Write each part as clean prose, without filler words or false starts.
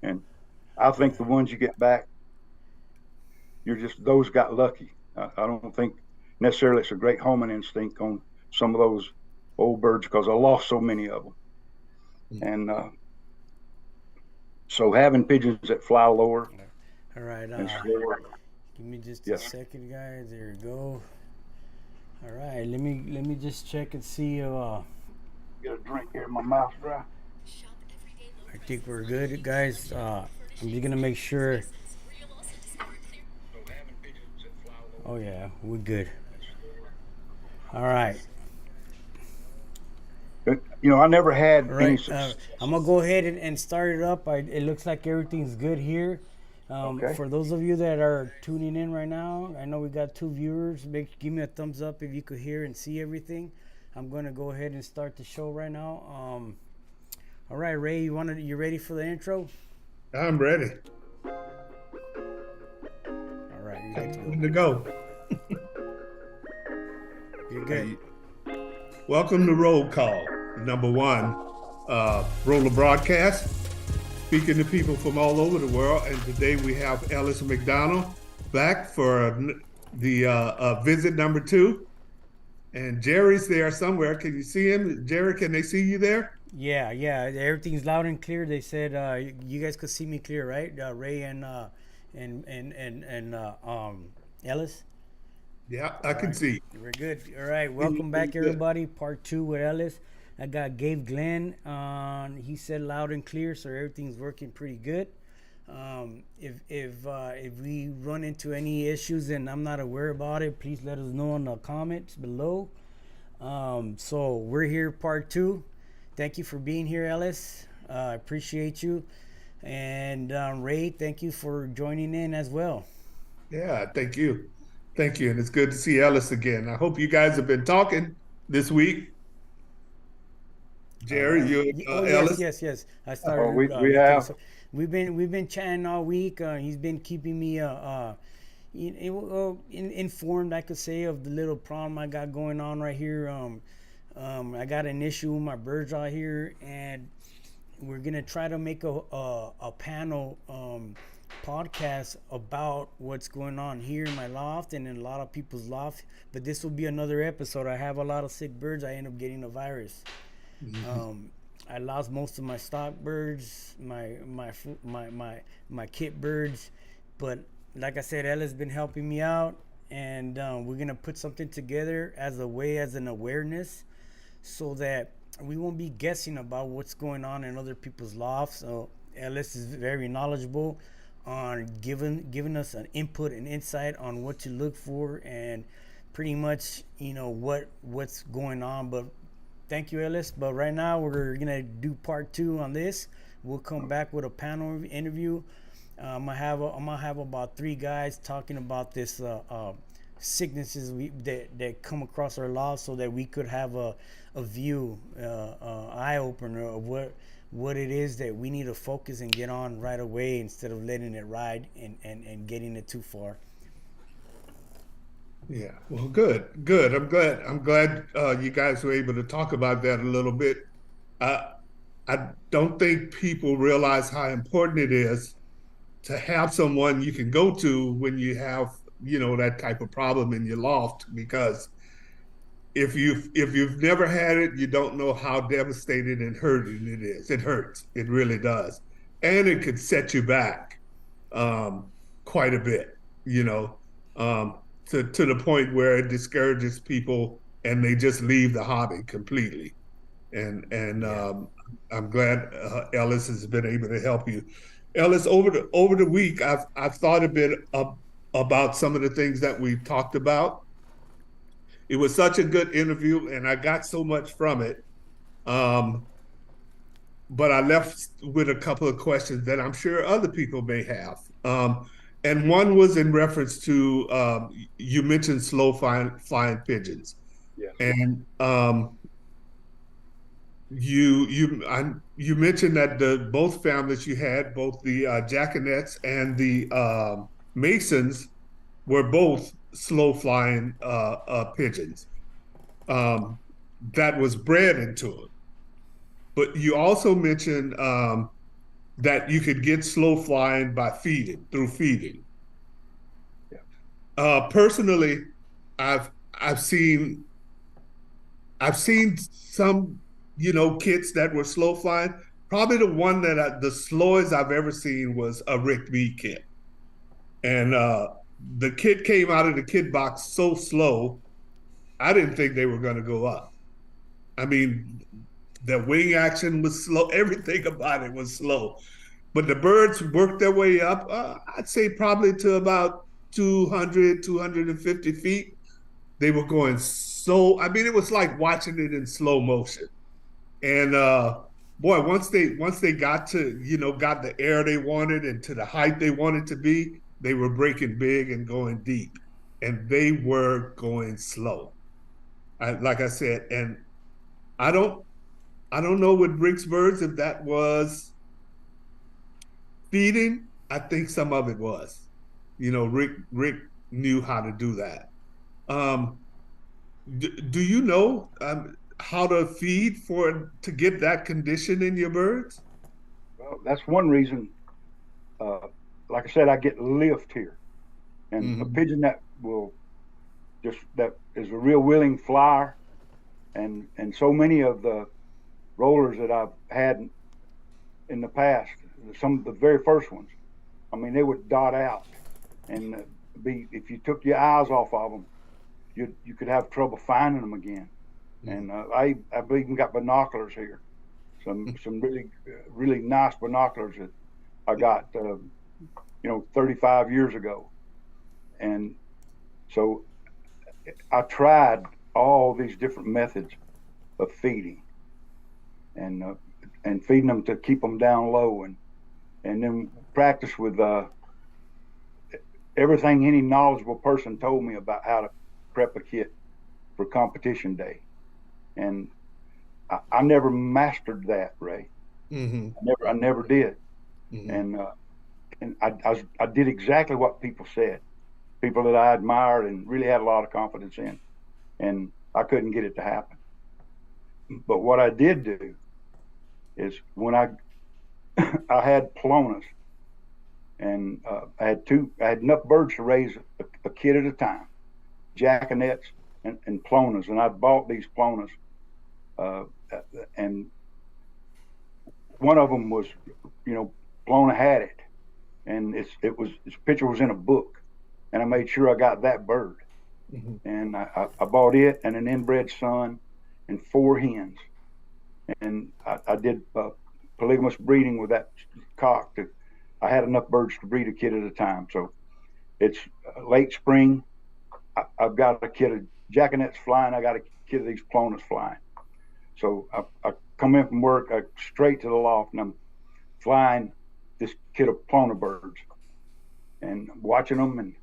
And I think the ones you get back, those got lucky. I don't think necessarily it's a great homing instinct on some of those old birds because I lost so many of them. And so having pigeons that fly lower All right. and slower, Give me just a yes. second, guys. There you go. All right. Let me just check and see. Get a drink here, my mouth's dry. I think we're good, guys. I'm just gonna make sure. So having pigeons that fly Oh lower yeah, we're good. and slower. All right. I never had All any right. success. I'm gonna go ahead and start it up. It looks like everything's good here. Okay. For those of you that are tuning in right now, I know we got two viewers. Give me a thumbs up if you could hear and see everything. I'm gonna go ahead and start the show right now. All right, Ray, you ready for the intro? I'm ready. All right, you're good to go. Time to go. You're good. Hey, welcome to Roll Call, number one roller broadcast, speaking to people from all over the world. And today we have Ellis Mcdonald back for the visit number two. And Jerry's there somewhere. Can you see him? Jerry, can they see you there? Yeah, yeah, everything's loud and clear. They said you guys could see me clear, right? Ray and Ellis. Yeah, I All can right, see. we're good. All right, You welcome pretty back, good. everybody. Part two with Ellis. I got Gabe Glenn. He said loud and clear, so everything's working pretty good. If we run into any issues and I'm not aware about it, please let us know in the comments below. So we're here, part two. Thank you for being here, Ellis. I appreciate you. And Ray, thank you for joining in as well. Yeah, thank you. Thank you. And it's good to see Ellis again. I hope you guys have been talking this week. Jerry, you and Oh yes, Ellis. yes, yes. I Oh, started we looking. have. So we've been chatting all week. He's been keeping me informed, I could say, of the little problem I got going on right here. I got an issue with my birds out here, and we're gonna try to make a panel podcast about what's going on here in my loft and in a lot of people's loft. But this will be another episode. I have a lot of sick birds. I end up getting a virus. Mhm. Um, I lost most of my stock birds, my kit birds, but like I said, Ella's been helping me out, and we're gonna put something together as an awareness, so that we won't be guessing about what's going on in other people's lofts. So Ellis is very knowledgeable on giving us an input and insight on what to look for and pretty much what's going on. But thank you, Ellis. But right now we're gonna do part two on this. We'll come back with a panel interview. I'm gonna have about three guys talking about this sicknesses that come across our law, so that we could have a view, eye opener of what it is that we need to focus and get on right away instead of letting it ride and getting it too far. Yeah. Well, good. Good. I'm glad you guys were able to talk about that a little bit. Uh, I don't think people realize how important it is to have someone you can go to when you have, that type of problem in your loft, because if you've never had it, you don't know how devastating and hurting it is. It hurts. It really does. And it could set you back um, quite a bit, you know, to the point where it discourages people and they just leave the hobby completely. And Yeah. I'm glad Ellis has been able to help you. Ellis, over the week, I've thought a bit about some of the things that we've talked about. It was such a good interview, and I got so much from it. Um, but I left with a couple of questions that I'm sure other people may have. And one was in reference to you mentioned slow flying pigeons, Yes. and you mentioned that the both families you had, both the Jackanets and the Masons, were both slow flying pigeons that was bred into them. But you also mentioned that you could get slow flying by feeding, through feeding. Yeah. Personally, I've I've seen I've seen some, kits that were slow flying. Probably the one the slowest I've ever seen was a Rick B kit, and the kit came out of the kit box so slow, I didn't think they were going to go up. I mean, the wing action was slow. Everything about it was slow. But the birds worked their way up, I'd say probably to about 200, 250 feet. They were going so, I mean, it was like watching it in slow motion. And boy, once they got to, got the air they wanted and to the height they wanted to be, they were breaking big and going deep. And they were going slow. Like I said, and I don't I don't know with Rick's birds if that was feeding. I think some of it was. Rick knew how to do that. Um, do you know how to feed to get that condition in your birds? Well, that's one reason. Uh, like I said, I get lift here, and a Mm-hmm. pigeon that is a real willing flyer, and so many of the rollers that I've had in the past, some of the very first ones, I mean, they would dot out and be if you took your eyes off of them, you could have trouble finding them again. And I've even got binoculars here, some really nice binoculars that I got 35 years ago, and so I tried all these different methods of feeding and uh, and feeding them to keep them down low and then practice with everything any knowledgeable person told me about how to prep a kit for competition day. And I never mastered that, Ray. Mm-hmm. I never did. Mm-hmm. And I did exactly what people said, people that I admired and really had a lot of confidence in, and I couldn't get it to happen. But what I did do is when I had Plonas, and I had enough birds to raise a kid at a time, jackanets and Plonas, and I bought these Plonas, uh, and one of them was, Plona had it, and its picture was in a book, and I made sure I got that bird, Mm-hmm. and I bought it and an inbred son and four hens, and I did polygamous breeding with that cock. I had enough birds to breed a kid at a time, so it's late spring. I've got a kid of jackanets flying. I got a kid of these Plonas flying. So I come in from work, straight to the loft, and I'm flying this kid of Plona birds and watching them,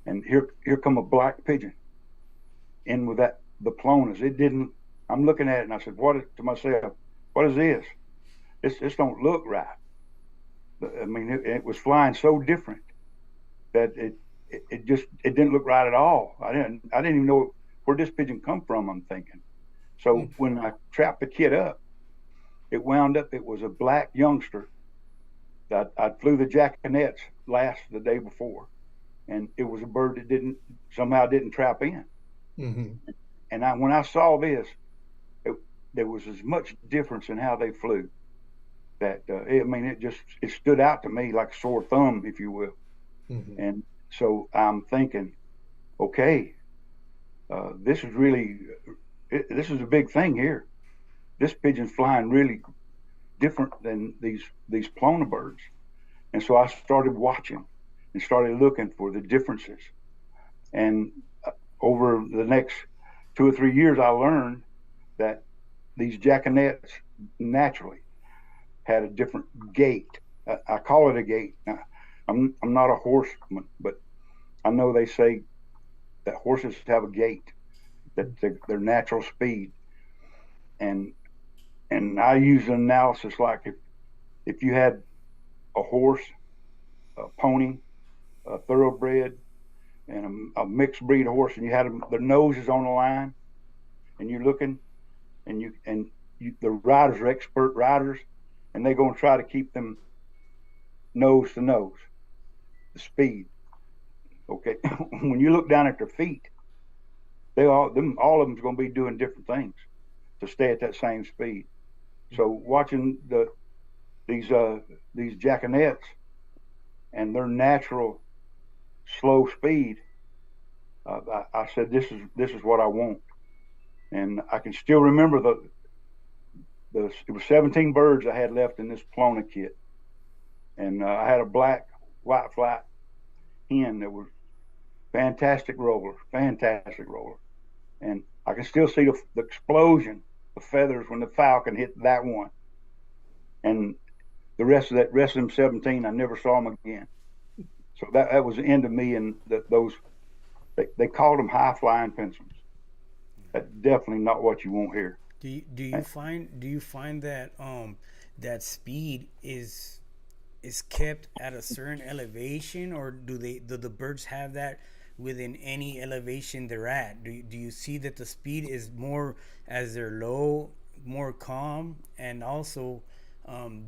and here come a black pigeon in with the Plonas. It didn't. I'm looking at it and I said, to myself, what is this? This don't look right. I mean, it was flying so different that it didn't look right at all. I didn't even know where this pigeon come from. I'm thinking. So when I trapped the kid up, it wound up. It was a black youngster that I flew the jackanets the day before, and it was a bird that didn't trap in. Mm-hmm. And when I saw this, it, there was as much difference in how they flew that it stood out to me like a sore thumb, if you will. Mm-hmm. And so I'm thinking, okay, this is really this is a big thing here. This pigeon's flying really different than these Plona birds. And so I started watching and started looking for the differences. And over the next 2 or 3 years, I learned that these jackanets naturally had a different gait. I call it a gait. Now, I'm not a horseman, but I know they say that horses have a gait, that their natural speed, and I use an analysis like if you had a horse, a pony, a thoroughbred, and a mixed breed horse, and you had them, their noses on the line, and you're looking, and the riders are expert riders, and they're going to try to keep them nose to nose, the speed. Okay, when you look down at their feet, all of them's going to be doing different things to stay at that same speed. So watching these jackanets and their natural slow speed, I said this is what I want, and I can still remember it was 17 birds I had left in this Plona kit, and I had a black white flight hen that was fantastic roller, and I can still see the explosion of feathers when the falcon hit that one, and the rest of them 17, I never saw them again. So that was the end of me and those. They called them high flying pencils. That's definitely not what you want here. Do you find that that speed is kept at a certain elevation, or do the birds have that within any elevation they're at? Do you see that the speed is more as they're low, more calm, and also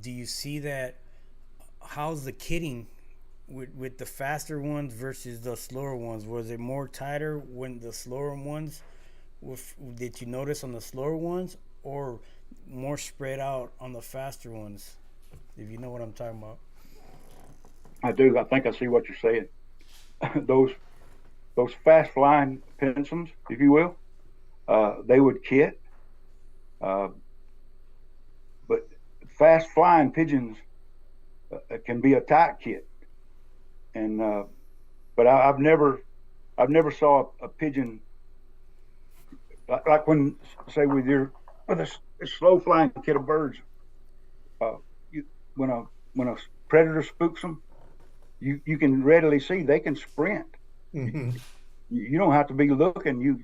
do you see that how's the kidding with the faster ones versus the slower ones? Was it more tighter when the slower ones? Did you notice on the slower ones, or more spread out on the faster ones? If you know what I'm talking about. I do. I think I see what you're saying. those those fast flying pinsons, if you will, they would kit, uh, but fast flying pigeons can be a tight kit, and but I've never saw a pigeon like when say with a slow flying kit of birds. Uh, you, when a predator spooks them, you can readily see they can sprint. Mm-hmm. You don't have to be looking.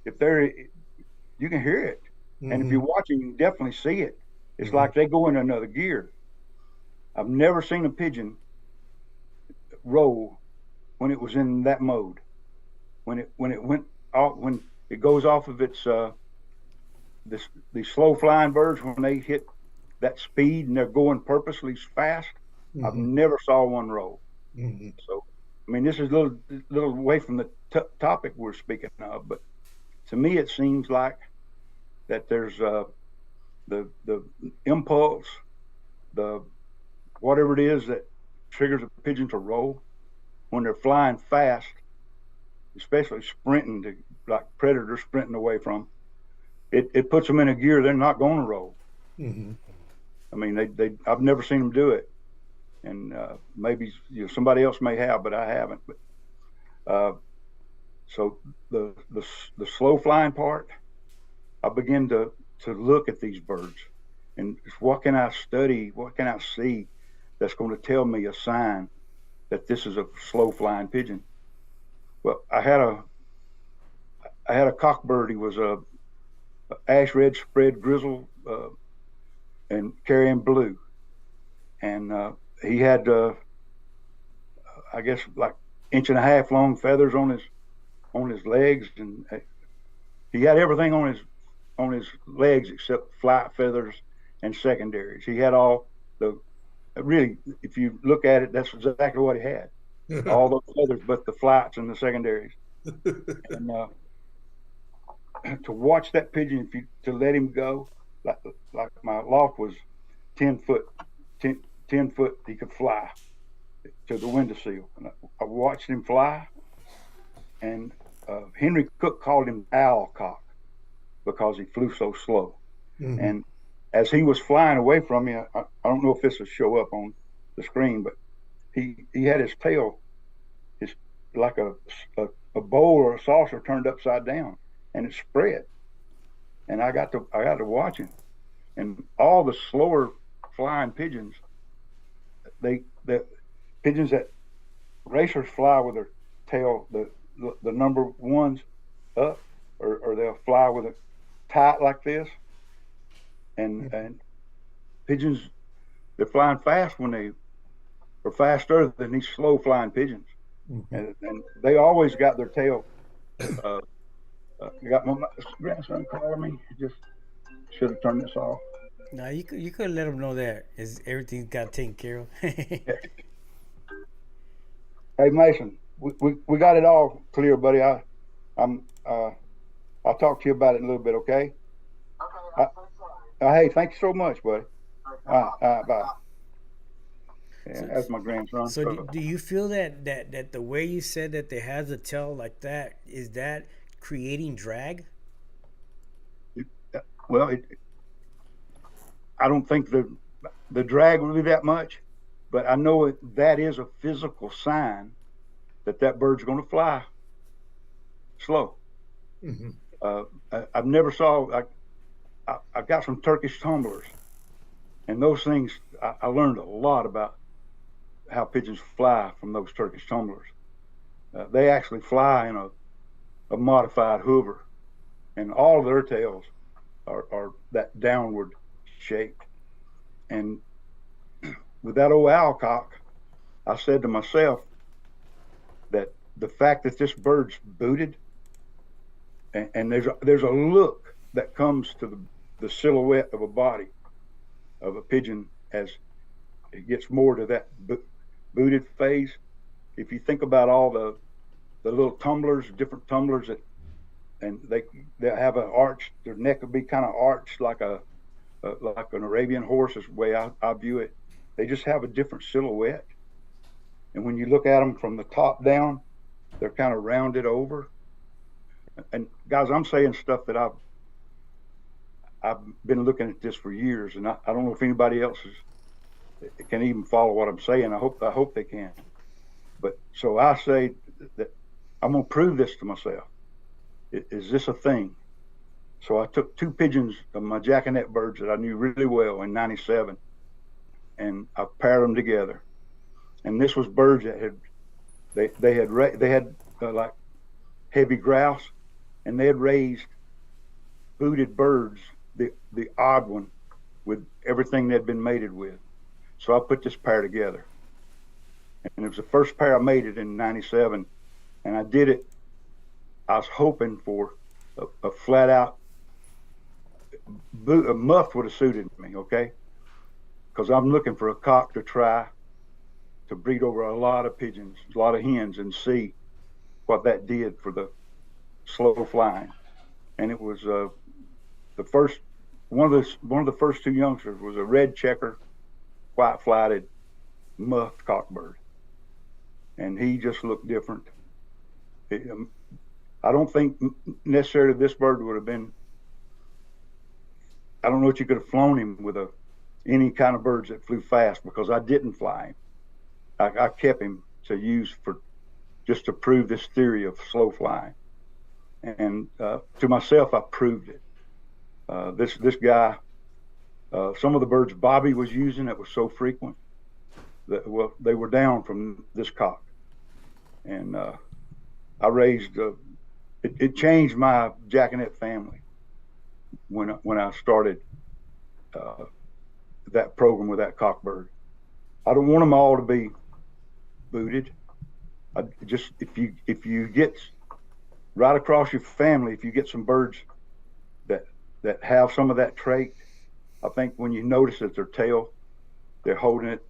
If they're you can hear it, and if you're watching, you can definitely see it. It's like they go in another gear. I've never seen a pigeon roll when it was in that mode. When it goes off of its these slow flying birds, when they hit that speed and they're going purposely fast, I've never saw one roll. So I mean, this is a little away from the topic we're speaking of, but to me it seems like that there's the impulse, the whatever it is that triggers a pigeon to roll when they're flying fast, especially sprinting to like predators sprinting away from. It puts them in a gear they're not going to roll. I mean, I've never seen them do it, and maybe somebody else may have, but I haven't. But so the slow flying part, I begin to look at these birds, and what can I study? What can I see that's going to tell me a sign that this is a slow flying pigeon? Well, I had a cockbird. He was a ash red spread grizzle and carrying blue, and he had I guess like inch and a half long feathers on his legs, and he had everything on his legs except flight feathers and secondaries. He had all the really, if you look at it, that's exactly what he had. All those feathers, but the flights and the secondaries. And to watch that pigeon, to let him go, like my loft was 10 foot, 10 foot, he could fly to the windowsill. And I watched him fly, and Henry Cook called him owl cock because he flew so slow. And as he was flying away from me, I don't know if this will show up on the screen, but he had his tail, like a bowl or a saucer turned upside down, and it spread. And I got to watch him. And all the slower flying pigeons, the pigeons that racers fly with their tail, the number ones up, or they'll fly with it tight like this. And pigeons, they're flying fast when they are faster than these slow flying pigeons. And they always got their tail. You got my grandson calling me. Just should have turned this off. Now you could let them know that is everything's got taken care of. Hey Mason, we got it all clear, buddy. I'm I'll talk to you about it in a little bit, okay? Uh, hey, thank you so much, buddy. Bye. Yeah, so, that's my grandson. so do you feel that the way you said that they has a tail like that is that creating drag? Well, I don't think the drag will be that much, but I know that is a physical sign that that bird's going to fly slow. Mm-hmm. I've never saw. I've got some Turkish tumblers, and those things. I learned a lot about how pigeons fly from those Turkish tumblers. They actually fly in a modified Hoover, and all of their tails are that downward shape. And with that old owl cock, I said to myself that the fact that this bird's booted, and there's a look that comes to the silhouette of a body of a pigeon as it gets more to that booted phase. If you think about all the little tumblers, different tumblers that, and they have an arch, their neck would be kind of arched like an Arabian horse is the way I view it. They just have a different silhouette. And when you look at them from the top down, they're kind of rounded over. And guys, I'm saying stuff that I've been looking at this for years, and I don't know if anybody else can even follow what I'm saying. I hope they can. But so I say that I'm gonna prove this to myself. Is this a thing? So I took two pigeons of my jackanet birds that I knew really well in '97, and I paired them together. And this was birds that they had like heavy grouse, and they had raised booted birds, the odd one, with everything they'd been mated with. So I put this pair together, and it was the first pair I mated in '97, and I did it. I was hoping for a flat out a muff would have suited me, okay? Because I'm looking for a cock to try to breed over a lot of pigeons, a lot of hens, and see what that did for the slow flying. And it was the first one of the first two youngsters was a red checker, white flighted, muffed cockbird, and he just looked different. I don't think necessarily this bird would have been. I don't know if you could have flown him with any kind of birds that flew fast because I didn't fly him. I kept him to use for just to prove this theory of slow flying, and to myself I proved it. This guy, some of the birds Bobby was using that was so frequent that they were down from this cock, and I raised. It changed my jackanet family when I started that program with that cockbird. I don't want them all to be booted. I just if you get right across your family, if you get some birds that have some of that trait, I think when you notice that their tail, they're holding it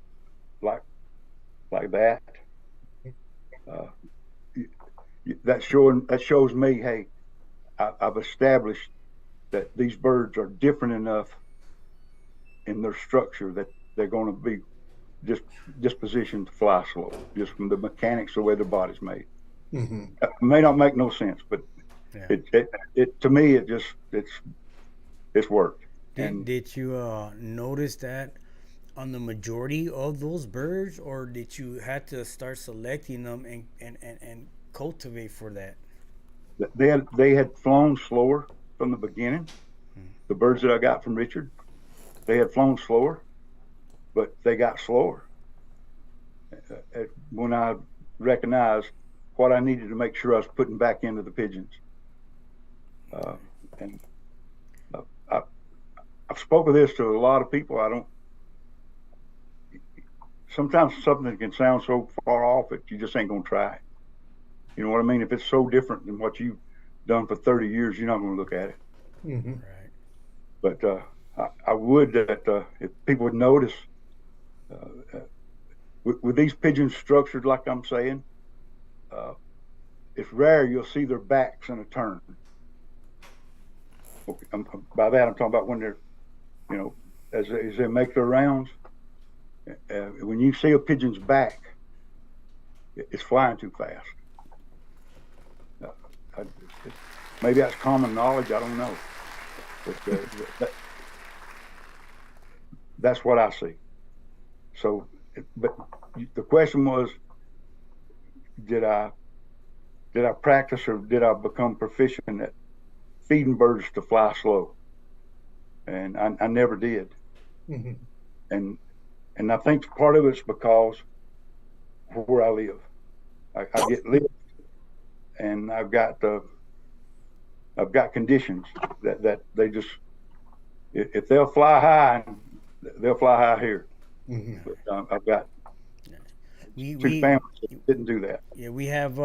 like that. Uh, that shows me, hey, I've established that these birds are different enough in their structure that they're going to be just dispositioned to fly slow, just from the mechanics of the way their body's made. Mm-hmm. It may not make no sense, but Yeah. it to me it's worked. Did you notice that on the majority of those birds, or did you had to start selecting them and cultivate for that? They had flown slower from the beginning. The birds that I got from Richard, they had flown slower, but they got slower when I recognized what I needed to make sure I was putting back into the pigeons. And I've spoken this to a lot of people. I don't. Sometimes something can sound so far off that you just ain't gonna try it. You know what I mean? If it's so different than what you've done for 30 years, you're not gonna look at it. Mm-hmm. Right. But I would that if people would notice with these pigeons structured like I'm saying, uh, it's rare you'll see their backs in a turn. Okay, by that I'm talking about when they're, you know, as they make their rounds. When you see a pigeon's back, it's flying too fast. Uh, I, maybe that's common knowledge. I don't know, but that's what I see. So, but the question was, did I practice or did I become proficient at feeding birds to fly slow? And I never did. Mm-hmm. And I think part of it's because where I live, I get lift, and I've got conditions that they just, if they'll fly high, they'll fly high here. Mm-hmm. But I've got two families that didn't do that. Yeah, we have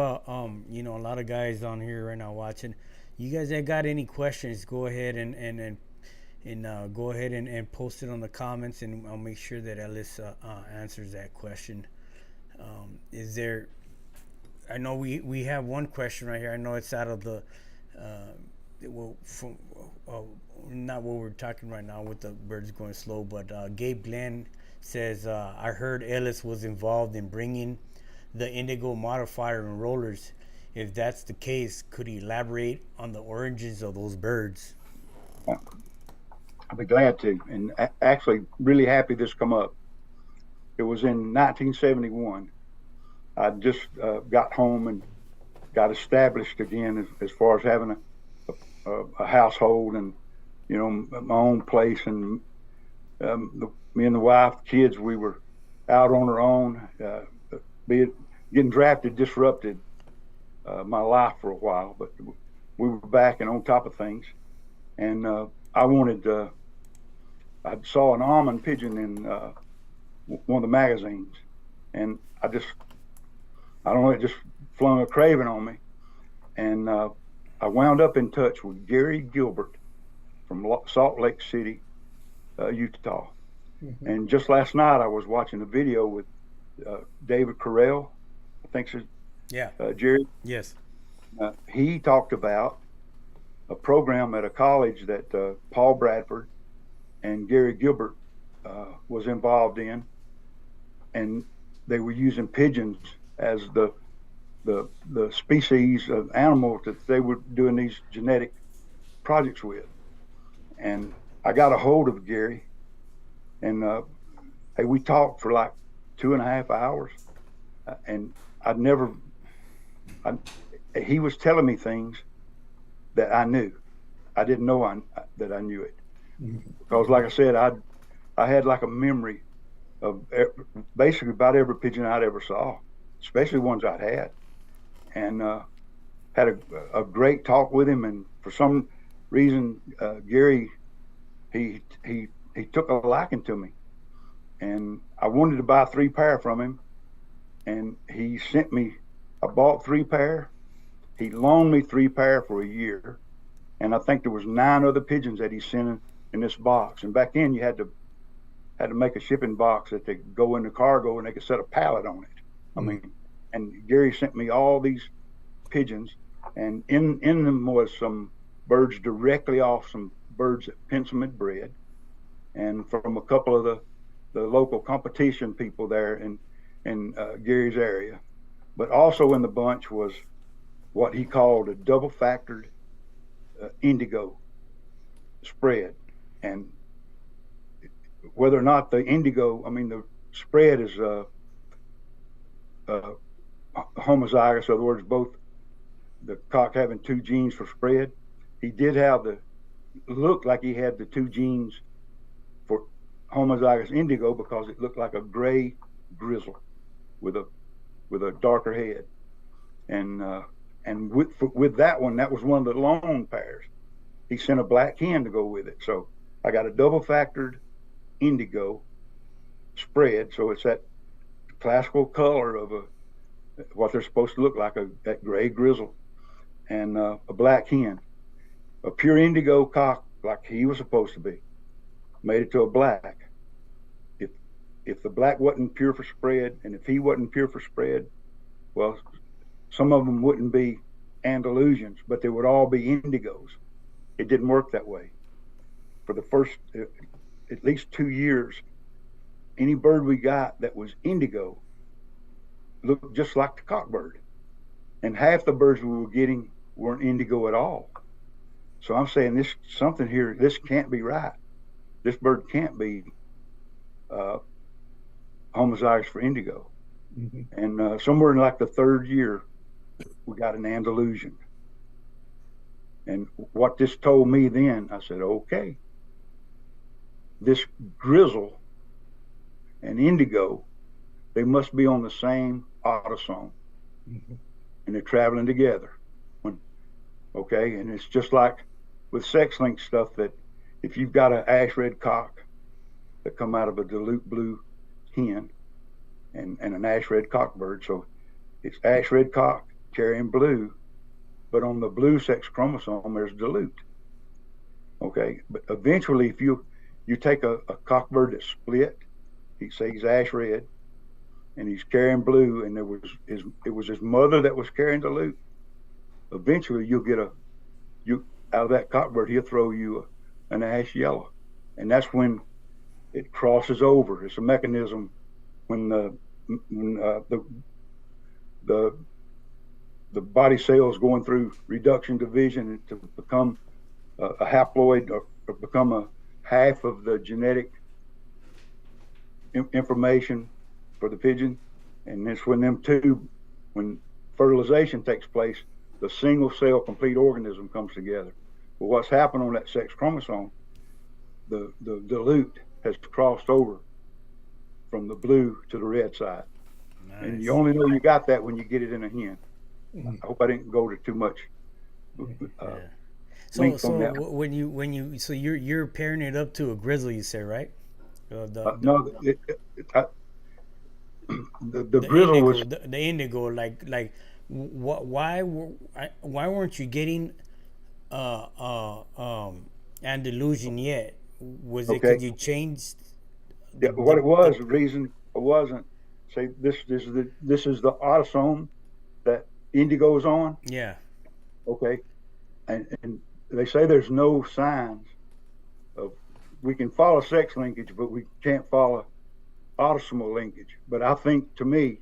you know, a lot of guys on here right now watching. You guys that got any questions, go ahead and go ahead and post it on the comments, and I'll make sure that Ellis answers that question. Is there? I know we have one question right here. I know it's out of the well, from not what we're talking right now with the birds going slow, but Gabe Glenn says, I heard Ellis was involved in bringing the indigo modifier and rollers. If that's the case, could he elaborate on the origins of those birds? I'll be glad to, and actually really happy this come up. It was in 1971. I just got home and got established again as far as having a household and, you know, my own place. And me and the wife, kids, we were out on our own. Getting drafted disrupted my life for a while, but we were back and on top of things. And I wanted, I saw an almond pigeon in one of the magazines, and I don't know, it just flung a craving on me. And I wound up in touch with Gary Gilbert from Salt Lake City, Utah. Mm-hmm. And just last night I was watching a video with David Carell, I think so. Yeah. Jerry. Yes. He talked about a program at a college that Paul Bradford and Gary Gilbert was involved in, and they were using pigeons as the species of animals that they were doing these genetic projects with. And I got a hold of Gary, and hey, we talked for like 2.5 hours, and he was telling me things that I knew. I didn't know that I knew it. Mm-hmm. Because like I said, I had like a memory of basically about every pigeon I'd ever saw, especially ones I'd had. And had a great talk with him. And for some reason, Gary, he took a liking to me. And I wanted to buy 3 pair from him. And he sent me, I bought 3 pair. He loaned me 3 pair for a year. And I think there was 9 other pigeons that he sent in this box. And back then you had to make a shipping box that they could go in the cargo and they could set a pallet on it. I mean, and Gary sent me all these pigeons, and in them was some birds directly off some birds that Pensum had bred, and from a couple of the local competition people there in Gary's area. But also in the bunch was what he called a double factored indigo spread. And whether or not the indigo, I mean, the spread is homozygous, in other words, both the cock having 2 genes for spread. He did have looked like he had the 2 genes for homozygous indigo because it looked like a gray grizzle with a darker head. And with that one, that was one of the long pairs. He sent a black hen to go with it. So I got a double factored indigo spread. So it's that classical color of what they're supposed to look like, that gray grizzle, and a black hen, a pure indigo cock like he was supposed to be. made it to a black. If if the black wasn't pure for spread, and if he wasn't pure for spread, well, some of them wouldn't be Andalusians, but they would all be indigos. It didn't work that way. For the first at least 2 years, any bird we got that was indigo looked just like the cockbird, and half the birds we were getting weren't indigo at all. So I'm saying this something here. This can't be right. This bird can't be homozygous for indigo. And somewhere in like the third year, we got an Andalusian. And what this told me then, I said, okay, this grizzle and indigo, they must be on the same autosome, and they're traveling together. Okay, and it's just like with sex-linked stuff, that if you've got an ash red cock that come out of a dilute blue hen and an ash red cock bird, so it's ash red cock carrying blue, but on the blue sex chromosome there's dilute. Okay, but eventually if you take a cock bird that's split, he's ash red and he's carrying blue, and it was his mother that was carrying dilute. Eventually you'll get out of that cockbird, he'll throw you an ash yellow, and that's when it crosses over. It's a mechanism when the body cells going through reduction division to become a haploid, or become a half of the genetic information for the pigeon, and it's when fertilization takes place, the single cell complete organism comes together. But what's happened on that sex chromosome, the dilute has crossed over from the blue to the red side. Nice. And you only know you got that when you get it in a hen. I hope I didn't go to too much. So when you're pairing it up to a grizzly, you say, right? No, the grizzle indigo, was the indigo. Like why weren't you getting Andalusian yet? Was it because you changed? What it was, the reason it wasn't. Say this is the autosome that indigo's on. Yeah. Okay, and they say there's no signs of. We can follow sex linkage, but we can't follow autosomal linkage. But I think, to me,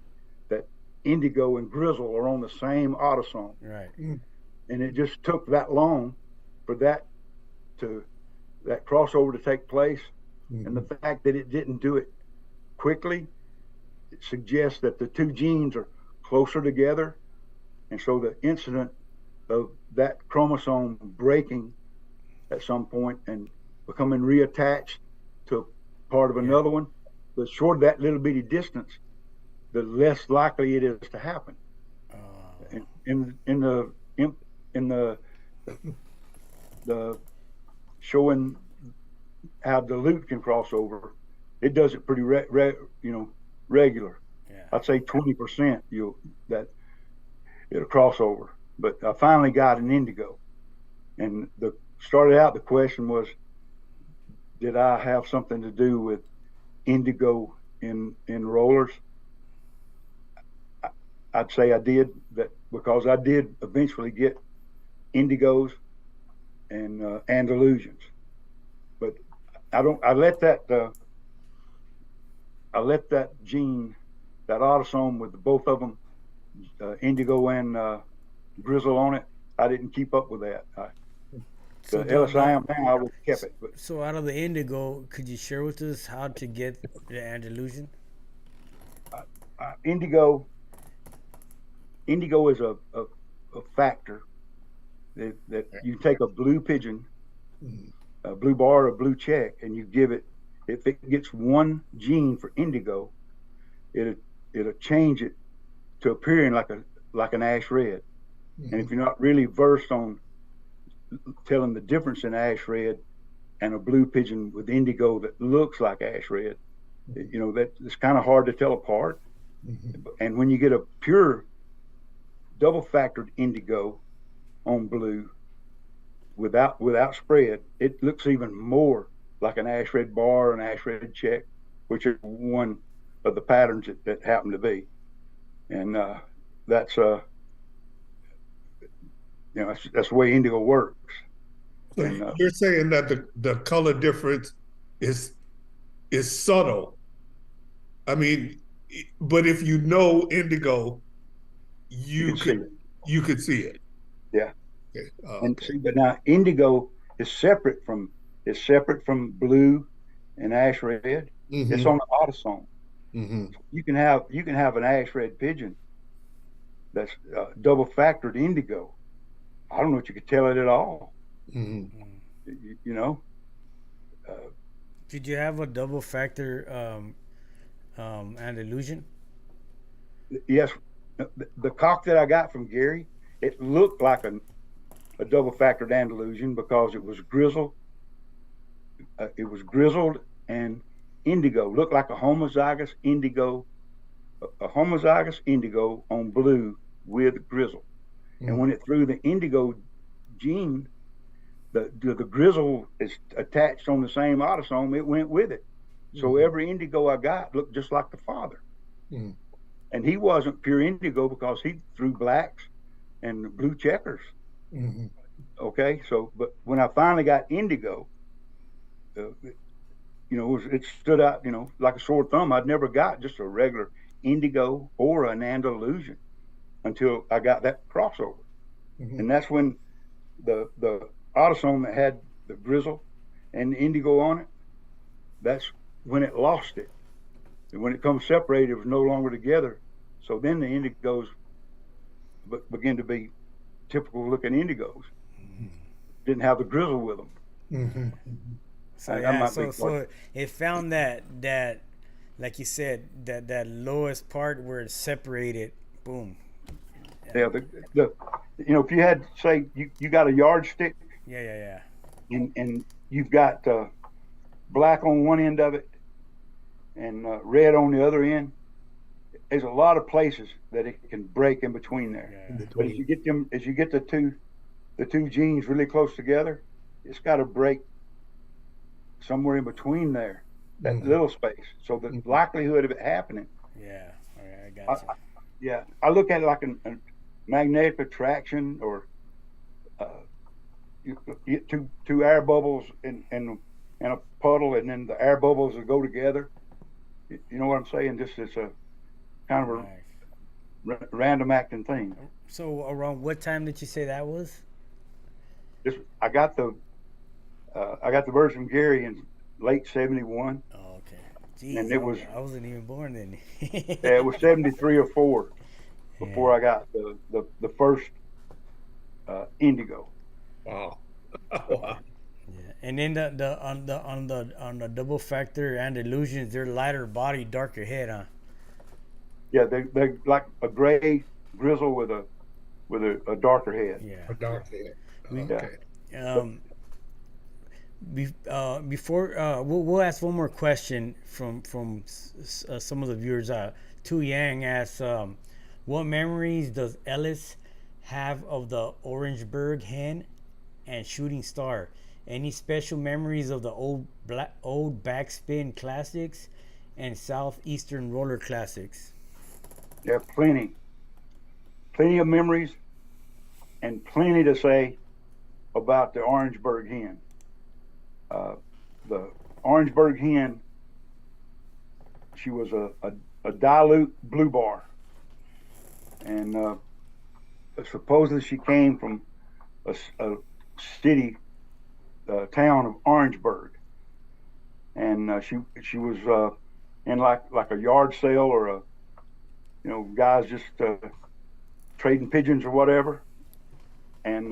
that indigo and grizzle are on the same autosome. Right. And it just took that long for that crossover to take place. And the fact that it didn't do it quickly, it suggests that the two genes are closer together. And so the incident of that chromosome breaking at some point and becoming reattached to a part of another one, the shorter that little bitty distance, the less likely it is to happen. In the showing how dilute can cross over, it does it pretty regular. Yeah. I'd say 20% that it'll cross over. But I finally got an indigo, and started out the question was, did I have something to do with indigo in rollers? I'd say I did, that because I did eventually get indigos and Andalusians, but I let that gene, that autosome with both of them, indigo and grizzle on it, I didn't keep up with that. So Ellis I am now, I would have kept it. But. So out of the indigo, could you share with us how to get the Andalusian? Indigo is a factor that you take a blue pigeon, a blue bar or a blue check, and you give it. If it gets one gene for indigo, it'll change it to appearing like an ash red. And if you're not really versed on telling the difference in ash red and a blue pigeon with indigo that looks like ash red, that it's kind of hard to tell apart. And when you get a pure double factored indigo on blue without spread, it looks even more like an ash red bar, an ash red check, which are one of the patterns that happen to be. And that's that's the way indigo works. So And you're saying that the color difference is subtle. I mean, but if you know indigo, you you can see could it. you could see it. Yeah. Okay. And Okay. see, but now indigo is separate from blue and ash red. It's Mm-hmm. on the autosome. Mm-hmm. You can have an ash red pigeon that's double factored indigo. I don't know if you could tell it at all. Mm-hmm. You know, uh, Did you have a double factor and illusion? yes, the cock that I got from Gary, it looked like a double factored Andalusian because it was grizzled and indigo. Looked like a homozygous indigo on blue with grizzle. And Mm-hmm. when it threw the indigo gene, the grizzle is attached on the same autosome. It went with it. So Mm-hmm. every indigo I got looked just like the father. Mm-hmm. And he wasn't pure indigo because he threw blacks and blue checkers. Mm-hmm. Okay, so but when I finally got indigo, it stood out, like a sore thumb. I'd never got just a regular indigo or an Andalusian until I got that crossover, Mm-hmm. and that's when the autosome that had the grizzle and the indigo on it, that's when it lost it. And when it comes separated, it was no longer together. So then the indigos begin to be typical looking indigos. Didn't have the grizzle with them. Mm-hmm. So That yeah, might be so it found that like you said that lowest part where it's separated. Boom. yeah. If you had, say, you got a yardstick Yeah, yeah, yeah. and you've got black on one end of it and red on the other end. There's a lot of places that it can break in between there. Yeah. In But as between. you get the two genes really close together, it's got to break somewhere in between there, that Mm-hmm. little space. So the Mm-hmm. likelihood of it happening, Yeah. All right, I I, got you. yeah, I look at it like a magnetic attraction, or uh, you get two air bubbles in a puddle, and then the air bubbles will go together. You know what I'm saying? Just it's a kind of a Nice. random acting thing. So around what time did you say that was? Just I got the birds from Gary in late '71, Oh, okay. and Jeez, it was I wasn't even born then. yeah, it was '73 or '4 before Yeah. I got the first indigo. Wow. Wow. Yeah. And then the double factor and illusions, they're lighter body, darker head, huh? Yeah, they're like a gray grizzle with a darker head. Yeah. A dark hair. We Yeah, Okay. but um before we'll ask one more question from some of the viewers. Tu Yang asks, what memories does Ellis have of the Orangeburg hen and shooting star? Any special memories of the old backspin classics and southeastern roller classics? yeah, plenty of memories and plenty to say about the Orangeburg hen. Uh, the Orangeburg hen, she was a dilute blue bar, and supposedly she came from a city town of Orangeburg, and she was in like a yard sale, or guys just trading pigeons or whatever, and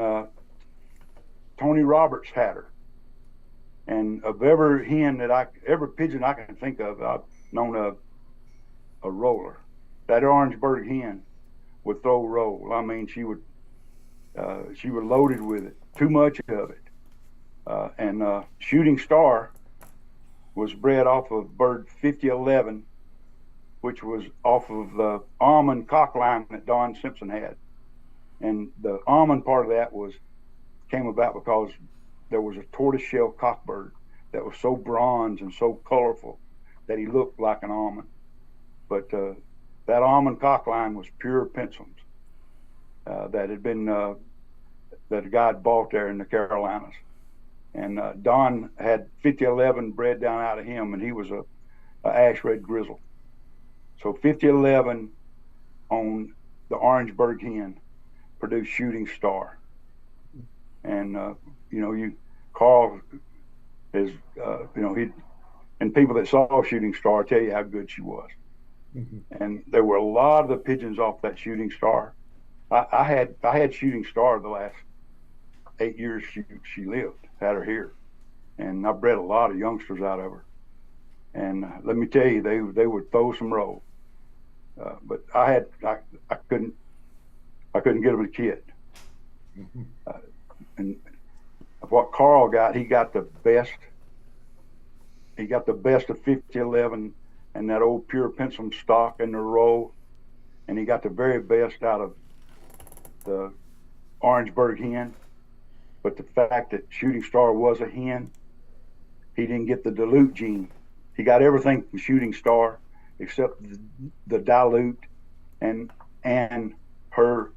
Tony Roberts had her. And of every pigeon I can think of, I've known a roller. That Orangeburg hen would throw roll. I mean, she would loaded with it, too much of it. And Shooting Star was bred off of bird 5011, which was off of the almond cock line that Don Simpson had. And the almond part of that came about because there was a tortoiseshell cockbird that was so bronze and so colorful that he looked like an almond. But that almond cock line was pure Pensums that had been that a guy had bought there in the Carolinas. And Don had 5011 bred down out of him, and he was a ash red grizzle. So 5011 on the Orangeburg hen produced Shooting Star. And Carl is and people that saw Shooting Star tell you how good she was. Mm-hmm. And there were a lot of the pigeons off that Shooting Star. I had Shooting Star the last 8 years she lived, had her here, and I bred a lot of youngsters out of her. And let me tell you, they would throw some roll. But I couldn't get them a kid. Mm-hmm. And what Carl got, he got the best. He got the best of 5011 and that old pure Pensum stock in the roll, and he got the very best out of the Orangeburg hen. But the fact that Shooting Star was a hen, he didn't get the dilute gene. He got everything from Shooting Star except the dilute and her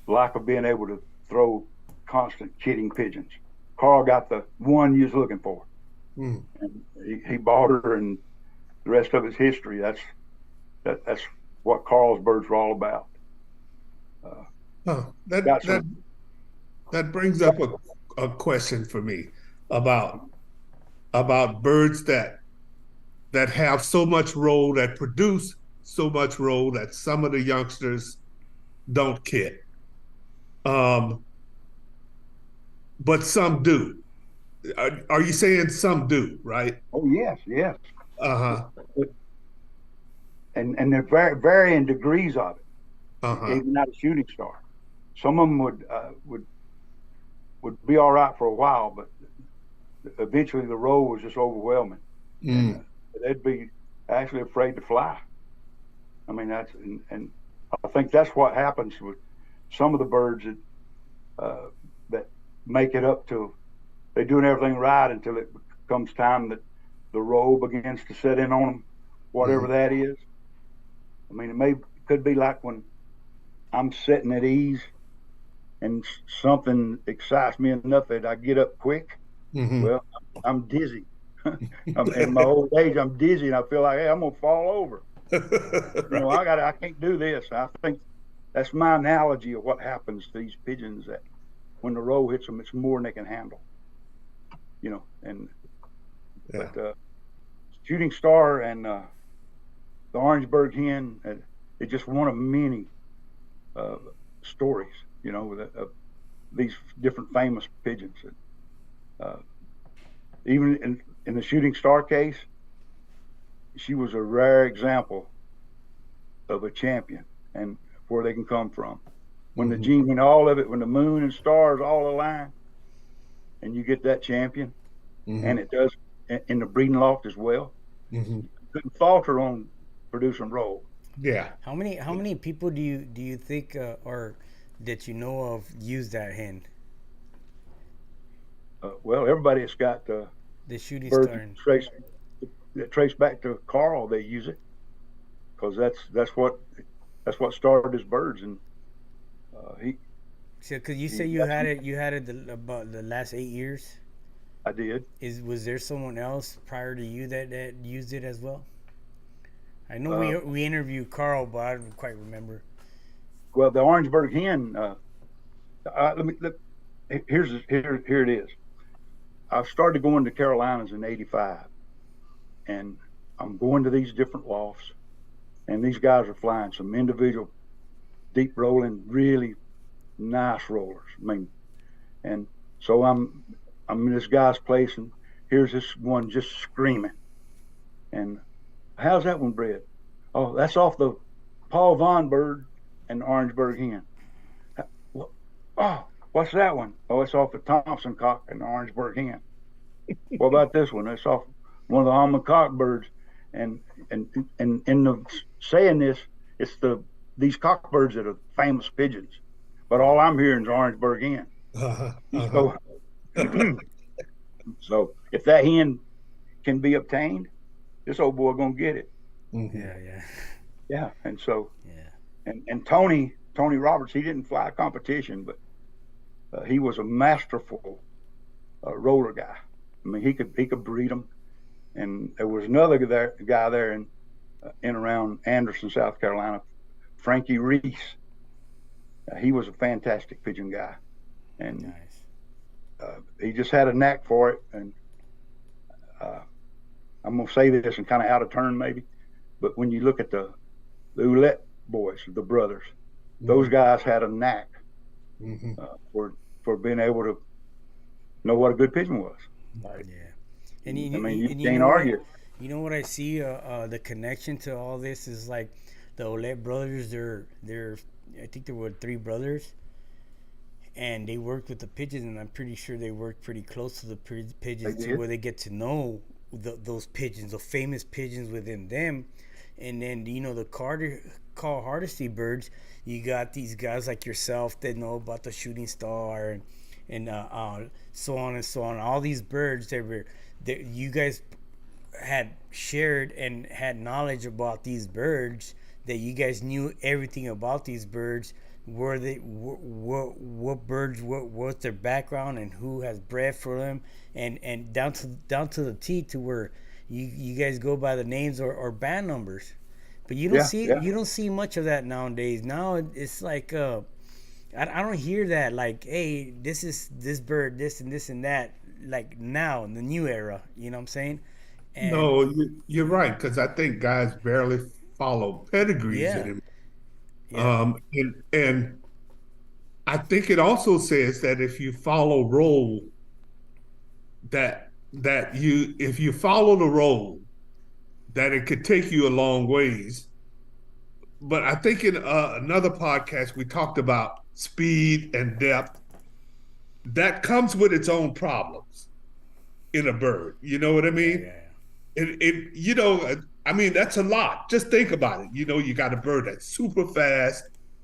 lack of being able to throw constant kidding pigeons. Carl got the one you was looking for. Mm. And he bought her, and the rest of it's history. That's what Carl's birds were all about. That brings up a question for me about birds that have so much roll, that produce so much roll that some of the youngsters don't kid. But some do. Are you saying some do, right? Oh, yes. Uh-huh. And they're varying degrees of it. Uh-huh. Even out of Shooting Star. Some of them would be all right for a while, but eventually the roll was just overwhelming. Mm. They'd be actually afraid to fly. I mean, and I think that's what happens with some of the birds that make it up to. They're doing everything right until it comes time that the roll begins to set in on them, whatever that is. I mean, it could be like when I'm sitting at ease and something excites me enough that I get up quick. Mm-hmm. Well, I'm dizzy. In my old age, I'm dizzy, and I feel like, hey, I'm gonna fall over. Right. I can't do this. I think that's my analogy of what happens to these pigeons, that when the roll hits them, it's more than they can handle. But Shooting Star and the Orangeburg hen, it's just one of many stories, of these different famous pigeons. Even in the Shooting Star case, she was a rare example of a champion and where they can come from. When the gene, when all of it, when the moon and stars all align, and you get that champion, and it does in the breeding loft as well. You couldn't falter on producing roll. Yeah. How many people do you think or that you know of use that hen? Well, everybody that's got the Shooting Star that trace back to Carl, they use it because that's what started his birds, and he. So, because you say you had it about the last 8 years. I did. Was there someone else prior to you that used it as well? I know we interviewed Carl, but I don't quite remember. Well, the Orangeburg hen. Here it is. I started going to Carolinas in '85, and I'm going to these different lofts, and these guys are flying some individual, deep rolling, really nice rollers. I mean, and so I'm in this guy's place, and here's this one just screaming. And how's that one bred? Oh, that's off the Paul Vaughn bird and the Orangeburg hen. Oh, what's that one? Oh, it's off the Thompson cock and the Orangeburg hen. What about this one? It's off one of the almond cock birds. And in the saying this, it's these cock birds that are famous pigeons. But all I'm hearing is Orangeburg hen. So So if that hen can be obtained, this old boy gonna get it. Hmm. Yeah, yeah, Yeah. And so yeah. and Tony Roberts, he didn't fly a competition, but he was a masterful roller guy. I mean, he could breed them. And there was another guy there in around Anderson, South Carolina, Frankie Reese. He was a fantastic pigeon guy, and Nice. he just had a knack for it. And uh, I'm gonna say this and kind of out of turn maybe, but when you look at the Ouellette boys, the brothers, those Hmm. guys had a knack Hmm. for being able to know what a good pigeon was. Like, Yeah. I mean, you And you can't know what? argue it. You know what I see? The connection to all this is like the Olet brothers. They're I think there were three brothers, and they worked with the pigeons, and I'm pretty sure they worked pretty close to the They pigeons to did. where they get to know those pigeons, the famous pigeons within them, and then the call Hardesty birds. You got these guys like yourself that know about the shooting star and so on and so on. All these birds that you guys had shared and had knowledge about these birds, that you guys knew everything about these birds, where they what birds, what's their background and who has bred for them, and down to the T, to where you guys go by the names or band numbers. But Yeah, yeah. you don't see much of that nowadays. Now it's like I don't hear that, like, hey, this is this bird, this and this and that, like now in the new era. You know what I'm saying? And No, you're right, because I think guys barely follow pedigrees yeah, anymore. yeah, And I think it also says that if you follow role, that you if you follow the role, that it could take you a long ways. But I think in another podcast we talked about speed and depth. That comes with its own problems in a bird. You know what I yeah, mean? yeah, I mean, that's a lot. Just think about it. You got a bird that's super fast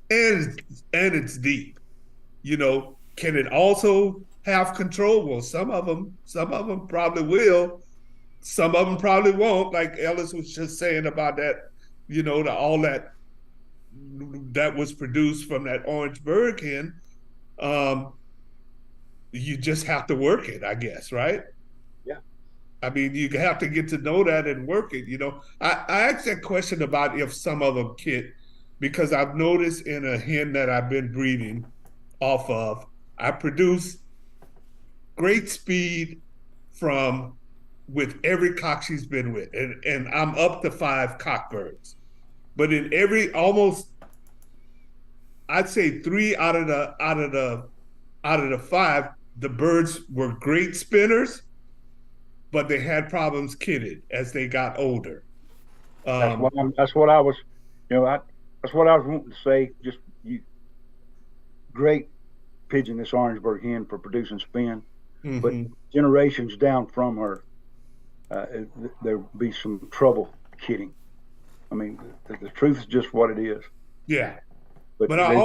and it's deep. Can it also have control? Well, some of them probably will. Some of them probably won't. Like Ellis was just saying about that, all that was produced from that orange bird hen. Um, you just have to work it, I guess, right? Yeah. I mean, you have to get to know that and work it. I asked that question about if some of them kid, because I've noticed in a hen that I've been breeding off of, I produce great speed from with every cock she's been with, and I'm up to 5 cockbirds. But in every almost, I'd say 3 out of the 5, the birds were great spinners, but they had problems kidding as they got older. Um, That's what I was, you know, I, that's what I was wanting to say. Just you, great pigeon, this Orangeburg hen for producing spin, but mhm. generations down from her, there'll be some trouble kidding. I mean, the truth is just what it is. Yeah, But but I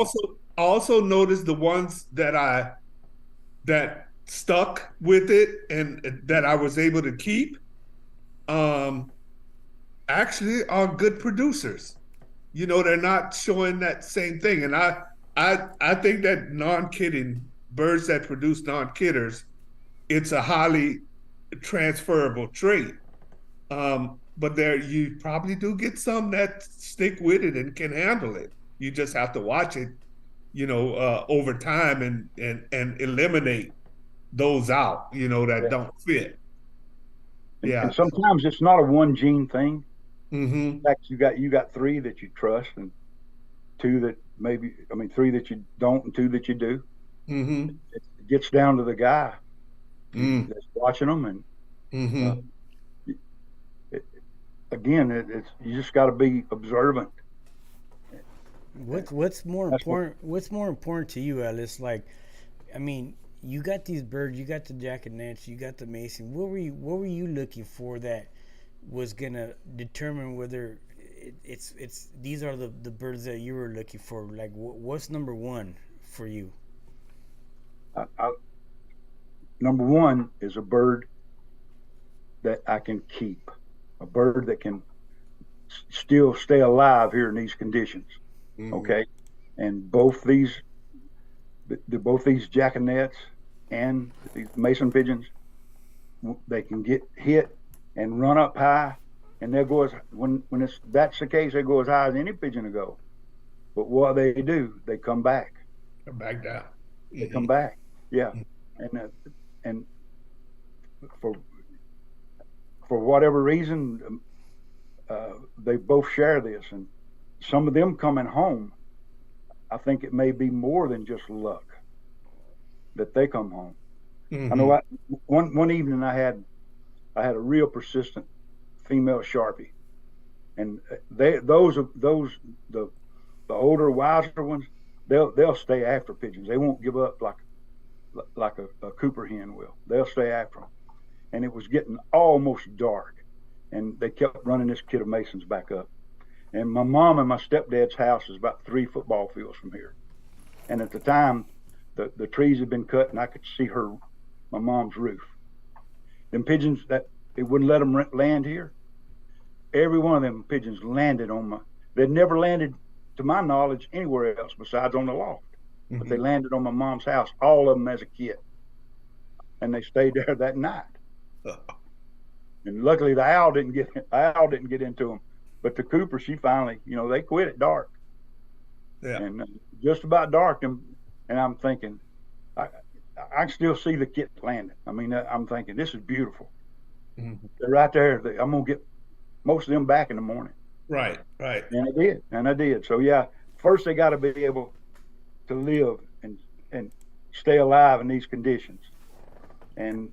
also noticed the ones that stuck with it and that I was able to keep, um, actually are good producers. They're not showing that same thing, and I think that non-kidding birds that produce non-kidders, it's a highly transferable trait. But there, you probably do get some that stick with it and can handle it. You just have to watch it, over time and eliminate those out, that yeah, don't fit. and Yeah. sometimes it's not a one gene thing. Mm-hmm. In fact, you got three that you trust and two that maybe, I mean, three that you don't and two that you do. Mm-hmm. It gets down to the guy Mm. that's watching them, and uh, Mm-hmm. it, again, it's you just got to be observant. what's more That's what. important, what's more important to you, Ellis? Like, I mean, you got these birds, you got the Jack and Nance, you got the Mason. What were you looking for that was gonna determine whether it's these are the birds that you were looking for? Like, what's number one for you? I, number one is a bird that I can keep, a bird that can still stay alive here in these conditions. Mm-hmm. Okay, and both these jackanets and these mason pigeons, they can get hit and run up high, and they'll go when that's the case, they go as high as any pigeon will go. But what they do, they come back. Come back down. They come back. Yeah, and for whatever reason, they both share this, and some of them coming home, I think it may be more than just luck that they come home. I know one evening I had a real persistent female Sharpie, and the older, wiser ones, they'll stay after pigeons. They won't give up like a Cooper hen will. They'll stay after them. And it was getting almost dark, and they kept running this kid of Masons back up. And my mom and my stepdad's house is about 3 football fields from here. And at the time, the trees had been cut, and I could see my mom's roof. Them pigeons, that it wouldn't let them land here. Every one of them pigeons landed they'd never landed, to my knowledge, anywhere else besides on the loft. But they landed on my mom's house, all of them as a kid. And they stayed there that night. And luckily the owl didn't get into them. But the Cooper, she finally, they quit at dark. Yeah. And just about dark, and I'm thinking, I can still see the kit landing. I mean, I'm thinking, this is beautiful. They're right there. I'm going to get most of them back in the morning. Right. And I did. So, yeah, first they got to be able to live and stay alive in these conditions. And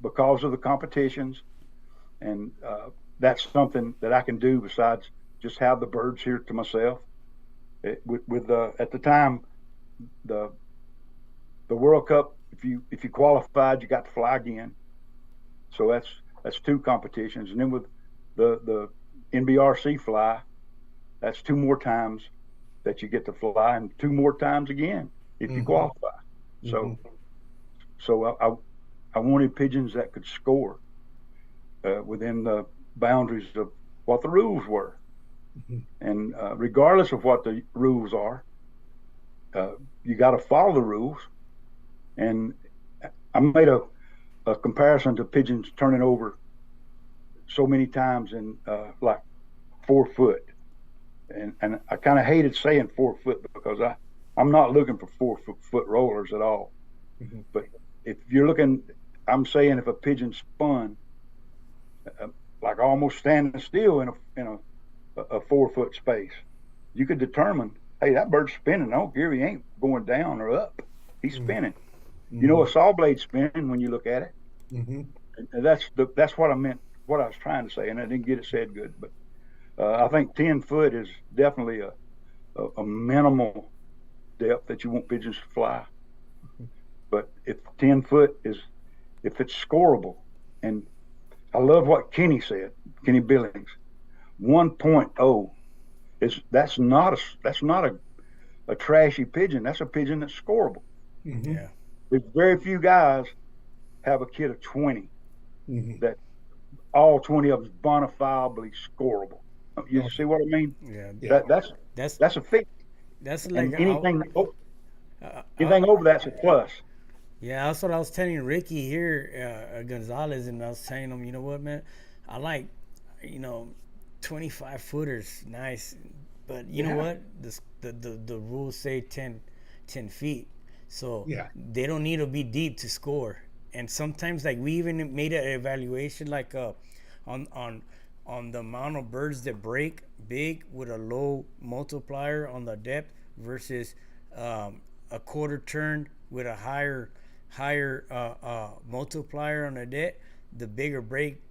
because of the competitions, and that's something that I can do besides just have the birds here to myself. At the time, the World Cup, if you qualified, you got to fly again. So that's 2 competitions, and then with the NBRC fly, that's 2 more times that you get to fly, and 2 more times again if you qualify. So I wanted pigeons that could score within the boundaries of what the rules were. And regardless of what the rules are, you got to follow the rules. And I made a comparison to pigeons turning over so many times in like 4 foot. And I kind of hated saying 4 foot because I'm not looking for 4 foot rollers at all. But if you're looking, I'm saying if a pigeon spun, like almost standing still in a 4 foot space, you could determine, hey, that bird's spinning. I don't care if he ain't going down or up. He's spinning. A saw blade spinning when you look at it. And that's what I meant, what I was trying to say, and I didn't get it said good. But I think 10 foot is definitely a minimal depth that you want pigeons to fly. But if 10 foot if it's scoreable, and I love what Kenny said, Kenny Billings, 1.0 that's not a trashy pigeon. That's a pigeon that's scoreable. Yeah. There's very few guys have a kid of 20 that all 20 of them bona fidely scoreable. You see what I mean? Yeah. That's a feat. That's like anything over that's a plus. Yeah, that's what I was telling Ricky here, Gonzalez, and I was telling him, you know what, man, I like, 25 footers, nice, but you know what, the rules say 10 feet, so they don't need to be deep to score. And sometimes, like, we even made an evaluation, like on the amount of birds that break big with a low multiplier on the depth versus a quarter turn with a higher multiplier on the depth. The bigger break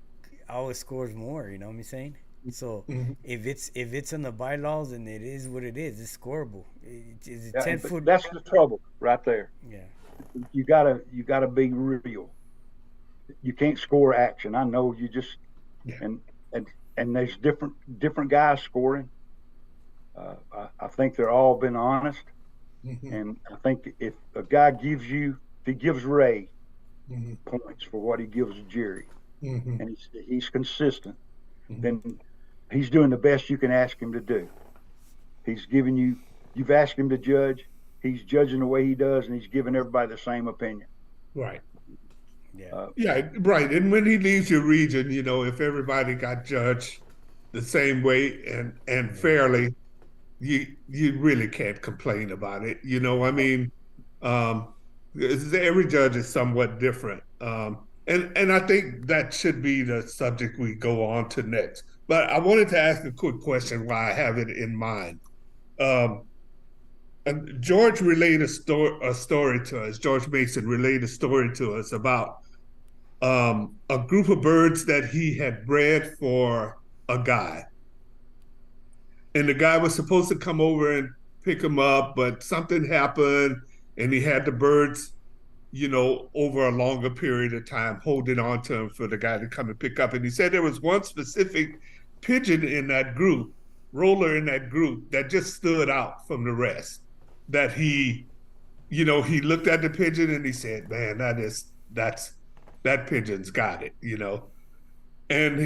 always scores more. You know what I'm saying? So if it's in the bylaws, and it is what it is, it's scoreable. It's 10 foot. That's the trouble right there. Yeah. You gotta be real. You can't score action. I know you just and there's different guys scoring. I think they're all been honest, and I think if a guy gives Ray Mm-hmm. points for what he gives Jerry, Mm-hmm. and he's consistent, Mm-hmm. then he's doing the best you can ask him to do. He's giving you, you've asked him to judge, he's judging the way he does, and he's giving everybody the same opinion. Right. Yeah. Yeah, right. And when he leaves your region, if everybody got judged the same way and fairly, you really can't complain about it. I mean, um, every judge is somewhat different. And I think that should be the subject we go on to next. But I wanted to ask a quick question while I have it in mind. Um, and George relayed a story to us. George Mason relayed a story to us about a group of birds that he had bred for a guy. And the guy was supposed to come over and pick him up, but something happened and he had the birds, over a longer period of time holding on to him for the guy to come and pick up. And he said there was one specific pigeon in that group, roller in that group, that just stood out from the rest. That he looked at the pigeon and he said, "Man, that pigeon's got it." And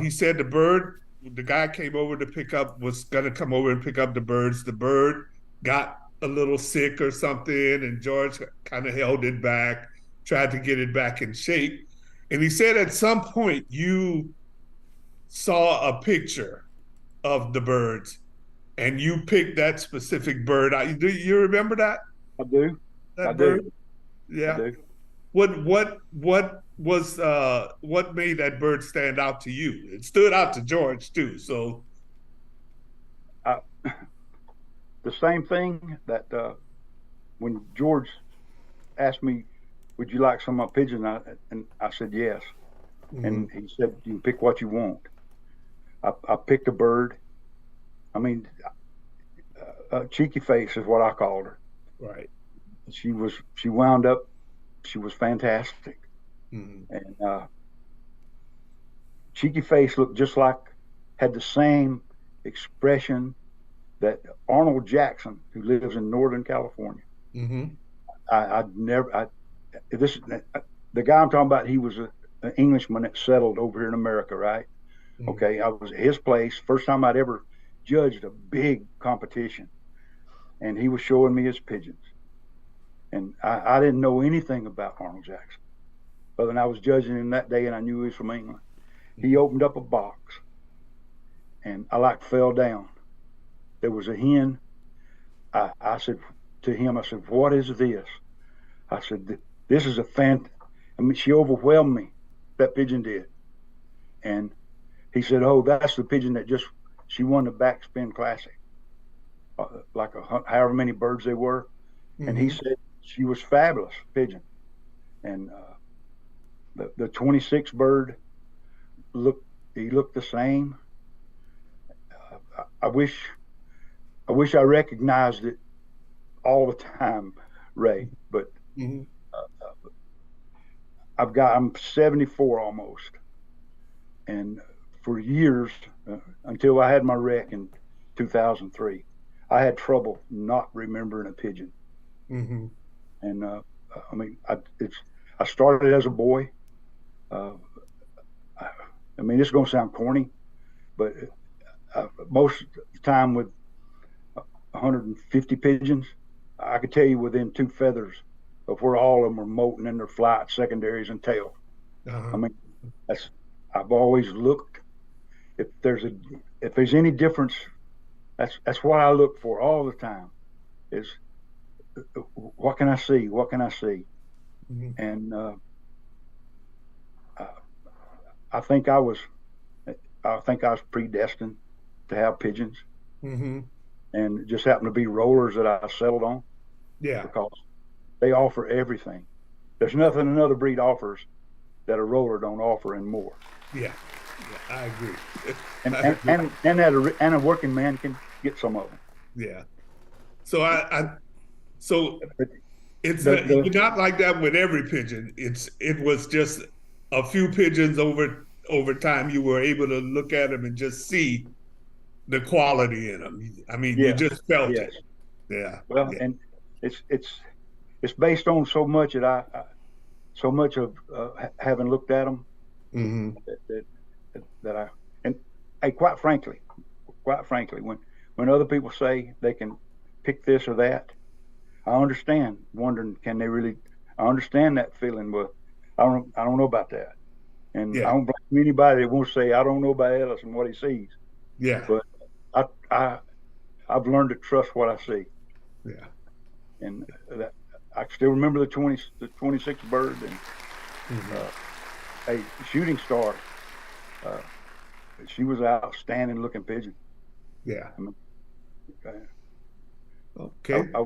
he said the guy came over to was gonna come over and pick up the birds. The bird got a little sick or something, and George kind of held it back, tried to get it back in shape. And he said at some point you saw a picture of the birds and you picked that specific bird out. Do you remember that? I do. I That bird? do. I Yeah. do. What made that bird stand out to you? It stood out to George too. So I, the same thing that when George asked me, "Would you like some of my pigeon?" And I said yes. And he said, "You can pick what you want." I picked a bird. I mean, cheeky face is what I called her. right. She wound up. She was fantastic, Mm-hmm. and cheeky face looked just like, had the same expression that Arnold Jackson, who lives in Northern California. Mm-hmm. I'd never. The guy I'm talking about. He was an Englishman that settled over here in America, right? Mm-hmm. Okay, I was at his place. First time I'd ever judged a big competition, and he was showing me his pigeons, and I didn't know anything about Arnold Jackson, other than I was judging him that day, and I knew he was from England. He opened up a box, and I fell down. There was a hen. I said to him, I said, "What is this?" I said, "This is a fan." I mean, she overwhelmed me. That pigeon did, and he said, "Oh, that's the pigeon that she won the backspin classic, like however many birds they were." Mm-hmm. And he said she was fabulous pigeon, and the 26 bird looked the same. I wish I recognized it all the time, Ray. But Mm-hmm. I'm 74 almost, and for years until I had my wreck in 2003, I had trouble not remembering a pigeon. Mm-hmm. And I mean, I started as a boy. I mean, this is going to sound corny, but most of the time with 150 pigeons, I could tell you within 2 feathers of where all of them are molting in their flight, secondaries, and tail. Uh-huh. I mean, I've always looked. If there's any difference, that's what I look for all the time. Is what can I see? What can I see? Mm-hmm. And I think I was predestined to have pigeons, Mm-hmm. and it just happened to be rollers that I settled on. Yeah. Because they offer everything. There's nothing another breed offers that a roller don't offer and more. Yeah. I agree. And a working man can get some of them. Yeah. So But it's the not like that with every pigeon. It was just a few pigeons over time. You were able to look at them and just see the quality in them. I mean, you yes, just felt yes. it. Yeah. Well, Yeah. and it's based on so much that so much of having looked at them Hmm. that, that I and hey, quite frankly, when other people say they can pick this or that, I understand. Wondering, can they really? I understand that feeling, but I don't know about that, and I Yeah. don't blame anybody that won't say I don't know about Ellis and what he sees. Yeah. But I I I've learned to trust what I see, Yeah. and that I still remember the 26 bird and Hmm. uh, a shooting star. Uh, she was an outstanding looking pigeon. Yeah. I mean, I, Okay. I,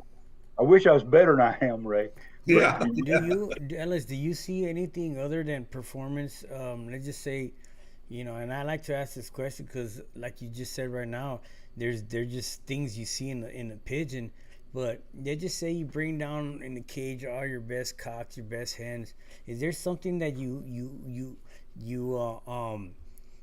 I wish I was better than I am, Ray. But Yeah. Do you, Ellis, do you see anything other than performance? Let's just say, and I like to ask this question because, like you just said right now, there's just things you see in the pigeon, but they just say you bring down in the cage all your best cocks, your best hens. Is there something that you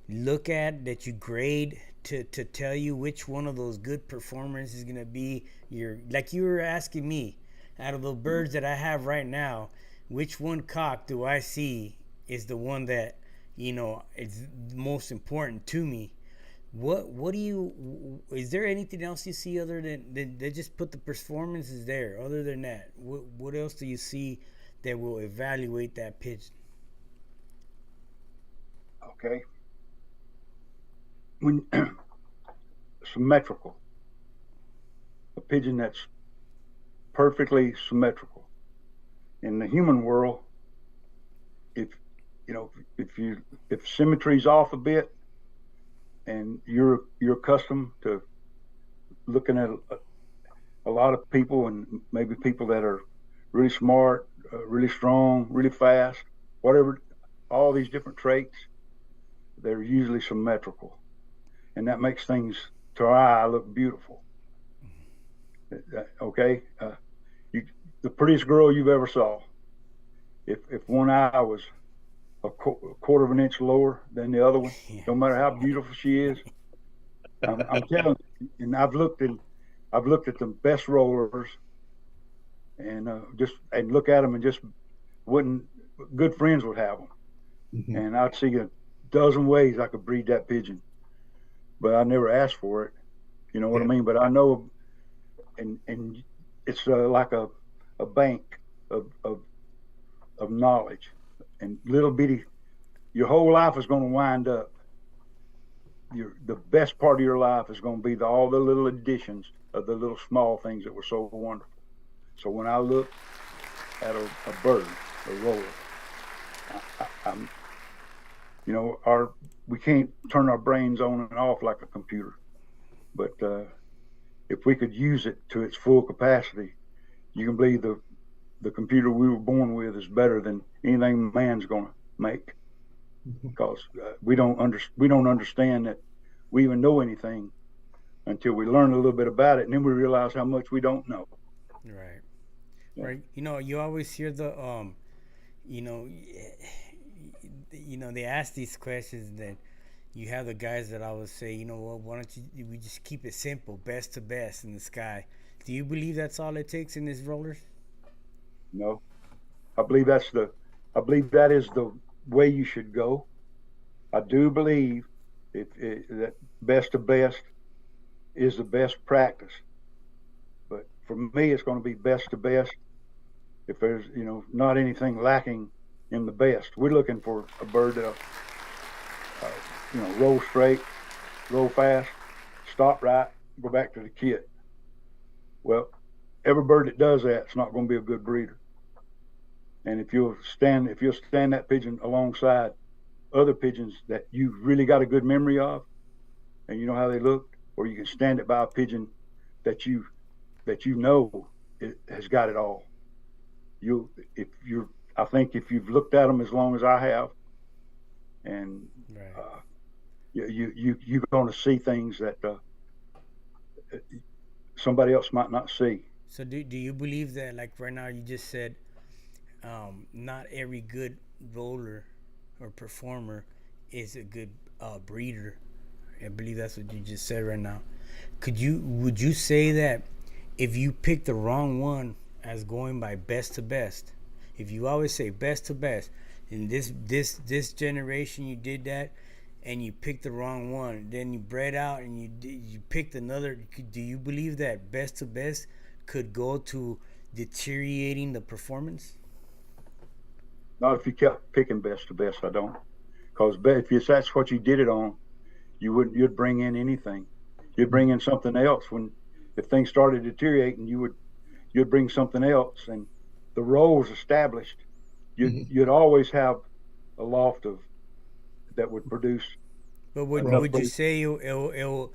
look at, that you grade to tell you which one of those good performers is gonna be your, like you were asking me, out of the birds that I have right now, which one cock do I see is the one that is most important to me? What do you, is there anything else you see other than they just put the performances there? Other than that, what else do you see that will evaluate that pigeon? okay, when symmetrical, a pigeon that's perfectly symmetrical. In the human world, if you know if symmetry's off a bit and you're accustomed to looking at a lot of people and maybe people that are really smart, really strong, really fast, whatever, all these different traits, they're usually symmetrical, and that makes things to our eye look beautiful. Okay, you, the prettiest girl you've ever saw, if one eye was a quarter of an inch lower than the other one, Yeah. no matter how beautiful she is, I'm telling you, and I've looked at the best rollers and just and look at them and just wouldn't good friends would have them, Hmm. and I'd see a dozen ways I could breed that pigeon, but I never asked for it. You know what I Yeah. mean? But I know, and it's like a bank of knowledge and little bitty. Your whole life is going to wind up. The best part of your life is going to be all the little additions of the little small things that were so wonderful. So when I look at a bird, a roller, I'm our we can't turn our brains on and off like a computer, but if we could use it to its full capacity, you can believe the computer we were born with is better than anything man's going to make, because we don't understand that we even know anything until we learn a little bit about it, and then we realize how much we don't know. Right. Yeah. Right. You always hear the you know, they ask these questions, that you have the guys that always say, well, why don't we just keep it simple, best to best in the sky? Do you believe that's all it takes in these rollers? No, I believe I believe that is the way you should go. I do believe that best of best is the best practice, but for me, it's going to be best to best if there's not anything lacking in the best. We're looking for a bird that'll roll straight, roll fast, stop right, go back to the kit. Well, every bird that does that is not going to be a good breeder. And if you'll stand that pigeon alongside other pigeons that you really got a good memory of, and you know how they look, or you can stand it by a pigeon that you know it has got it all. You if you're I think if you've looked at them as long as I have, and Right. uh, you're going to see things that somebody else might not see. So do you believe that, like right now you just said, not every good roller or performer is a good breeder? I believe that's what you just said right now. Would you say that if you pick the wrong one as going by best to best, if you always say best to best, in this generation you did that, and you picked the wrong one, then you bred out and you picked another. Do you believe that best to best could go to deteriorating the performance? Not if you kept picking best to best. I don't, because if that's what you did it on, you'd bring in anything. You'd bring in something else when if things started deteriorating. You'd bring something else, and the roles established. You'd always have a loft of that would produce But enough would you food. say it'll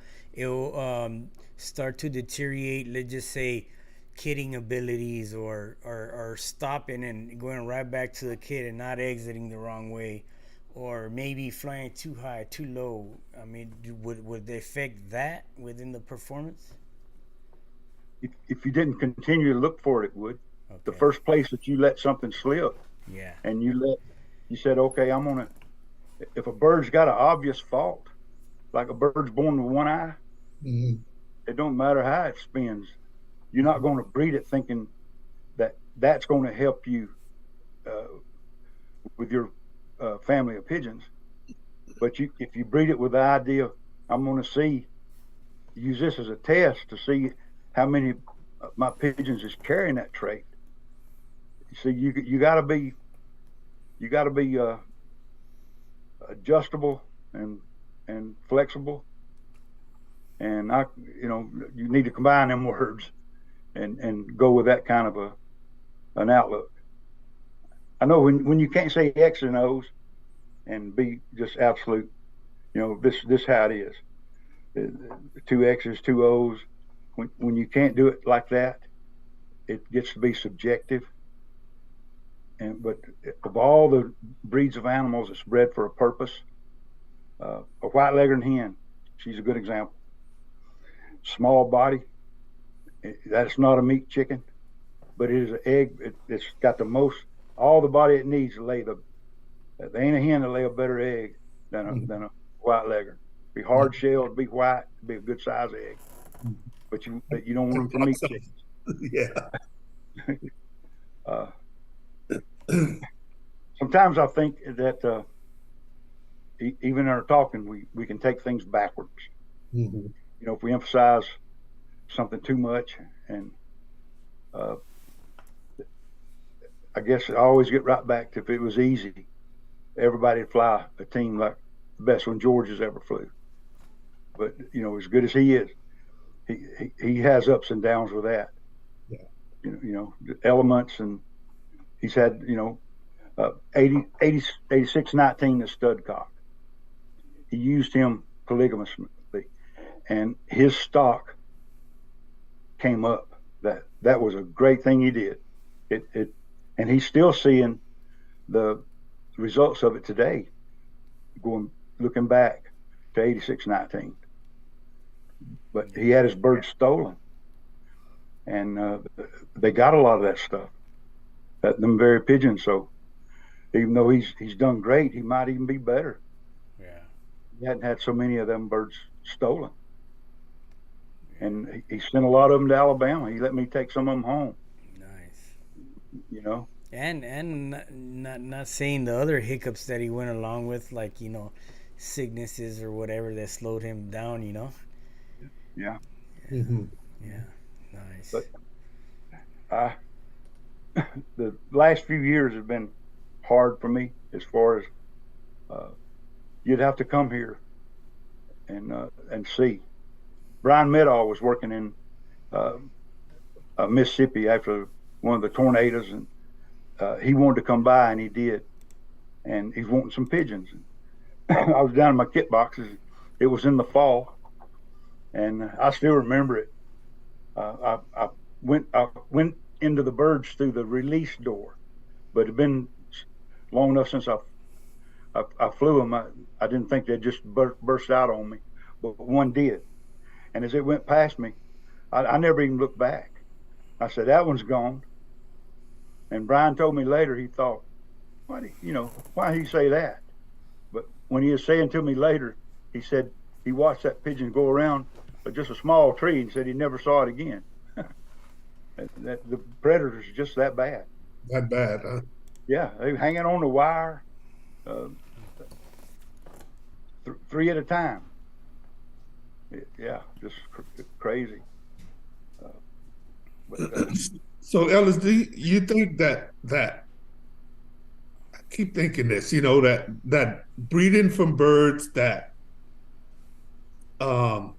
start to deteriorate? Let's just say kidding abilities, or stopping and going right back to the kid and not exiting the wrong way, or maybe flying too high, too low. I mean, would they affect that within the performance? If you didn't continue to look for it, it would. The Okay. first place that you let something slip, Yeah. and you said, okay, I'm gonna. If a bird's got an obvious fault, like a bird's born with one eye, Mhm. it don't matter how it spins. You're not going to breed it thinking that that's going to help you uh, with your family of pigeons. But if you breed it with the idea, I'm going to use this as a test to see how many of my pigeons is carrying that trait. You see, you got to be adjustable and flexible, and you need to combine them words and go with that kind of an outlook. I know when you can't say X and O's and be just absolute, this how it is. Two X's, two O's. When you can't do it like that, it gets to be subjective. But of all the breeds of animals that's bred for a purpose, a white leghorn hen, she's a good example. Small body. That's not a meat chicken, but it is an egg. It's got all the body it needs to lay the. There ain't a hen that lay a better egg than a white leghorn. Be hard shelled, be white, be a good size egg. But you don't want them for meat chickens. Yeah. Uh, Sometimes I think that even in our talking, we can take things backwards. Mhm. If we emphasize something too much, and uh, I guess I always get right back to if it was easy, everybody'd fly a team like the best one George has ever flew. But as good as he is, he has ups and downs with that. Yeah. The elements, and he's had 80, 80, 86, 19 the stud cock. He used him polygamously, and his stock came up. That was a great thing he did. And he's still seeing the results of it today. Looking back to 86, 19, but he had his bird stolen, and they got a lot of that stuff. Them very pigeons. So even though he's done great, he might even be better. Yeah. He hadn't had so many of them birds stolen. And he sent a lot of them to Alabama. He let me take some of them home. Nice. You know. And not saying the other hiccups that he went along with, like sicknesses or whatever that slowed him down. Yeah. Mhm. Yeah. Nice. But I, the last few years have been hard for me as far as you'd have to come here and see. Brian Medall was working in uh, Mississippi after one of the tornadoes, and he wanted to come by, and he did. And he's wanting some pigeons. I was down in my kit boxes. It was in the fall, and I still remember it. I went into the birds through the release door, but it had been long enough since I flew them. I didn't think they'd just burst out on me, but one did. And as it went past me, I never even looked back. I said, that one's gone. And Brian told me later he thought, why did he say that? But when he was saying to me later, he said he watched that pigeon go around just a small tree and said he never saw it again. The predators are just that bad. That bad, huh? Yeah, they hanging on the wire, uh, three at a time. Yeah, just crazy. Uh, but So, Ellis, do you think that I keep thinking this, that breeding from birds um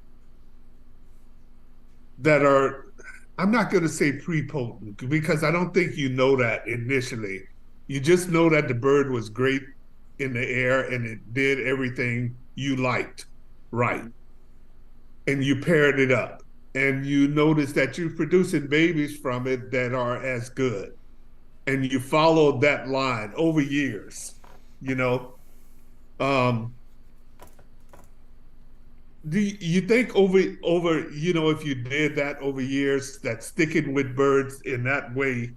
that are, I'm not going to say prepotent because I don't think you know that initially. You just know that the bird was great in the air and it did everything you liked, right? mhm. And you paired it up. And you notice that you're producing babies from it that are as good. And you followed that line over years, you know. Um, do you think over if you did that over years, that sticking with birds in that way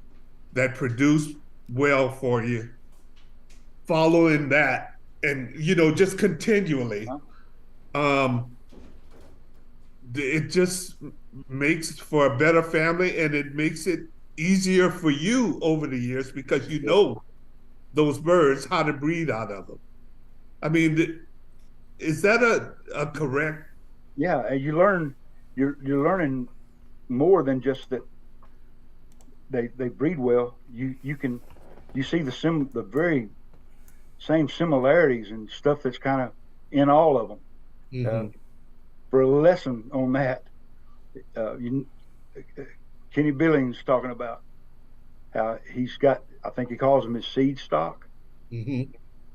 that produce well for you, following that, and just continually, Huh? um, it just makes for a better family, and it makes it easier for you over the years because you Yeah, know those birds how to breed out of them. I mean, is that a correct? yeah, and you learn. You're learning more than just that they breed well. You see the very same similarities and stuff that's kind of in all of them. Uh, Mm-hmm. for a lesson on that, you, Kenny Billings talking about how he's got. I think he calls them his seed stock, Mm-hmm.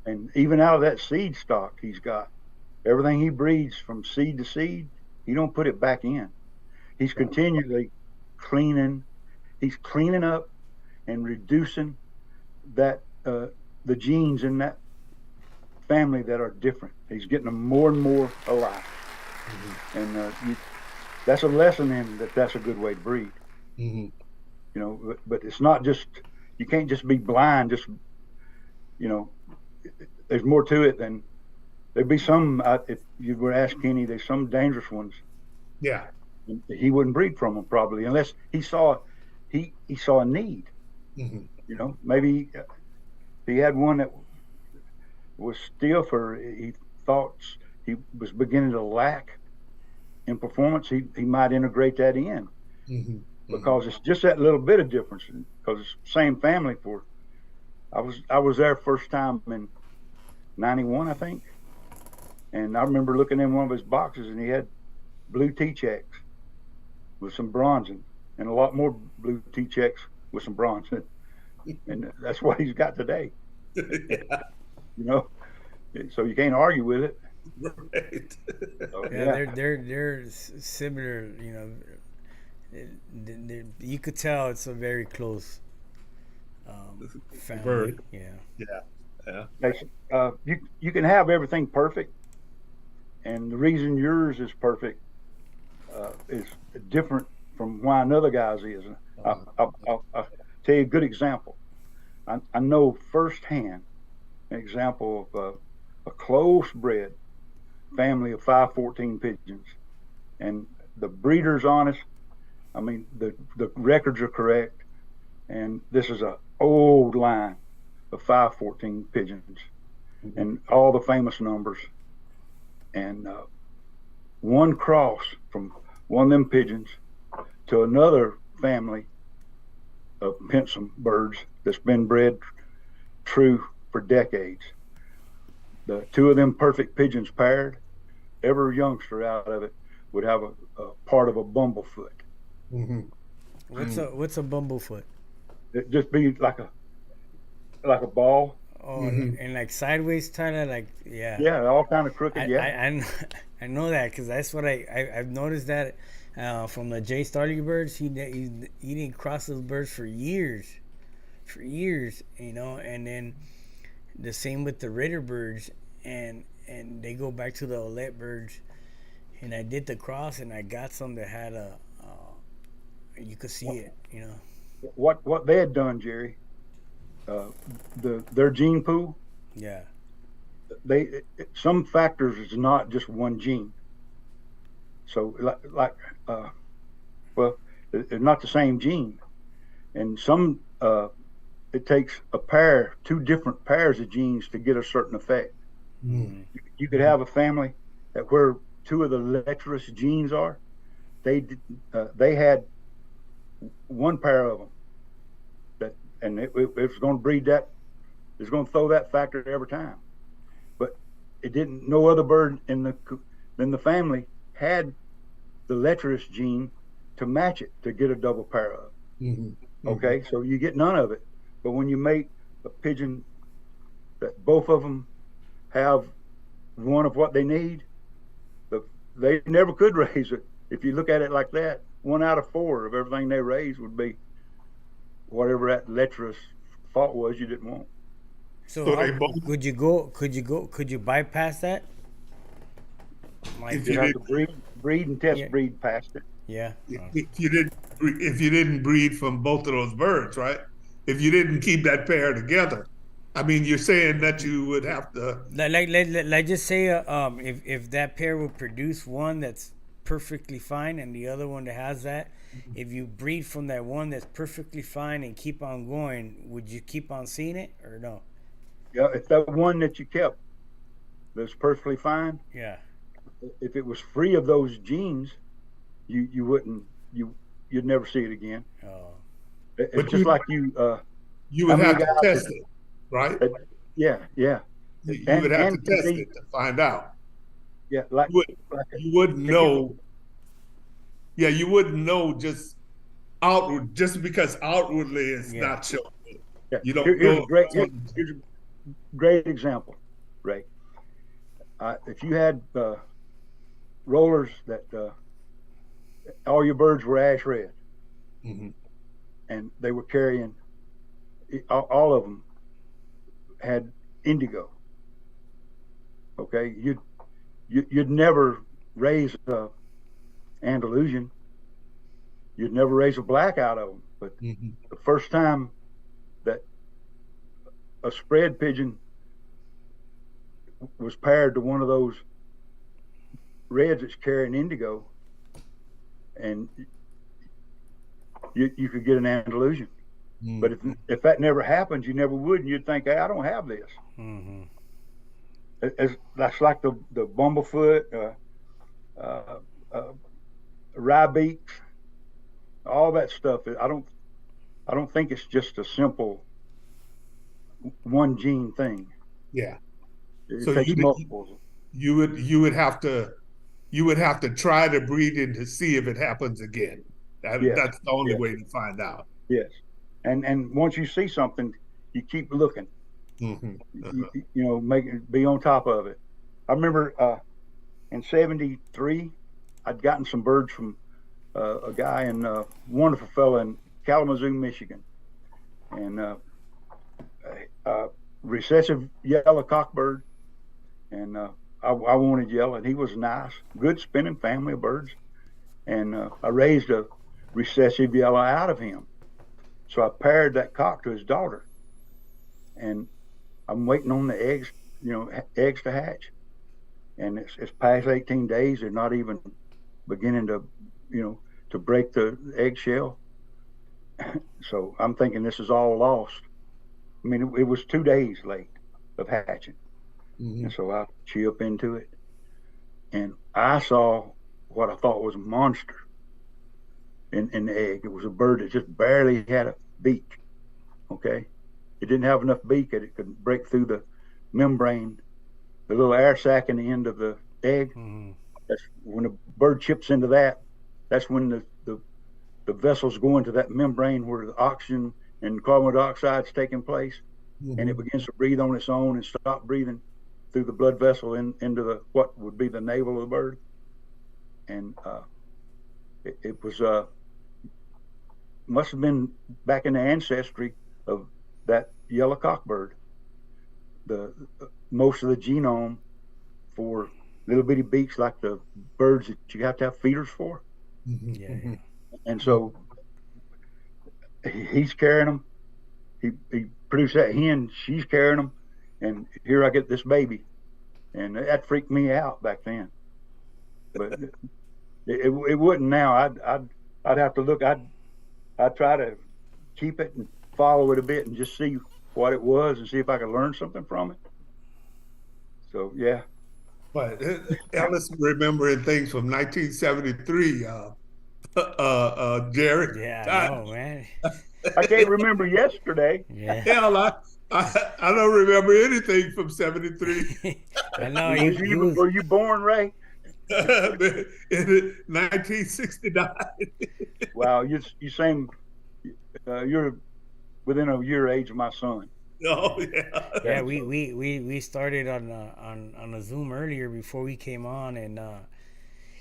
and even out of that seed stock, he's got everything he breeds from seed to seed. He don't put it back in. He's continually cleaning. He's cleaning up and reducing that the genes in that family that are different. He's getting them more and more alike, and that's a lesson in that. That's a good way to breed. Mm-hmm. But it's not just you can't just be blind. Just you know, there's more to it than there'd be some. If you were to ask Kenny, there's some dangerous ones. Yeah. He wouldn't breed from them probably unless he saw a need. Mm-hmm. Maybe he had one that was stiff, or he thought he was beginning to lack in performance. He might integrate that in Mm-hmm. Mm-hmm. because it's just that little bit of difference. Because it's same family for. I was there first time in '91, I think, and I remember looking in one of his boxes, and he had blue T-checks with some bronzing, and a lot more blue T-checks with some bronzing, and that's what he's got today. Yeah. You know, so you can't argue with it. Right. So Yeah, yeah, they're similar. You could tell it's a very close family. Bird. Yeah. Yeah. Yeah. you can have everything perfect, and the reason yours is perfect is different from why another guy's is. I'll tell you a good example. I know firsthand an example of a close bred family of 514 pigeons, and the breeder's honest. I mean, the records are correct, and this is a old line of 514 pigeons, Mm-hmm. and all the famous numbers, and one cross from one of them pigeons to another family of Pensum birds that's been bred true for decades. The two of them perfect pigeons paired, every youngster out of it would have a part of a bumblefoot. Mm-hmm. What's a bumblefoot? It'd just be like a ball. Oh, Mm-hmm. and like sideways, kind of like, yeah. Yeah, all kind of crooked. I Yeah, I I, kn- I know that because that's what I've noticed that from the Jay Starling birds. He didn't cross those birds for years, and then the same with the Ritter birds, and they go back to the Olet birds, and I did the cross, and I got some that had you could see what it, what they had done, Jerry. Uh, their gene pool. yeah, Some factors is not just one gene. So well, it's not the same gene, and some it takes two different pairs of genes to get a certain effect. Mm. You could have a family that where two of the lecherous genes are, they had one pair of them and it was going to breed that. It's going to throw that factor every time. But it didn't. No other bird in the family had the lecherous gene to match it to get a double pair of. Mm-hmm. Okay, so you get none of it. But when you make a pigeon that both of them have one of what they need, they never could raise it. If you look at it like that, 1 out of 4 of everything they raise would be whatever that lecherous fault was you didn't want. So So how they both, could you bypass that? Like, if You'd you have to didn't, breed and test yeah, breed past it. yeah. if you didn't breed from both of those birds, right? If you didn't keep that pair together, I mean, you're saying that you would have to. Like just say if that pair will produce one that's perfectly fine and the other one that has that, if you breed from that one that's perfectly fine and keep on going, would you keep on seeing it or no? Yeah, if that one that you kept that's perfectly fine, Yeah. if it was free of those genes, you wouldn't you'd never see it again. Oh. It's But just like you how would many have guys to test it, right? yeah, You would have to and test it to find out. yeah, like You, would, like you wouldn't know. Yeah, you wouldn't know just outward, just because outwardly it's Yeah. not showing. yeah. You don't Here's a know. here's a great example, Ray. If you had rollers that all your birds were ash red, Mm-hmm. and they were carrying all of them had indigo. Okay, you'd never raise a Andalusian. You'd never raise a black out of them. But Mm-hmm. the first time that a spread pigeon was paired to one of those reds that's carrying indigo, and you could get an Andalusian. Mm-hmm. But if that never happens, you never would, and you'd think, hey, I don't have this. Mm-hmm. That's like the bumblefoot, rye beaks, all that stuff. I don't think it's just a simple one gene thing. Yeah. It So takes multiples. you would have to try to breed in to see if it happens again. Yes, That's the only yes, way to find out. yes. And once you see something, you keep looking. Mm-hmm. You know, be on top of it. I remember in '73, I'd gotten some birds from a guy and a wonderful fellow in Kalamazoo, Michigan, and recessive yellow cockbird, and I wanted yellow, and he was nice, good spinning family of birds, and I raised a recessive yellow out of him. So I paired that cock to his daughter, and I'm waiting on the eggs, eggs to hatch, and it's past 18 days. They're not even beginning to, to break the eggshell. So I'm thinking this is all lost. I mean, it was 2 days late of hatching. Mm-hmm. And so I chip into it, and I saw what I thought was a monster in the egg. It was a bird that just barely had a beak. Okay, it didn't have enough beak that it could break through the membrane, the little air sac in the end of the egg. Mm-hmm. That's when the bird chips into that. That's when the vessels go into that membrane where the oxygen and carbon dioxide is taking place, Mm-hmm. and it begins to breathe on its own and stop breathing through the blood vessel into what would be the navel of the bird. And it was must have been back in the ancestry of that yellow cockbird. The most of the genome for little bitty beaks like the birds that you have to have feeders for. Mm-hmm. Yeah. And so he's carrying them. He produced that hen. She's carrying them, and here I get this baby, and that freaked me out back then. But it wouldn't now. I'd have to look. I'd try to keep it and follow it a bit and just see what it was and see if I could learn something from it. So yeah. But Ellis remembering things from 1973, Jerry. Yeah, I know, man. I can't remember yesterday. Yeah. Hell, I don't remember anything from 73. I know. Were you born, Ray? In 1969. Wow, you seem you're within a year age of my son. Oh yeah. Yeah, we started on a Zoom earlier before we came on, and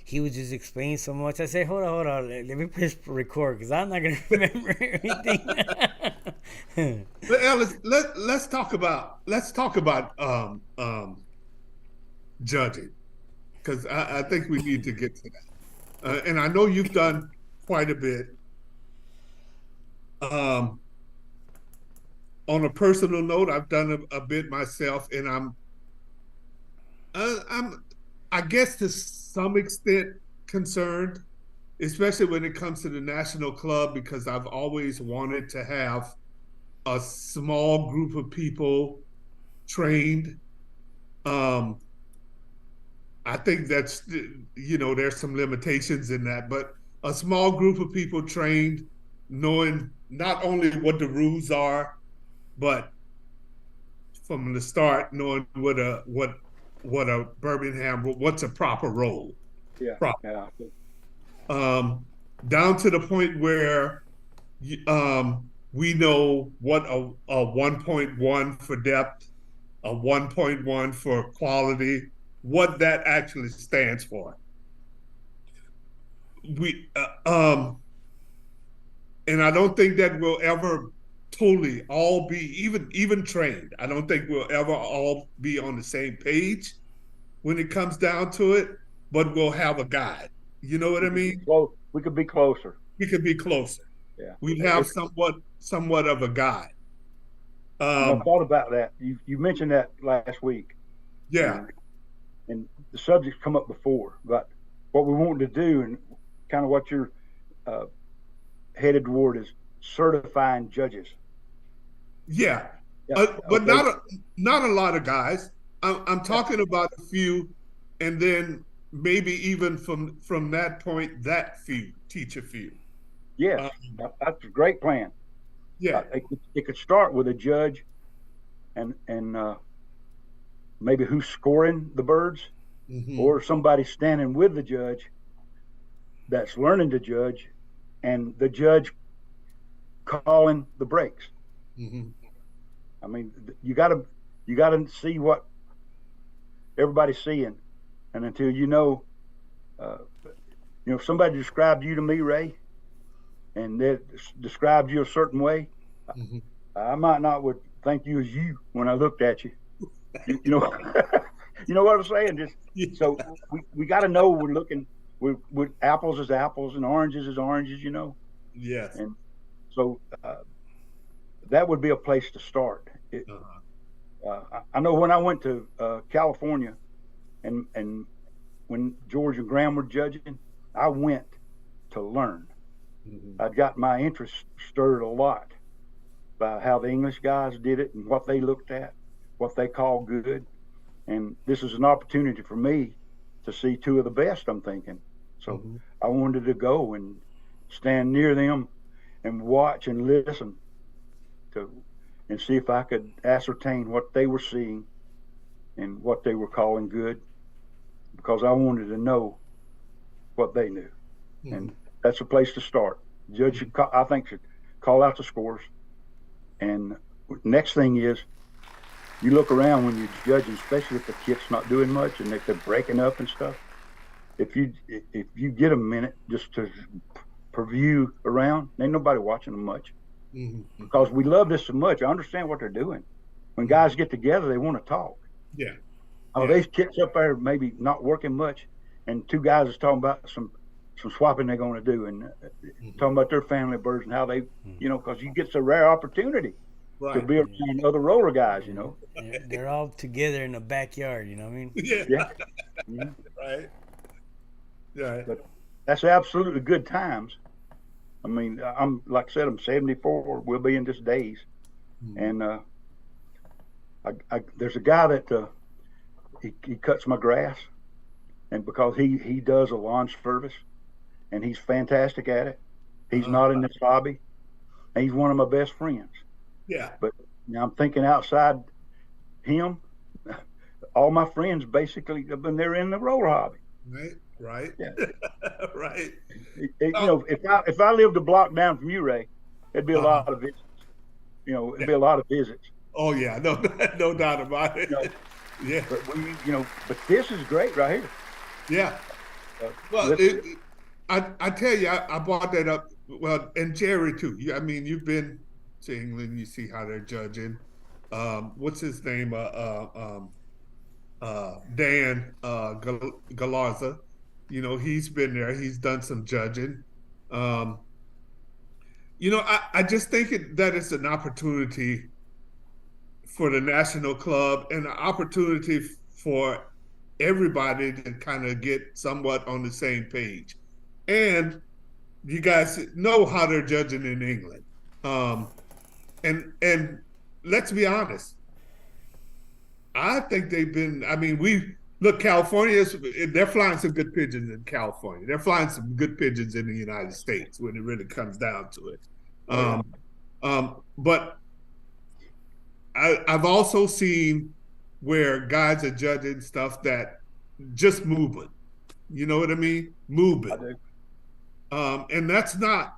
he was just explaining so much. I said, hold on, let me press record because I'm not gonna remember everything. But Ellis, let's talk about judging, because I think we need to get to that. And I know you've done quite a bit. On a personal note, I've done a bit myself, and I guess to some extent concerned, especially when it comes to the national club, because I've always wanted to have a small group of people trained. I think that's, there's some limitations in that, but a small group of people trained, knowing not only what the rules are, but from the start, knowing what a Birmingham, what's a proper role. Yeah. Proper. Yeah. Down to the point where we know what a 1.1 for depth, a 1.1 for quality, what that actually stands for. And I don't think that we'll ever totally all be even trained. I don't think we'll ever all be on the same page when it comes down to it, but we'll have a guide. You know what I mean? Well, we could be closer. We could be closer. Yeah. We'd have somewhat of a guide. I thought about that. You mentioned that last week. Yeah. And the subject's come up before, but what we want to do and kind of what you're headed toward is certifying judges. Yeah, but okay. not a lot of guys. I'm talking about a few, and then maybe even from that point, that few teach a few. Yeah, that's a great plan. Yeah, it could start with a judge, and maybe who's scoring the birds, or somebody standing with the judge that's learning to judge, and the judge calling the breaks. I mean, you got to see what everybody's seeing, and until if somebody described you to me, Ray, and they described you a certain way, I might not would think you as you when I looked at you. You know, you know what I'm saying? So we got to know we're looking with apples as apples and oranges as oranges. Yes. And so that would be a place to start. I know when I went to California, and when George and Graham were judging, I went to learn. I'd got my interest stirred a lot by how the English guys did it and what they looked at, what they called good. And this is an opportunity for me to see two of the best, I'm thinking. So I wanted to go and stand near them and watch and listen and see if I could ascertain what they were seeing and what they were calling good, because I wanted to know what they knew. And that's a place to start. Judge should call out the scores. And next thing is, you look around when you're judging, especially if the kid's not doing much and if they're breaking up and stuff. If you get a minute just to preview around, ain't nobody watching them much. Because we love this so much. I understand what they're doing. When guys get together, they want to talk. Yeah. These kids up there maybe not working much, and two guys is talking about some swapping they're going to do, and talking about their family birds and how they, because you get a rare opportunity to be around other roller guys, Yeah, they're all together in the backyard, you know what I mean? Yeah. Right. Yeah. But that's absolutely good times. I mean, I'm like I said, I'm 74. We'll be in this days, and there's a guy that he cuts my grass, and because he does a lawn service, and he's fantastic at it. He's not in this hobby, and he's one of my best friends. Yeah. But now I'm thinking outside him. All my friends basically, when they're in the roller hobby. Right. Right. Yeah. Right. You know, if I lived a block down from you, Ray, it'd be a lot of visits. You know, it'd be a lot of visits. Oh yeah, no, no doubt about it. You know, Yeah. but but this is great right here. Yeah. Well, I tell you, I brought that up. Well, and Jerry too. I mean, you've been to England. You see how they're judging. What's his name? Dan Galarza. You know, he's been there. He's done some judging. You know, I just think that it's an opportunity for the national club and an opportunity for everybody to kind of get somewhat on the same page. And you guys know how they're judging in England. And let's be honest. I think they've been, I mean, California, they're flying some good pigeons in California. They're flying some good pigeons in the United States when it really comes down to it. But I've also seen where guys are judging stuff that just movement. You know what I mean? Movement. And that's not,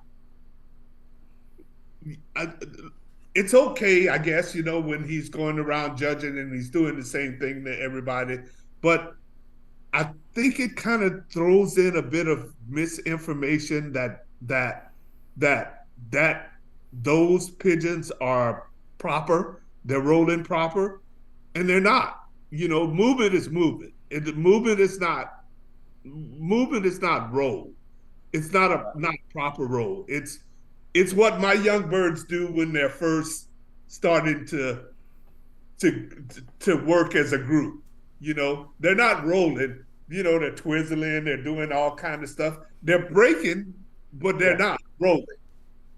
it's okay, I guess, you know, when he's going around judging and he's doing the same thing to everybody. But I think it kind of throws in a bit of misinformation that those pigeons are proper, they're rolling proper, and they're not. You know, movement is movement. And the movement is not roll. It's not a proper roll. It's what my young birds do when they're first starting to work as a group. You know, they're not rolling. You know, they're twizzling. They're doing all kind of stuff. They're breaking, but they're not rolling.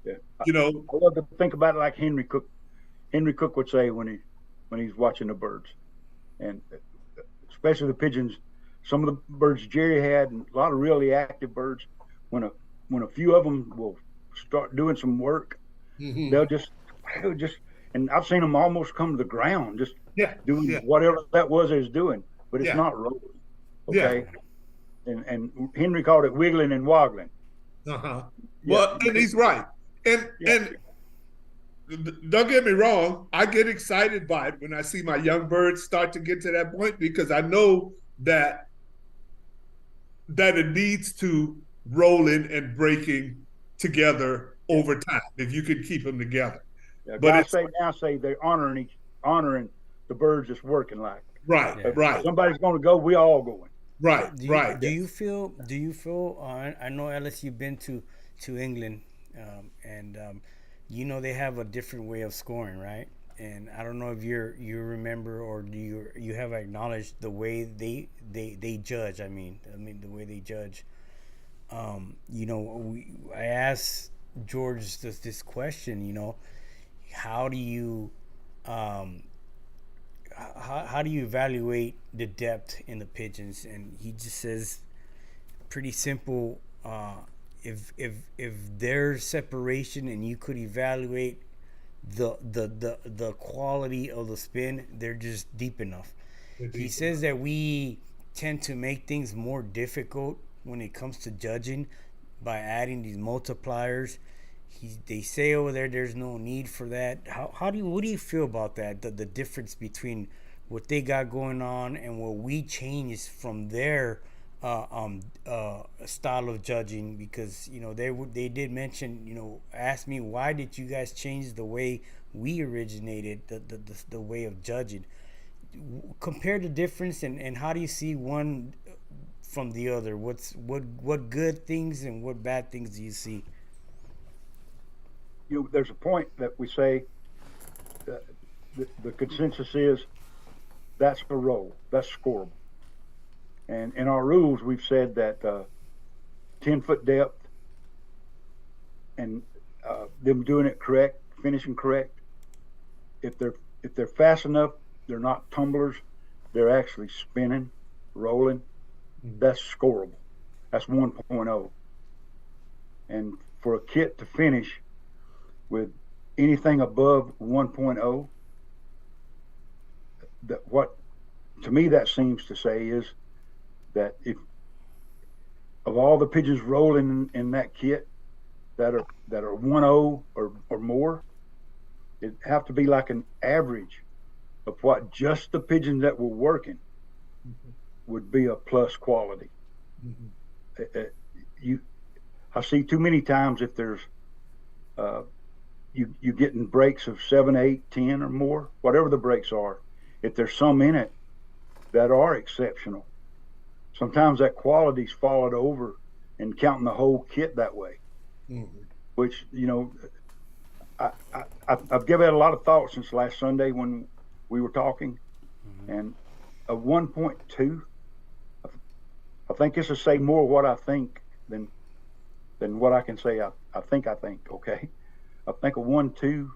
Yeah. You know, I love to think about it like Henry Cook. Henry Cook would say when he's watching the birds, and especially the pigeons. Some of the birds Jerry had, and a lot of really active birds. When a few of them will start doing some work, they'll just, and I've seen them almost come to the ground, just doing whatever that was they was doing, but it's not rolling. Okay. Yeah. And Henry called it wiggling and woggling. Well, and he's right. And don't get me wrong, I get excited by it when I see my young birds start to get to that point, because I know that it leads to rolling and breaking together over time if you can keep them together. Yeah, but now say they're honoring the birds that's working like. Right, right. Somebody's going to go, we all going. Right, right. Do you feel? I know, Ellis, you've been to England, and you know they have a different way of scoring, right? And I don't know if you remember, or do you have acknowledged the way they judge. I mean the way they judge. You know, I asked George this question. You know, how do you how do you evaluate the depth in the pigeons? And he just says, pretty simple. If there's separation and you could evaluate the quality of the spin, they're just deep enough. He says that we tend to make things more difficult when it comes to judging by adding these multipliers. They say over there's no need for that. What do you feel about that? The difference between what they got going on and what we changed from their style of judging, because you know they did mention, you know, ask me, why did you guys change the way we originated the way of judging? Compare the difference, and how do you see one from the other? What good things and what bad things do you see? You know, there's a point that we say that the consensus is that's a roll, that's scoreable. And in our rules, we've said that 10-foot depth and them doing it correct, finishing correct. If they're fast enough, they're not tumblers. They're actually spinning, rolling. That's scoreable. That's 1.0. And for a kit to finish with anything above 1.0, that what to me that seems to say is that if of all the pigeons rolling in that kit that are 1.0 or more, it have to be like an average of what just the pigeons that were working would be a plus quality. I see too many times if there's you getting breaks of 7, 8, 10 or more, whatever the breaks are. If there's some in it that are exceptional, sometimes that quality's followed over and counting the whole kit that way. Which I've given it a lot of thought since last Sunday when we were talking, and a 1.2. I think this will say more what I think than what I can say. I think. Okay, I think a 1.2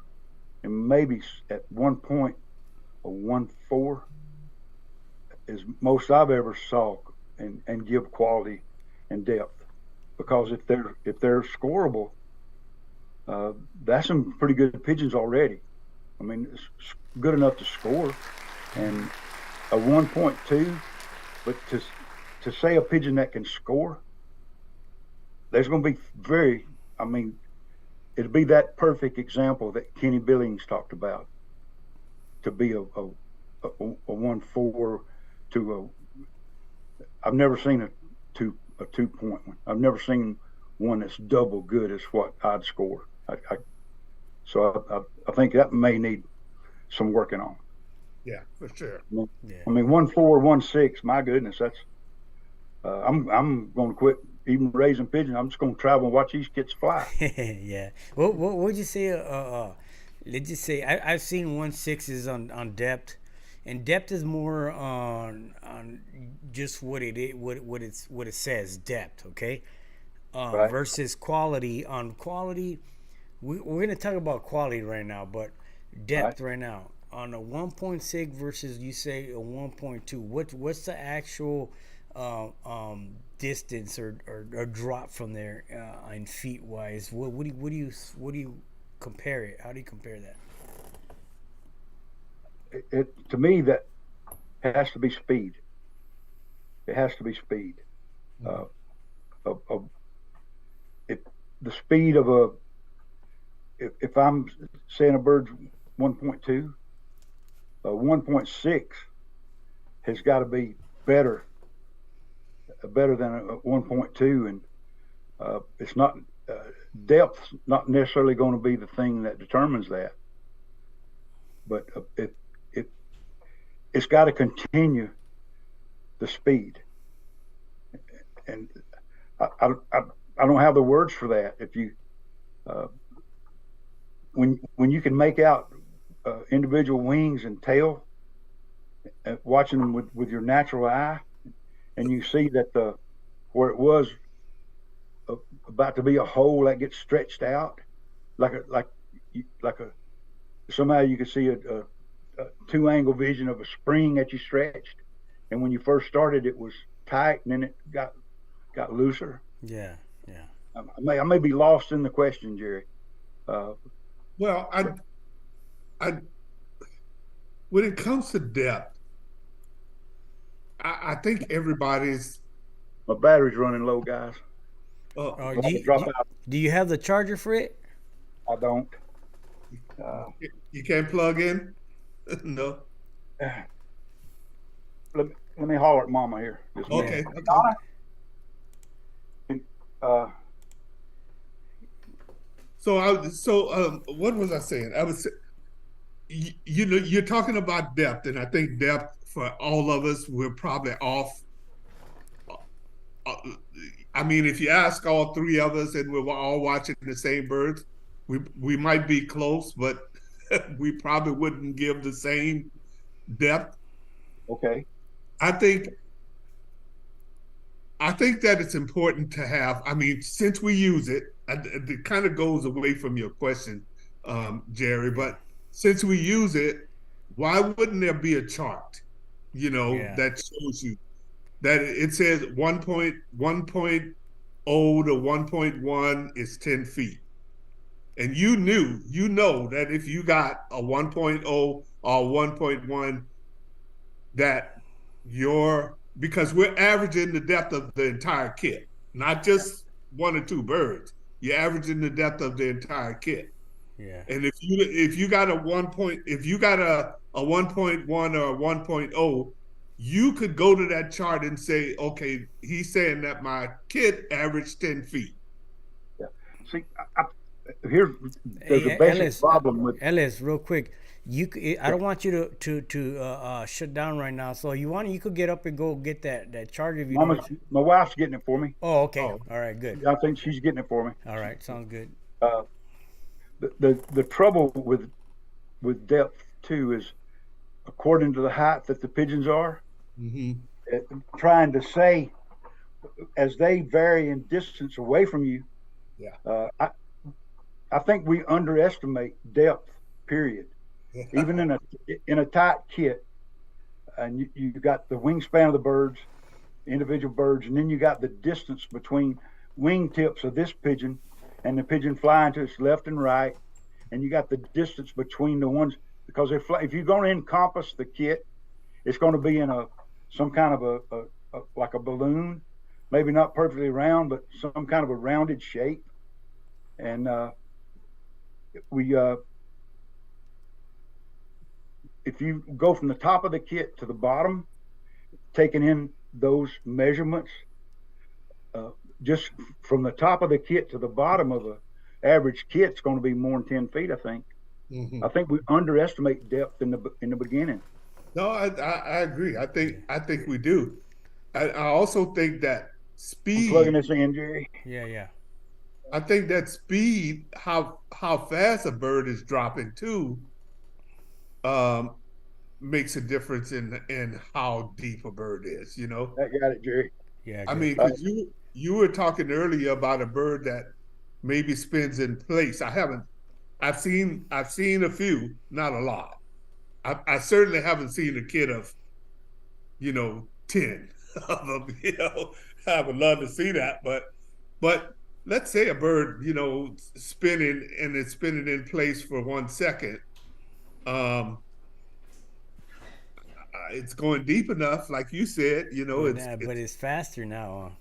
and maybe at 1 point a 1.4 is most I've ever saw and give quality and depth, because if they're scoreable, that's some pretty good pigeons already. I mean, it's good enough to score, and a 1.2, but to say a pigeon that can score, there's going to be it'll be that perfect example that Kenny Billings talked about, to be a 1.4 to I've never seen a 2.1. I've never seen one that's double good as what I'd score. So I think that may need some working on. Yeah, for sure. I mean 1.4, 1.6. My goodness, that's. I'm going to quit even raising pigeons. I'm just going to travel and watch these kits fly. Yeah. What would you say? Let's just say I've seen 1.6s on depth, and depth is more on just what it says, depth. Okay. Right. Versus quality. On quality, we're going to talk about quality right now, but depth right now on a 1.6 versus you say a 1.2. What's the actual distance or drop from there in feet wise? What do you compare it? How do you compare that? It to me, that has to be speed. It has to be speed. If the speed of if I'm saying a bird's 1.2, 1.6 has got to be better than a 1.2, and it's not depth not necessarily going to be the thing that determines that, but it's got to continue the speed, and I don't have the words for that. If you when you can make out individual wings and tail, watching them with your natural eye, and you see that where it was about to be a hole that gets stretched out, like a somehow you can see a two-angle vision of a spring that you stretched, and when you first started it was tight, and then it got looser. Yeah. I may be lost in the question, Jerry. Well, I when it comes to depth, I think everybody's. My battery's running low, guys. Do you have the charger for it? I don't. You can't plug in? No. Let me holler at Mama here. Okay. So what was I saying? I was, you're talking about depth, and I think depth for all of us, we're probably off. I mean, if you ask all three of us and we're all watching the same birds, we might be close, but we probably wouldn't give the same depth. Okay. I think that it's important to have, I mean, since we use it, it kind of goes away from your question, Jerry. Yeah. But since we use it, why wouldn't there be a chart, Yeah. that shows you that it says 1.0 to 1.1 is 10 feet. And you know that if you got a 1.0 or 1.1, that because we're averaging the depth of the entire kit, not just one or two birds. You're averaging the depth of the entire kit. Yeah. And if you got a 1.1 or a 1.0, you could go to that chart and say, okay, he's saying that my kit averaged 10 feet. Yeah. See, here's there's a Hey, basic Ellis, problem with. Ellis, real quick. I don't want you to shut down right now. So you could get up and go get that charger if you Mama's, don't. my wife's getting it for me. Oh, okay. Oh, All right, good. I think she's getting it for me. All right, sounds good. Uh, the trouble with depth too is according to the height that the pigeons are, mm-hmm. trying to say as they vary in distance away from you. Yeah. I think we underestimate depth. Period. Even in a tight kit, and you got the wingspan of the birds, individual birds, and then you got the distance between wingtips of this pigeon and the pigeon flying to its left and right, and you got the distance between the ones because if you're going to encompass the kit, it's going to be in some kind of a like a balloon, maybe not perfectly round, but some kind of a rounded shape, and we if you go from the top of the kit to the bottom, taking in those measurements, just from the top of the kit to the bottom of the average kit, it's going to be more than 10 feet, I think. Mm-hmm. I think we underestimate depth in the beginning. No, I agree. I think we do. I also think that I'm plugging speed. this in, Jerry. Yeah, yeah. I think that speed, how fast a bird is dropping too, makes a difference in how deep a bird is. I got it, Jerry. Yeah, I good. mean, because you were talking earlier about a bird that maybe spins in place. I've seen a few, not a lot. I certainly haven't seen a kid of 10 of them. I would love to see that, but let's say a bird, spinning and it's spinning in place for 1 second. It's going deep enough, like you said. But it's faster now.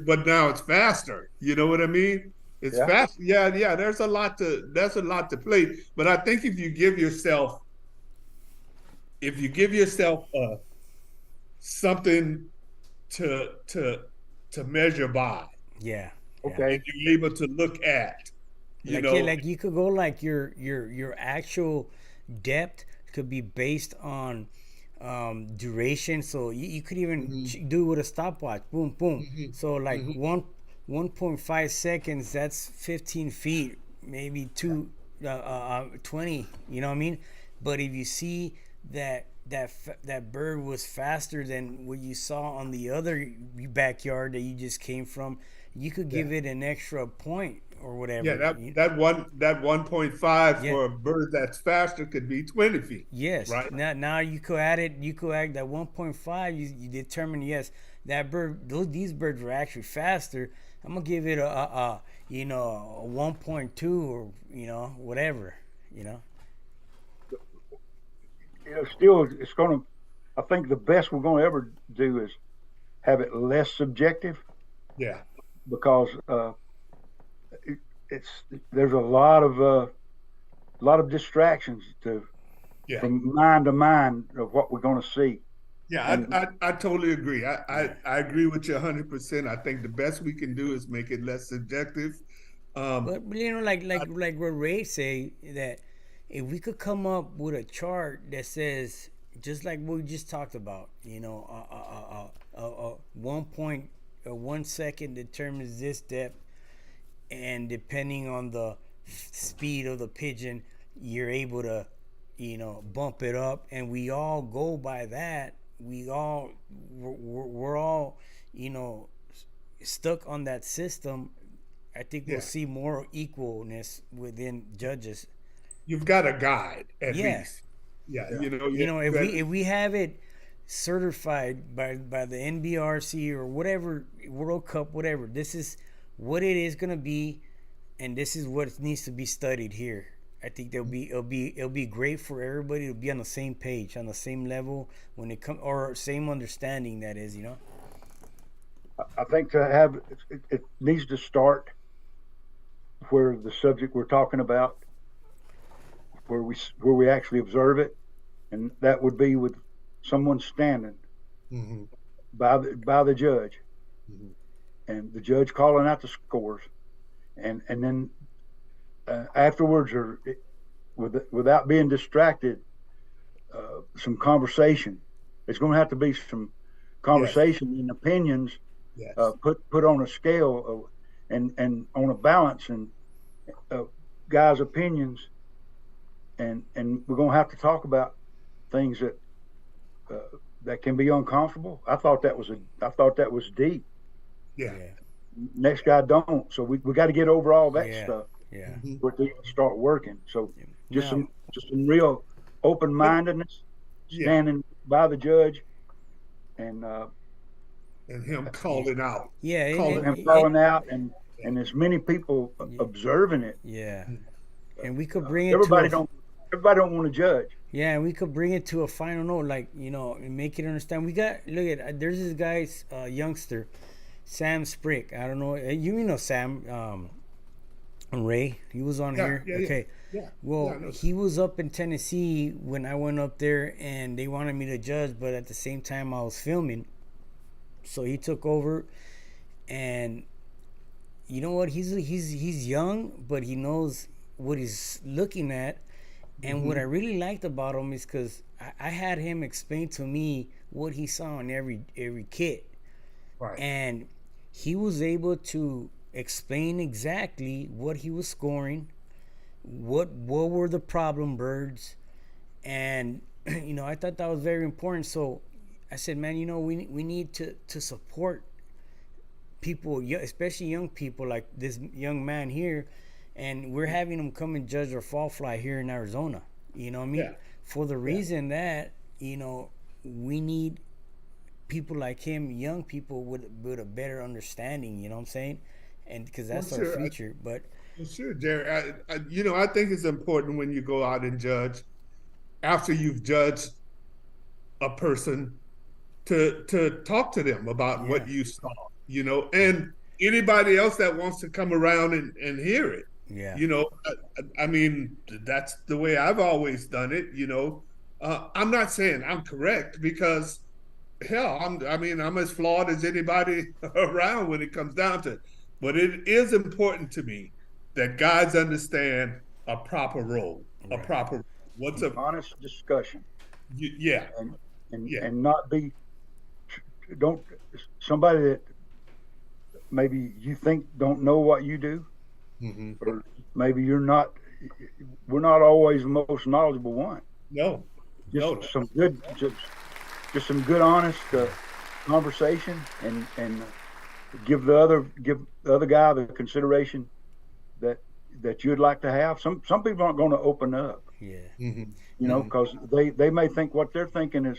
But now it's faster. You know what I mean? It's fast. Yeah. There's a lot to play. But I think if you give yourself something to measure by, Yeah. Okay. and you're able to look at, Like you could go like your actual depth could be based on duration. So you could even mm-hmm. do it with a stopwatch. Boom, boom. Mm-hmm. So like mm-hmm. 1.5 seconds. That's 15 feet. Maybe 20. You know what I mean? But if you see that bird was faster than what you saw on the other backyard that you just came from, you could give it an extra point or whatever. Yeah, that 1.5 for a bird that's faster could be 20 feet. Yes. Right. Now you could add it. You could add that 1.5. You determine, yes, that bird. These birds were actually faster. I'm gonna give it a 1.2 or whatever. Still, it's going to. I think the best we're going to ever do is have it less subjective. Yeah. Because there's a lot of distractions from mind to mind of what we're going to see. Yeah, I totally agree. I agree with you 100%. I think the best we can do is make it less subjective. But like what Ray say, that if we could come up with a chart that says just like what we just talked about, 1 second determines this depth, and depending on the speed of the pigeon, you're able to bump it up, and we all go by that. We're all stuck on that system, I think we'll Yeah. see more equalness within judges. You've got a guide at Yeah, least. Yeah, Yeah. you know, you if we have it certified by the NBRC or whatever, World Cup, whatever, this is what it is gonna be, and this is what needs to be studied here. I think it'll be great for everybody to be on the same page, on the same level when it comes, or same understanding, that is, you know. I think to have it needs to start where the subject we're talking about, where we actually observe it, and that would be with someone standing hmm by the judge, hmm and the judge calling out the scores, and then afterwards, or without being distracted, some conversation. It's going to have to be some Yes, conversation and opinions yes, put on a scale and on a balance, and uh, guys' opinions, and we're going to have to talk about things that can be uncomfortable. I thought that was deep. yeah. Yeah, Next guy don't, so we got to get over all that yeah, stuff yeah. hmm before they start working. So Now, just some real open But mindedness, yeah, standing by the judge, and and him calling out, yeah, calling. him calling out, Yeah. and as many people and observing it. yeah, Mm. and we could Uh, bring it to a everybody don't everybody don't want to judge. yeah, and we could bring it to a final note, like, you know, and make it understand. We got, look at, there's this guy's youngster, Sam Sprick. I don't know, you know Sam, Ray. He was on Yeah, here. yeah, yeah, Okay, yeah, yeah. I well, know. he was up in Tennessee when I went up there, and they wanted me to judge, but at the same time I was filming, so he took over. And you know what? He's young, but he knows what he's looking at. And what I hmm really liked about him is because I had him explain to me what he saw in every kit, Right. and he was able to explain exactly what he was scoring, what were the problem birds, and you know, I thought that was very important. So I said, man, you know, we need to support people, especially young people like this young man here, and we're having him come and judge our fall fly here in Arizona. You know what I mean? Yeah, For the yeah. reason that, you know, we need people like him, young people with a better understanding. You know what I'm saying? And because Well, that's our sure, future. But well, sure, Jerry. I think it's important when you go out and judge after you've judged a person to talk to them about yeah, what you saw, and anybody else that wants to come around and hear it. yeah, I mean, that's the way I've always done it. I'm not saying I'm correct because hell, I'm as flawed as anybody around when it comes down to it. But it is important to me that guys understand a proper role, a right, proper what's An a honest discussion, yeah, and yeah, and not be don't somebody that maybe you think don't know what you do, hmm or maybe you're not. We're not always the most knowledgeable one. no, Just no, some good, just some good, honest yeah, conversation, and give the other guy the consideration that you'd like to have. Some people aren't going to open up, yeah, hmm hmm because they may think what they're thinking is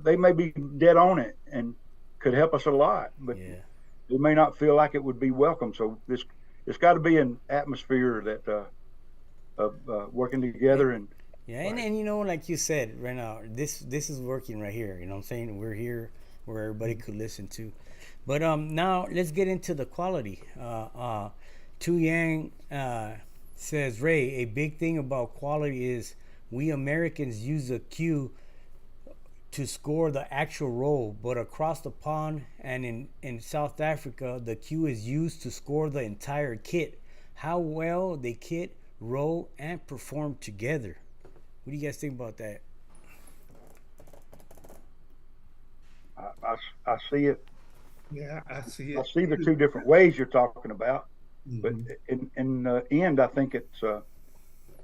they may be dead on it and could help us a lot, but yeah. they may not feel like it would be welcome. So this it's got to be an atmosphere that of working together and Yeah, right. and you know, like you said right now, this is working right here. You know what I'm saying? We're here where everybody Mhm. could listen to. But now let's get into the quality. Tu Yang says, Ray, a big thing about quality is we Americans use the cue to score the actual roll, but across the pond and in South Africa, the cue is used to score the entire kit. How well the kit, roll, and perform together. What do you guys think about that? I see it. Yeah, I see I it. see the two different ways you're talking about, but hmm in the end, I think it's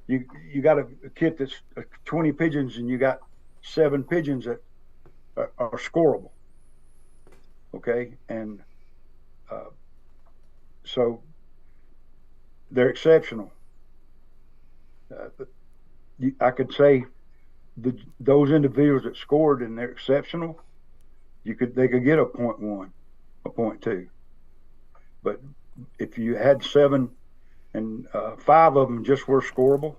you got a kit that's 20 pigeons and you got 7 pigeons that are scoreable. Okay, and uh, so they're exceptional. I could say those individuals that scored and they're exceptional, they could get a .1, a .2. But if you had seven and five of them just were scoreable,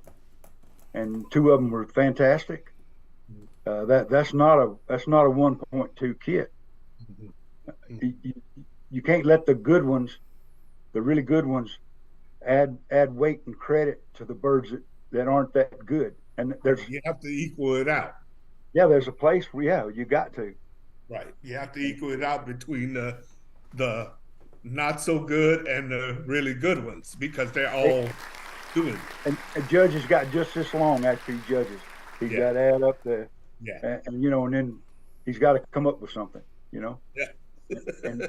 and two of them were fantastic, that's not a 1.2 kit. You can't let the good ones, the really good ones, add weight and credit to the birds that aren't that good. And you have to equal it out. Yeah, there's a place where you got to. Right, you have to equal it out between the not so good and the really good ones, because they're all doing it. And a judge has got just this long after he judges. He's got to add up the and and then he's got to come up with something. Yeah. And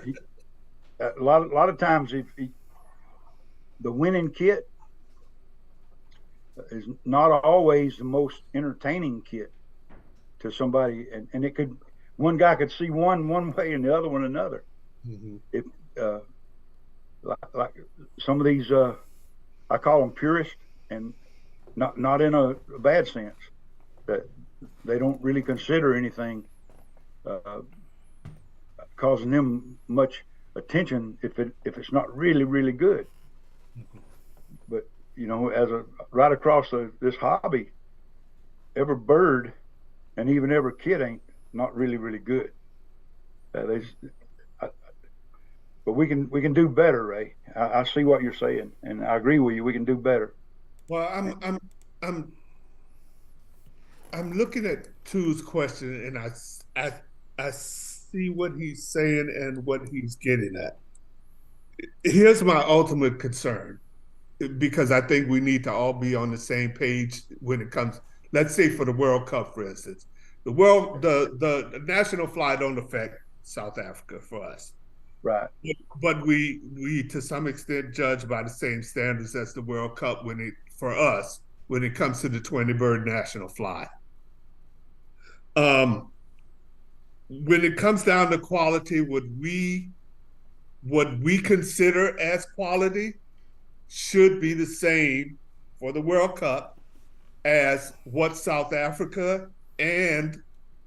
a lot of times the winning kit is not always the most entertaining kit to somebody, and it could, one guy could see one way and the other one another. If like some of these, I call them purists, and not in a bad sense, that they don't really consider anything causing them much attention if it's not really, really good. But as right across this hobby, every bird and even every kid ain't not really, really good. But we can do better, Ray. I see what you're saying, and I agree with you. We can do better. Well, I'm looking at Tu's question, and I see what he's saying and what he's getting at. Here's my ultimate concern, because I think we need to all be on the same page when it comes. Let's say for the World Cup, for instance, the national flag don't affect South Africa for us, right? But we to some extent judge by the same standards as the World Cup for us when it comes to the 20-bird national fly. When it comes down to quality, what we consider as quality should be the same for the World Cup as what South Africa and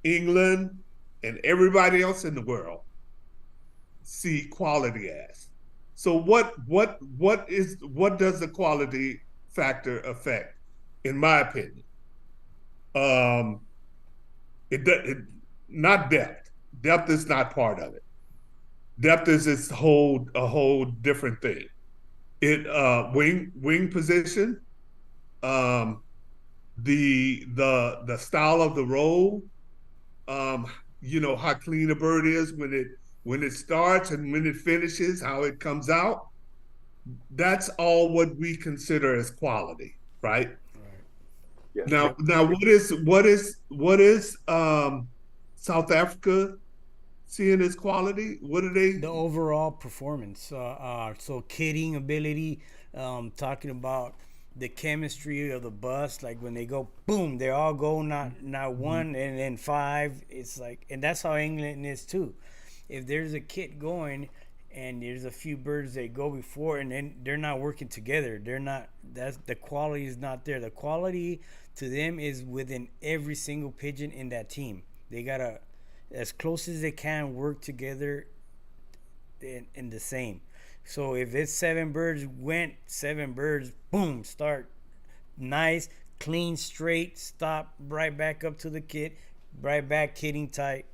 England and everybody else in the world see quality as. So what does the quality factor affect, in my opinion? Not depth. Depth is not part of it. Depth is a whole different thing. Wing position, the style of the roll, how clean a bird is when it starts and when it finishes, how it comes out. That's all what we consider as quality, right? Yes. Now, what is South Africa seeing as quality? What are they? The overall performance. So kidding ability. Talking about the chemistry of the bus. Like when they go boom, they all go not one and then five. It's like, and that's how England is too. If there's a kit going and there's a few birds that go before and then they're not working together, that's the quality is not there. The quality to them is within every single pigeon in that team. They gotta, as close as they can, work together in the same. So if it's 7 birds, boom, start nice, clean, straight, stop, right back up to the kit, right back kitting tight.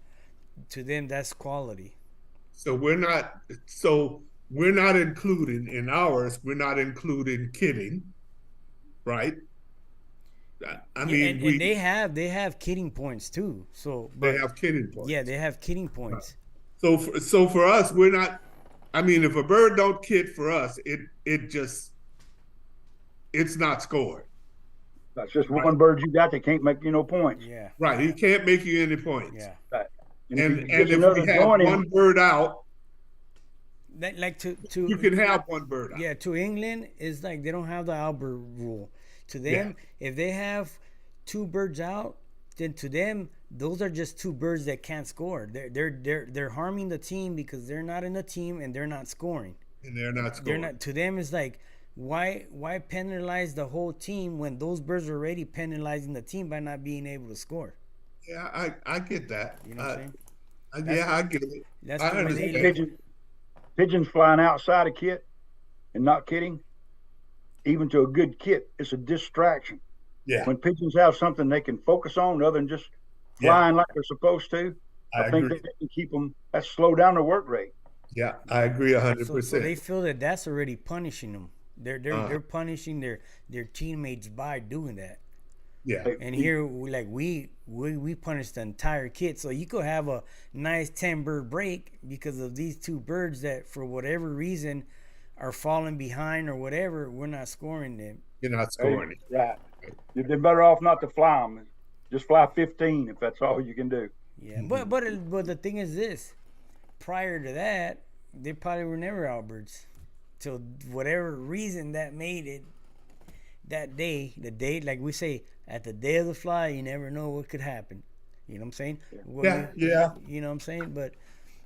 To them, that's quality. So we're not including in ours. We're not including kitting, right? I mean, and they have kitting points too. So they have kitting points. Yeah, they have kitting points. Right. So for us, we're not. I mean, if a bird don't kit for us, it's not scored. That's just one bird you got that can't make you no points. Yeah. Right. He can't make you any points. Yeah. Right. And if we have one bird out, like to you can have one bird out. Yeah, to England is like they don't have the Albert rule. To them, if they have 2 birds out, then to them those are just 2 birds that can't score. They're harming the team because they're not in the team and they're not scoring. And they're not scoring. To them it's like why penalize the whole team when those birds are already penalizing the team by not being able to score? Yeah, I get that. You know what I'm saying? That's Yeah, I get it. That's I the way you they think understand. look. pigeons flying outside a kit and not kidding, even to a good kit, it's a distraction. Yeah, When pigeons have something they can focus on other than just yeah, flying like they're supposed to, I I think agree. that can keep them. That slow down their work rate. Yeah, I Yeah. agree a hundred So percent. they feel that that's already punishing them. Uh, They're punishing their teammates by doing that. yeah, They, And here, we punish the entire kit. So you could have a nice 10 bird break because of these two birds that, for whatever reason, are falling behind or whatever. We're not scoring them. you're not they, scoring it. right. They're better off not to fly them. Just fly 15 if that's all you can do. Yeah, but the thing is this: prior to that, they probably were never outbirds. Till whatever reason that made it that day, the day, like we say, at the day of the fly, you never know what could happen. You know what I'm saying? What Yeah, yeah, you know what I'm saying? But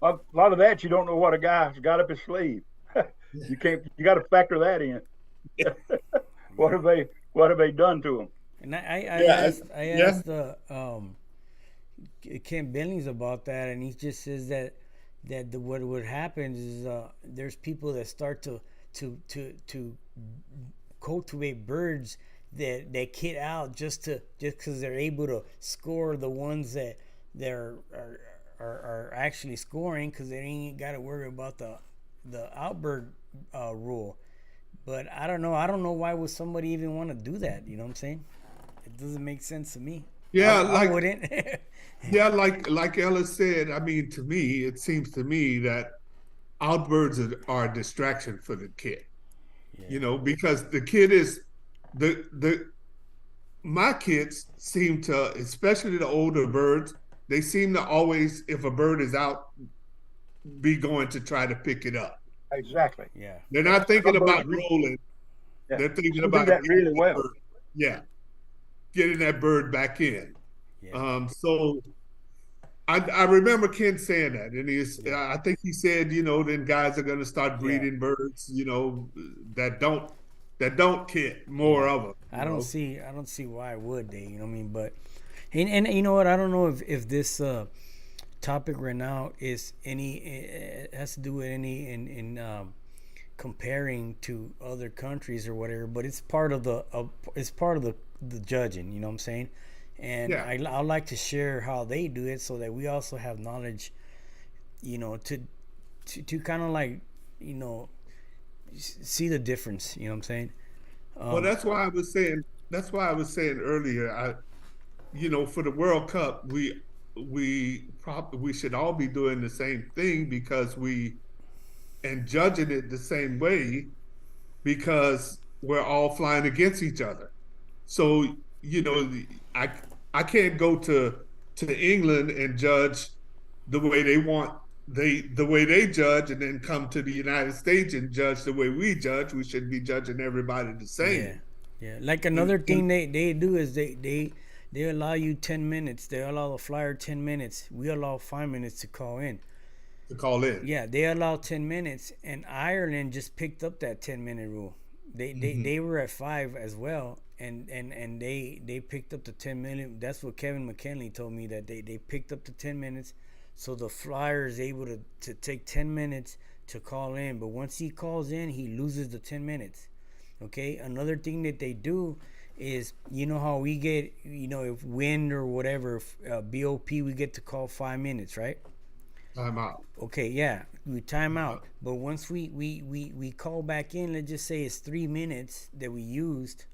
A lot of that you don't know what a guy's got up his sleeve. You can't. You got to factor that in. What have they done to him? and I yeah, asked yeah. Ken Billings about that, and he just says that what would happen is there's people that start to cultivate birds that kit out just because they're able to score the ones that they're are actually scoring because they ain't got to worry about the outbird rule. But I don't know. I don't know why would somebody even want to do that. You know what I'm saying? It doesn't make sense to me. Yeah, I like wouldn't. yeah, like Ellis said. I mean, to me, it seems to me that outbirds are a distraction for the kid. Yeah. Because the kid is the my kids seem to, especially the older birds, they seem to always, if a bird is out, be going to try to pick it up. Exactly. Yeah. They're Yeah. not thinking Some birds, about rolling. yeah, They're thinking some do about that getting really that well. bird. Yeah, getting that bird back in. Yeah. So I remember Ken saying that, and Yeah. I think he said, then guys are going to start Yeah. breeding birds, that don't kit more Yeah. of them. I don't see why would they, you know what I mean? But and you know what, I don't know if this topic right now is any it has to do with any in comparing to other countries or whatever, but it's part of the judging, you know what I'm saying? And Yeah. I like to share how they do it so that we also have knowledge, to kind of like, you know, see the difference, you know what I'm saying? Well, Um, that's why I was saying. That's why I was saying earlier. For the World Cup, we should all be doing the same thing because and judging it the same way because we're all flying against each other. So I I can't go to England and judge the way they want the way they judge, and then come to the United States and judge the way we judge. We should be judging everybody the yeah, same. yeah. Like And, another and thing they do is they allow you 10 minutes. They allow the flyer 10 minutes. We allow 5 minutes to call in. to call in. Yeah, they allow 10 minutes, and Ireland just picked up that 10 minute rule. They were at 5 as well, and they picked up the 10 minute. That's what Kevin McKinley told me, that they picked up the 10 minutes, so the flyer is able to take 10 minutes to call in. But once he calls in, he loses the 10 minutes. Okay, another thing that they do is, you know how we get, if wind or whatever, BOP, we get to call 5 minutes, right? Time out. Okay, yeah, we time out. But once we call back in, let's just say it's 3 minutes that we used,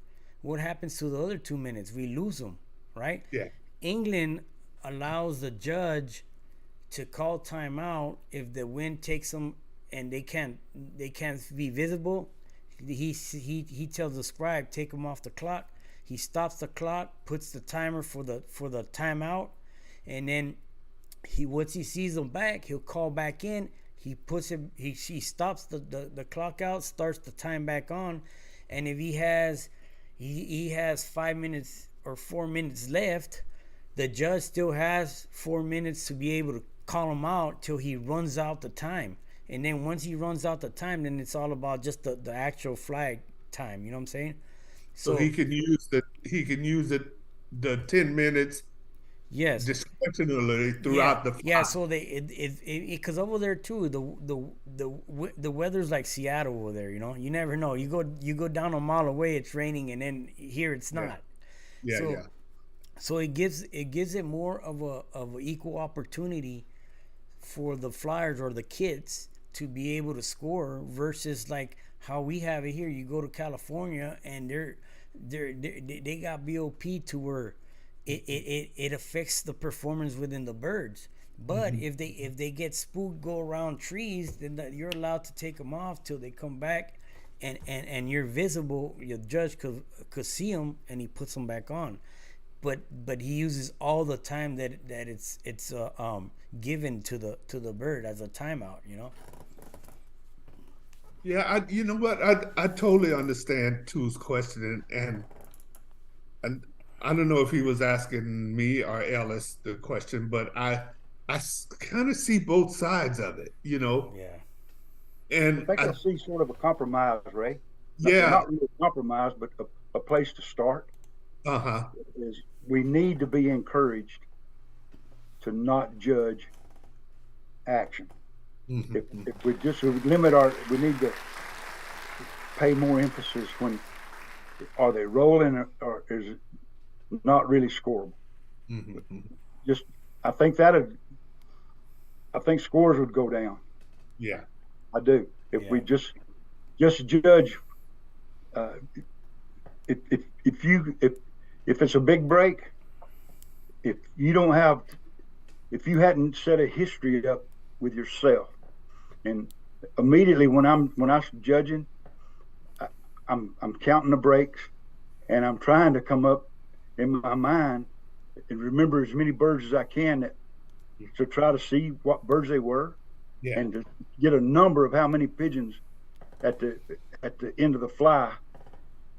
what happens to the other 2 minutes? We lose them, right? Yeah. England allows the judge to call timeout if the wind takes them and they can't be visible. He tells the scribe, take them off the clock. He stops the clock, puts the timer for the timeout, and then once he sees them back, he'll call back in. He puts it. He stops the clock out, starts the time back on, and if he has 5 minutes or 4 minutes left, the judge still has 4 minutes to be able to call him out till he runs out the time. And then once he runs out the time, then it's all about just the actual flag time. You know what I'm saying? So So he can use the 10 minutes yes, discretionally yeah, throughout the yeah. fly. So they it because over there too, the weather's like Seattle over there. You know, you never know. You go down a mile away, it's raining, and then here it's Yeah, not. yeah, So yeah. it gives it more of an equal opportunity for the Flyers or the kids to be able to score versus like how we have it here. You go to California and they got BOP to where it affects the performance within the birds. But Hmm. if they get spooked, go around trees, then you're allowed to take them off till they come back, and you're visible. Your judge could see them, and he puts them back on. But he uses all the time that it's given to the bird as a timeout. You know. Yeah, you know what? I totally understand Two's question, and I don't know if he was asking me or Ellis the question, but I kind of see both sides of it, you know, Yeah. I and think I see sort of a compromise, Ray. yeah, Not really a compromise, but a place to start uh-huh, is we need to be encouraged to not judge action. If hmm, we just we need to pay more emphasis when are they rolling or is it not really scoreable. hmm, hmm, Just I think that I think scores would go down. yeah, I do if we Yeah. just judge. Uh, if it's a big break, if you don't have if you hadn't set a history up with yourself, and immediately when I'm judging, I, I'm counting the breaks and I'm trying to come up in my mind and remember as many birds as I can to try to see what birds they were yeah. and to get a number of how many pigeons at the at the end of the fly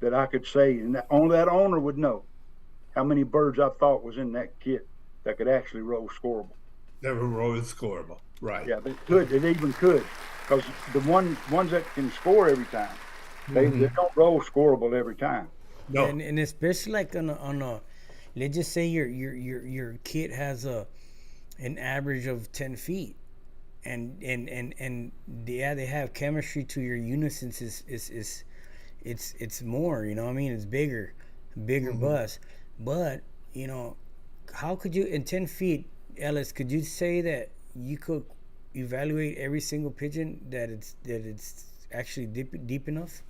that I could say, and only that owner would know how many birds I thought was in that kit that could actually roll scoreable. Never roll scoreable, right? Yeah, they could. They even could, because the ones that can score every time, they Hmm. don't roll scoreable every time. Yeah, No, and especially like on a let's just say your kid has an average of 10 feet, and yeah, they have chemistry to your unisons is it's more. You know what I mean? It's bigger hmm, bus, but you know how could you in 10 feet, Ellis? Could you say that you could evaluate every single pigeon that it's actually deep enough?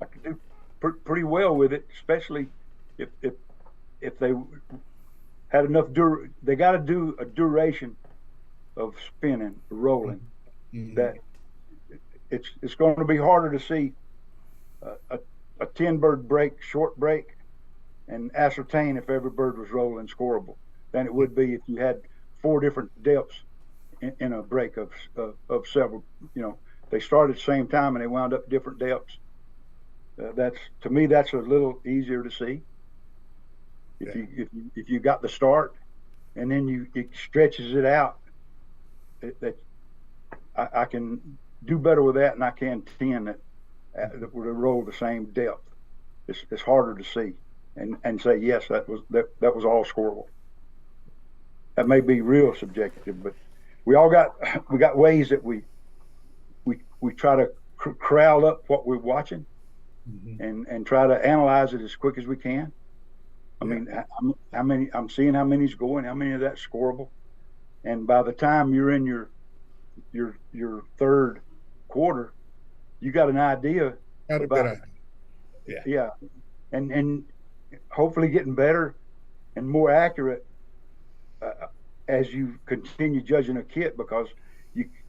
I could do pretty well with it, especially if if if they had enough they got to do a duration of spinning, rolling. hmm, That it's going to be harder to see a, a 10 bird break, short break, and ascertain if every bird was rolling scoreable than it would be if you had four different depths in a break of several. You know, they started at the same time and they wound up different depths. That's to me that's a little easier to see yeah, if you got the start and then you it stretches it out. That I can do better with that, and I can 10 that would roll the same depth. It's harder to see and say yes that was all scoreable. That may be real subjective, but we all got we got ways that we try to crowd up what we're watching hmm, and try to analyze it as quick as we can. I yeah. mean, how many I'm seeing how many's going, how many of that's scoreable, and by the time you're in your third quarter, you got an idea Got a good about idea. Yeah, yeah, and hopefully getting better and more accurate uh, as you continue judging a kit because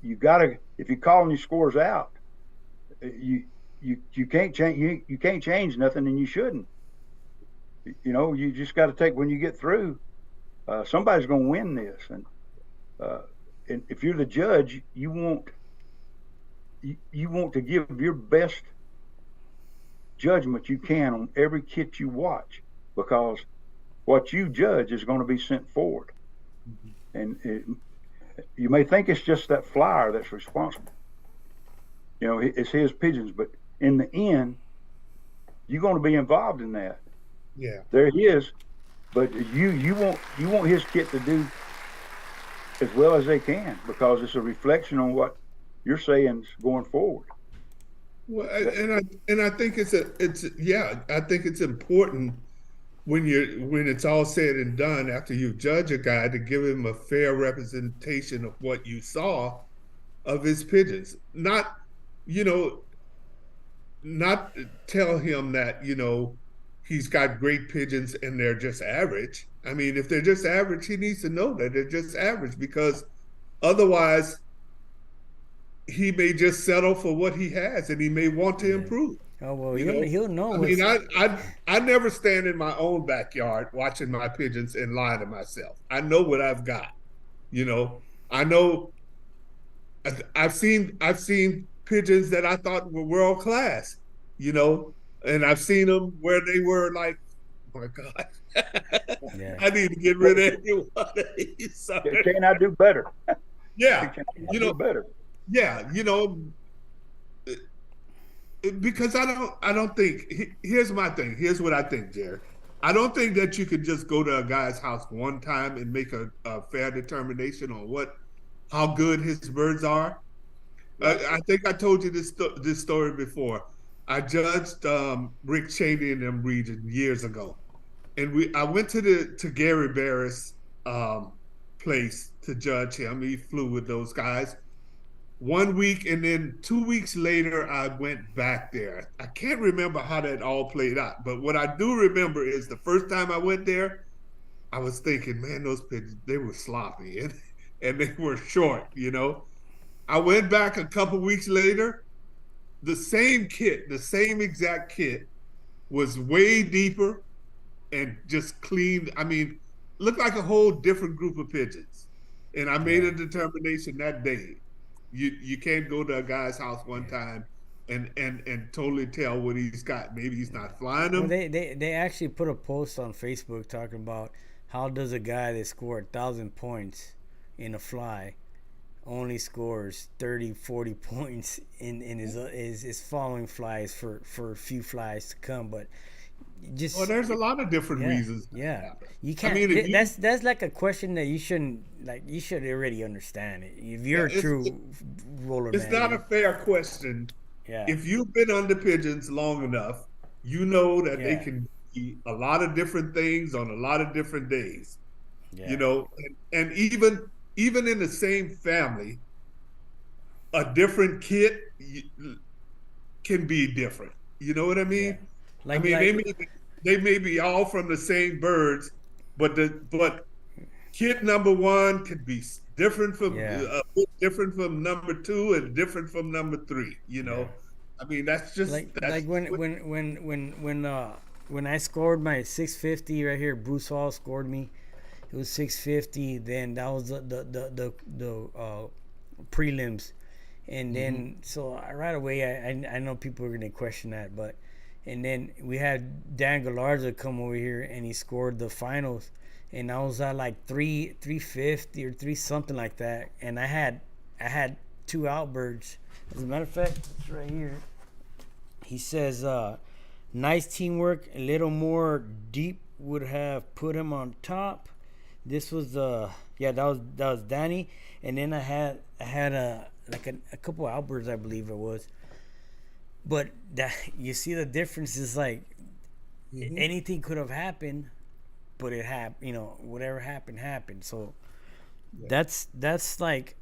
you gotta if you're calling your scores out, you you can't change you can't change nothing and you shouldn't. You know, you just got to take when you get through. Somebody's going to win this, uh, and if you're the judge, you want to give your best judgment you can on every kit you watch because what you judge is going to be sent forward. mhm, And you may think it's just that flyer that's responsible. You know, it's his pigeons, but in the end, you're going to be involved in that. Yeah. There he is, but you want his kit to do as well as they can because it's a reflection on what you're saying going forward. Well, That, and I think it's yeah, I think it's important when it's all said and done after you judge a guy to give him a fair representation of what you saw of his pigeons. Not, you know, not tell him that, he's got great pigeons and they're just average. I mean, if they're just average, he needs to know that they're just average because otherwise he may just settle for what he has and he may want to Yeah. improve. Oh well, You he'll know, he'll know I what's mean, I never stand in my own backyard watching my pigeons and lie to myself. I know what I've got. I know I've seen pigeons that I thought were world class. You know, and I've seen them where they were like, oh my God, yeah. I need to get rid of every one of these suckers. can I do better? Yeah, Can I you do know, better? yeah, because I don't think here's my thing. Here's what I think, Jared. I don't think that you could just go to a guy's house one time and make a fair determination on how good his birds are. Right. I think I told you this story before. I judged Rick Cheney in them region years ago, and I went to Gary Barris' place to judge him. He flew with those guys 1 week, and then 2 weeks later, I went back there. I can't remember how that all played out, but what I do remember is the first time I went there, I was thinking, man, those pigeons, they were sloppy and they were short, I went back a couple weeks later, the same kit, the same exact kit was way deeper and just clean. I mean, looked like a whole different group of pigeons. And I made Yeah. a determination that day. You can't go to a guy's house one time and totally tell what he's got. Maybe he's not flying Well, them. they actually put a post on Facebook talking about how does a guy that scored 1,000 points in a fly only scores 30, 40 points in his following flies for a few flies to come. But Well, just there's a lot of different yeah, reasons that yeah. happen. You I can't. mean, if you, That's like a question that you shouldn't like. You should already understand it. If you're yeah, a true roller it's man, not a fair question. yeah, If you've been under pigeons long enough, you know that they yeah, can be a lot of different things on a lot of different days. yeah, And even in the same family, a different kid can be different. You know what I yeah. mean? I Like mean, like they may be all from the same birds, but kid number one could be different from yeah, a bit different from number two and different from number three. yeah. I mean, that's just Like that's what, when I scored my 650 right here, Bruce Hall scored me. It was 650. Then that was the prelims, and then so right away I know people are gonna question that, but and then we had Dan Galarza come over here and he scored the finals, and I was at like 350 or three something like that, and I had two outbirds. As a matter of fact, it's right here. He says, nice teamwork. A little more deep would have put him on top. This was yeah, that was Danny, and then I had a couple outbirds, I believe it was. But that you see the difference is like anything could have happened, but it happened. Whatever happened. So yeah. that's like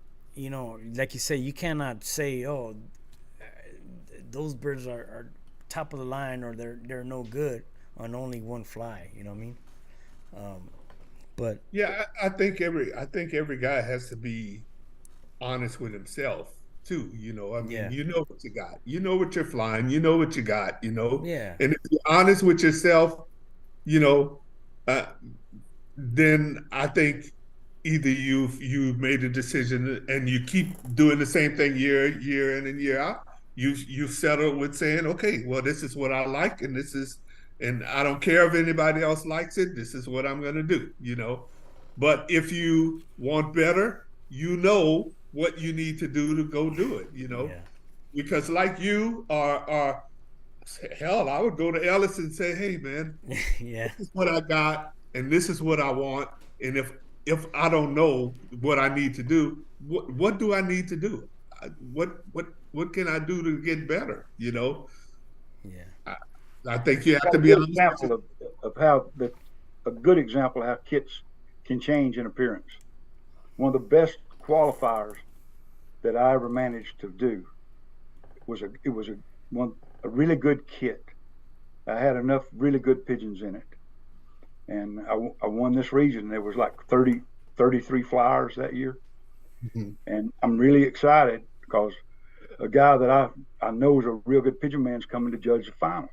like you say, you cannot say, oh, those birds are top of the line or they're no good on only one fly. You know what I mean? But Yeah, I think every guy has to be honest with himself too. I mean, yeah, you know what you got. You know what you're flying. You know what you got. yeah, And if you're honest with yourself, you know, uh, then I think either you've made a decision and you keep doing the same thing year in and year out. You settle with saying, okay, well, this is what I like, and I don't care if anybody else likes it. This is what I'm going to do. But if you want better, you know what you need to do to go do it. yeah, Because like you are hell, I would go to Ellis and say, "Hey, man, Yeah. this is what I got, and this is what I want. And if I don't know what I need to do, what do I need to do? What can I do to get better? You know, Yeah. I, I think you have Got to a be good honest with example of how a good example of how kits can change in appearance. One of the best qualifiers that I ever managed to do was a really good kit. I had enough really good pigeons in it, and I won this region. There was like 33 flyers that year, you. and I'm really excited because a guy that I know is a real good pigeon man's coming to judge the finals,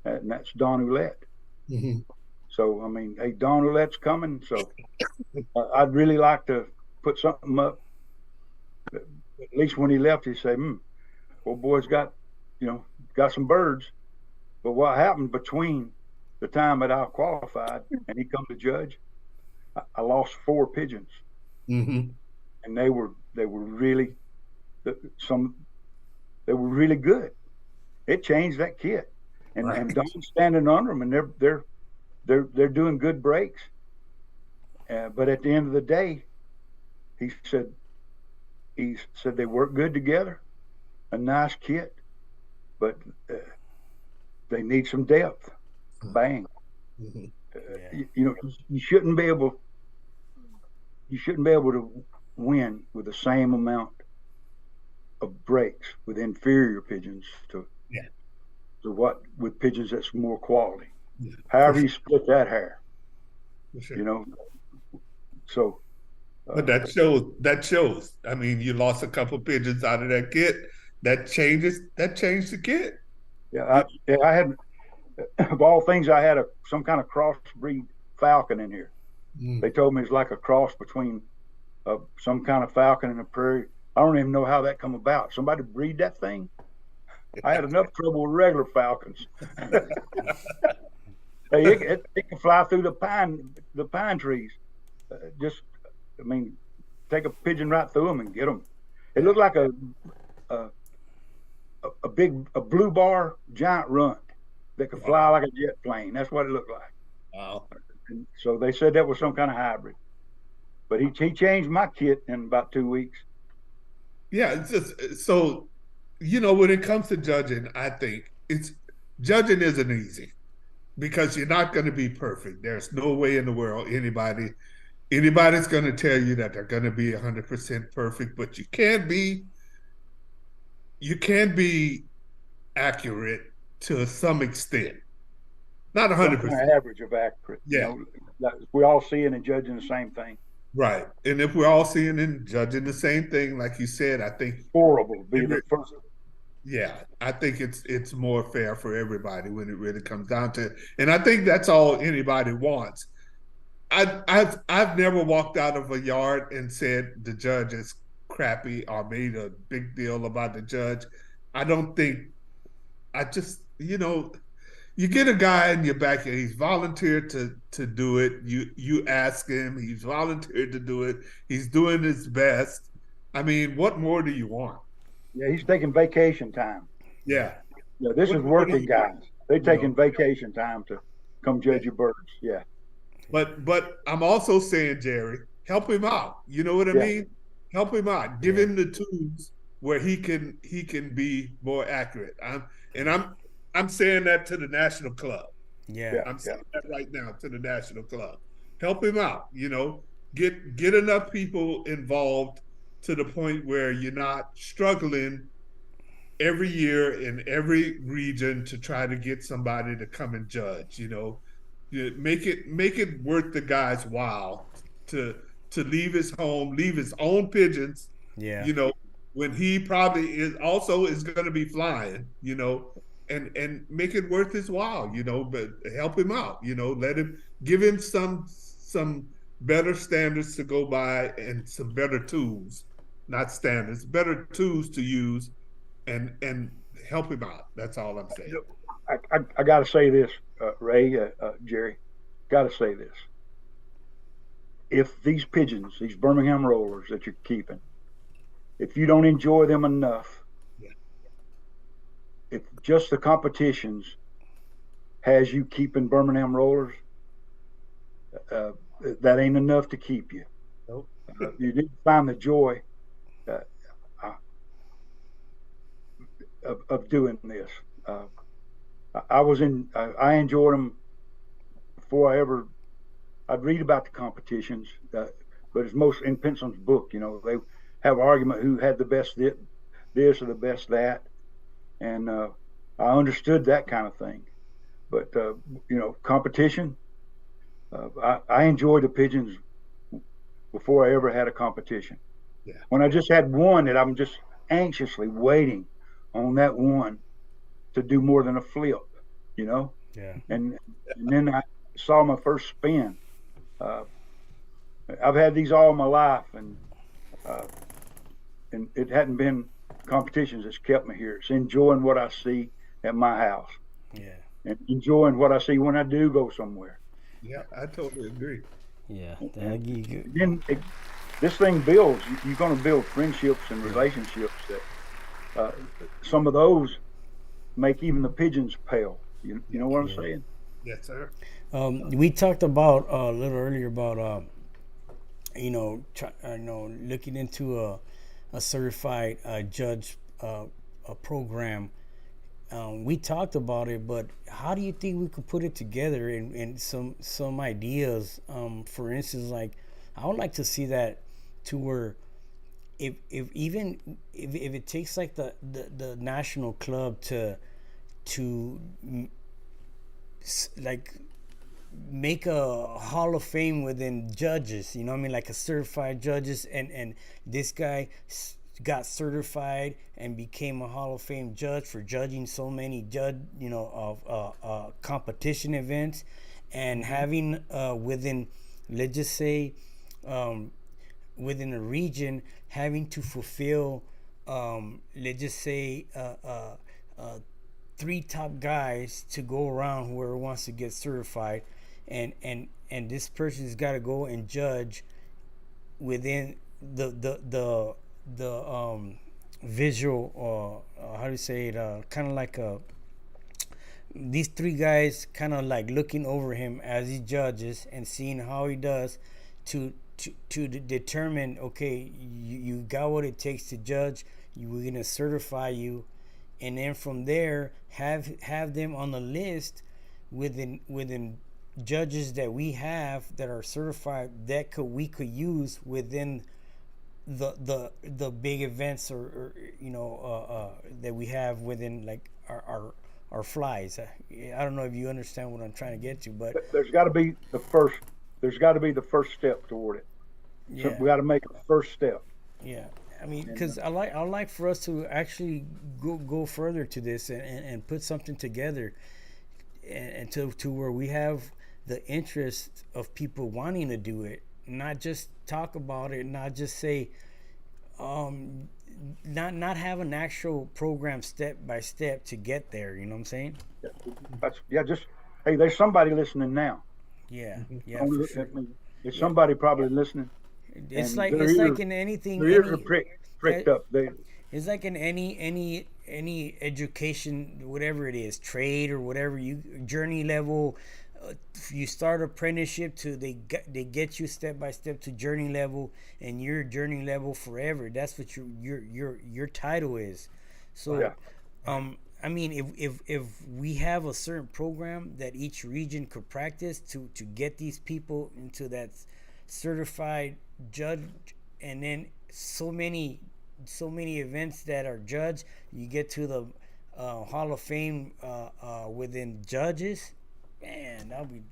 and that's Don Ouellette. Mhm. So I mean, hey, Don Ouellette's coming, so I'd really like to put something up. At least when he left, he said, "Old boy's got, got some birds." But what happened between the time that I qualified and he come to judge, I lost 4 pigeons, Mhm. and they were really some they were really good. It changed that kid, Right. and Don's standing under them, and they're doing good breaks. But at the end of the day, he said he said they work good together, a nice kit, but uh, they need some depth. Bang. Mhm. Yeah. You shouldn't be able to win with the same amount of breaks with inferior pigeons Yeah. to what with pigeons that's more quality. Yeah. For However sure. you split that hair, For sure. you know. So But uh, that shows. That shows. I mean, you lost a couple pigeons out of that kit. That changes. That changed the kit. yeah, I had of all things, I had some kind of crossbreed falcon in here. Mm. They told me it's like a cross between some kind of falcon and a prairie. I don't even know how that come about. Somebody breed that thing. I had enough trouble with regular falcons. Hey, it can fly through the pine trees. Just, I mean, take a pigeon right through them and get them. It looked like a, a blue bar giant runt that could fly Wow. like a jet plane. That's what it looked like. Wow. And so they said that was some kind of hybrid. But he changed my kit in about 2 weeks. Yeah. It's just so. When it comes to judging, I think it's judging isn't easy because you're not going to be perfect. There's no way in the world anybody's going to tell you that they're going to be 100% perfect, but you can be accurate to some extent, not Some 100%. kind of average of accurate. Yeah, We all seeing and judging the same thing. right. And if we're all seeing and judging the same thing, like you said, I think Horrible be the every, first. yeah, I think it's more fair for everybody when it really comes down to it. And I think that's all anybody wants. I've never walked out of a yard and said the judge is crappy or made a big deal about the judge. I don't think I just you get a guy in your backyard. He's volunteered to do it. You ask him. He's volunteered to do it. He's doing his best. I mean, what more do you want? Yeah, he's taking vacation time. Yeah. Yeah, this What is more do working you guys. want? They You know. taking vacation time to come Yeah. judge your birds. Yeah, But I'm also saying, Jerry, help him out. You know what I yeah, mean? Help him out. Give Yeah. him the tools where he can be more accurate. I'm saying that to the national club. Yeah. yeah, I'm yeah. saying that right now to the national club. Help him out. Get enough people involved to the point where you're not struggling every year in every region to try to get somebody to come and judge. Make it worth the guy's while to leave his home, leave his own pigeons. Yeah. You know, when he probably is going to be flying. And make it worth his while. But help him out. Let him give him some better standards to go by and some better tools, not standards, better tools to use and help him out. That's all I'm saying. I got to say this, Ray, Jerry. Got to say this. If these pigeons, these Birmingham rollers that you're keeping, if you don't enjoy them enough, Yeah. if just the competitions has you keeping Birmingham Rollers, uh, that ain't enough to keep you. Nope. You need to find the joy uh, of doing this. Uh, I enjoyed them before I'd read about the competitions, but it's most in Penson's book. They have argument who had the best this or the best that, and I understood that kind of thing. But competition, I enjoyed the pigeons before I ever had a competition. Yeah. When I just had one that I'm just anxiously waiting on that one to do more than a flip, you know. Yeah. And then I saw my first spin. Uh, I've had these all my life, uh, and it hadn't been competitions that's kept me here. It's enjoying what I see at my house. Yeah. And enjoying what I see when I do go somewhere. Yeah, I totally agree. Yeah. And then this thing builds. You're going to build friendships and relationships that some of those make even the pigeons pale. You know what I'm saying? Yes, sir. We talked about a little earlier about looking into a certified judge a program. We talked about it, but how do you think we could put it together and some ideas? For instance, like I would like to see that to where if it takes like the national club to like make a hall of fame within judges, you know what I mean, like a certified judges, and this guy got certified and became a hall of fame judge for judging so many of competition events, and having within, let's just say, within a region, having to fulfill let's just say three top guys to go around whoever wants to get certified, and this person's got to go and judge within the visual, how do you say it, kind of like these three guys kind of like looking over him as he judges and seeing how he does to determine, okay, you got what it takes to judge, we're gonna certify you, and then from there have them on the list within judges that we have that are certified that we could use within the big events, or that we have within like our flies. I don't know if you understand what I'm trying to get to, but there's got to be the first. There's got to be the first step toward it. So yeah, we got to make the first step. yeah. I mean, because I like for us to actually go further to this and put something together, and to where we have the interest of people wanting to do it, not just talk about it, not just say, not have an actual program step by step to get there. You know what I'm saying? Just hey, there's somebody listening now. Yeah, yeah, for sure. There's somebody probably listening. It's and like in anything. Their ears are pricked up. It's like in any education, whatever it is, trade or whatever, you journey level. You start apprenticeship to they get you step by step to journey level, and your journey level forever. That's what your title is. So, yeah. I mean, if we have a certain program that each region could practice to get these people into that certified judge, and then so many events that are judged, you get to the Hall of Fame within judges. Man, that'll be,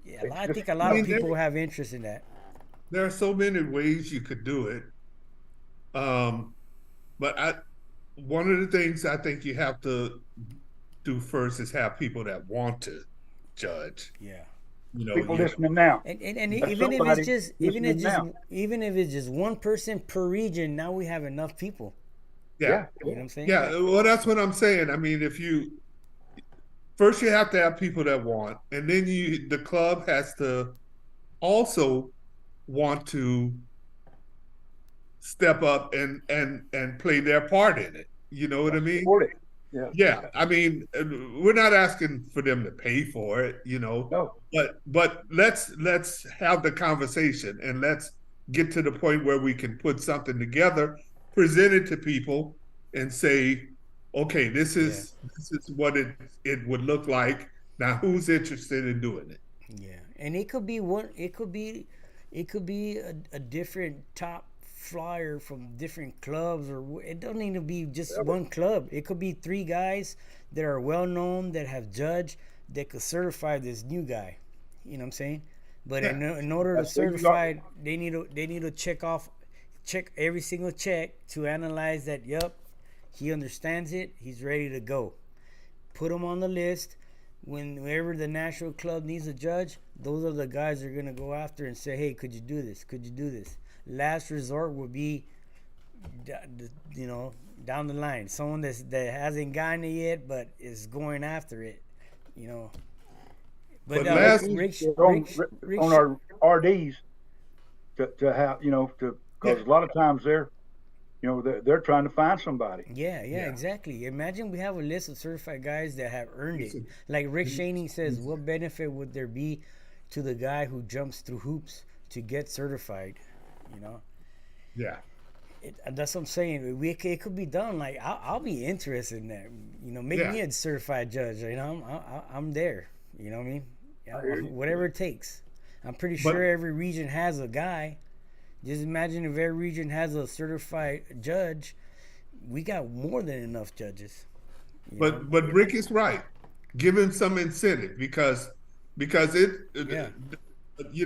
yeah. I think a lot of people have interest in that. There are so many ways you could do it, but one of the things I think you have to do first is have people that want to judge. Yeah. People listening now, and even if it's just one person per region, now we have enough people. Yeah. You know what I'm saying? Yeah, well, that's what I'm saying. I mean, first you have to have people that want, and then the club has to also want to step up and play their part in it. You know what I mean? Yeah. Yeah, I mean, we're not asking for them to pay for it, No. but let's have the conversation and let's get to the point where we can put something together, present it to people, and say, okay, this Yeah, is this is what it would look like. Now, who's interested in doing it? yeah, and it could be one. It could be a different top flyer from different clubs, or it don't need to be just Whatever. one club. It could be three guys that are well known that have judged that could certify this new guy. You know what I'm saying? But Yeah, in order to That's where you got. certify, they need to check every single check to analyze that. Yep, he understands it. He's ready to go. Put him on the list. Whenever the national club needs a judge, those are the guys they're gonna go after and say, "Hey, could you do this? Could you do this?" Last resort would be, you know, down the line, someone that hasn't gotten it yet, but is going after it. You know, but but To make it last, easy on our RDs to have, to, yeah, because a lot of times they're trying to find somebody. yeah, yeah, yeah, exactly. Imagine we have a list of certified guys that have earned it. listen, Like Rick Shaney says, what benefit would there be to the guy who jumps through hoops to get certified? You know, yeah, that's what I'm saying. It could be done. Like I'll be interested in that. You know, make yeah. me a certified judge. You know, I'm there. You know what I mean? I Yeah, hear you. whatever it takes. I'm pretty But sure every region has a guy. Just imagine if every region has a certified judge. We got more than enough judges. You know? but Rick is right. Give him some incentive because Yeah,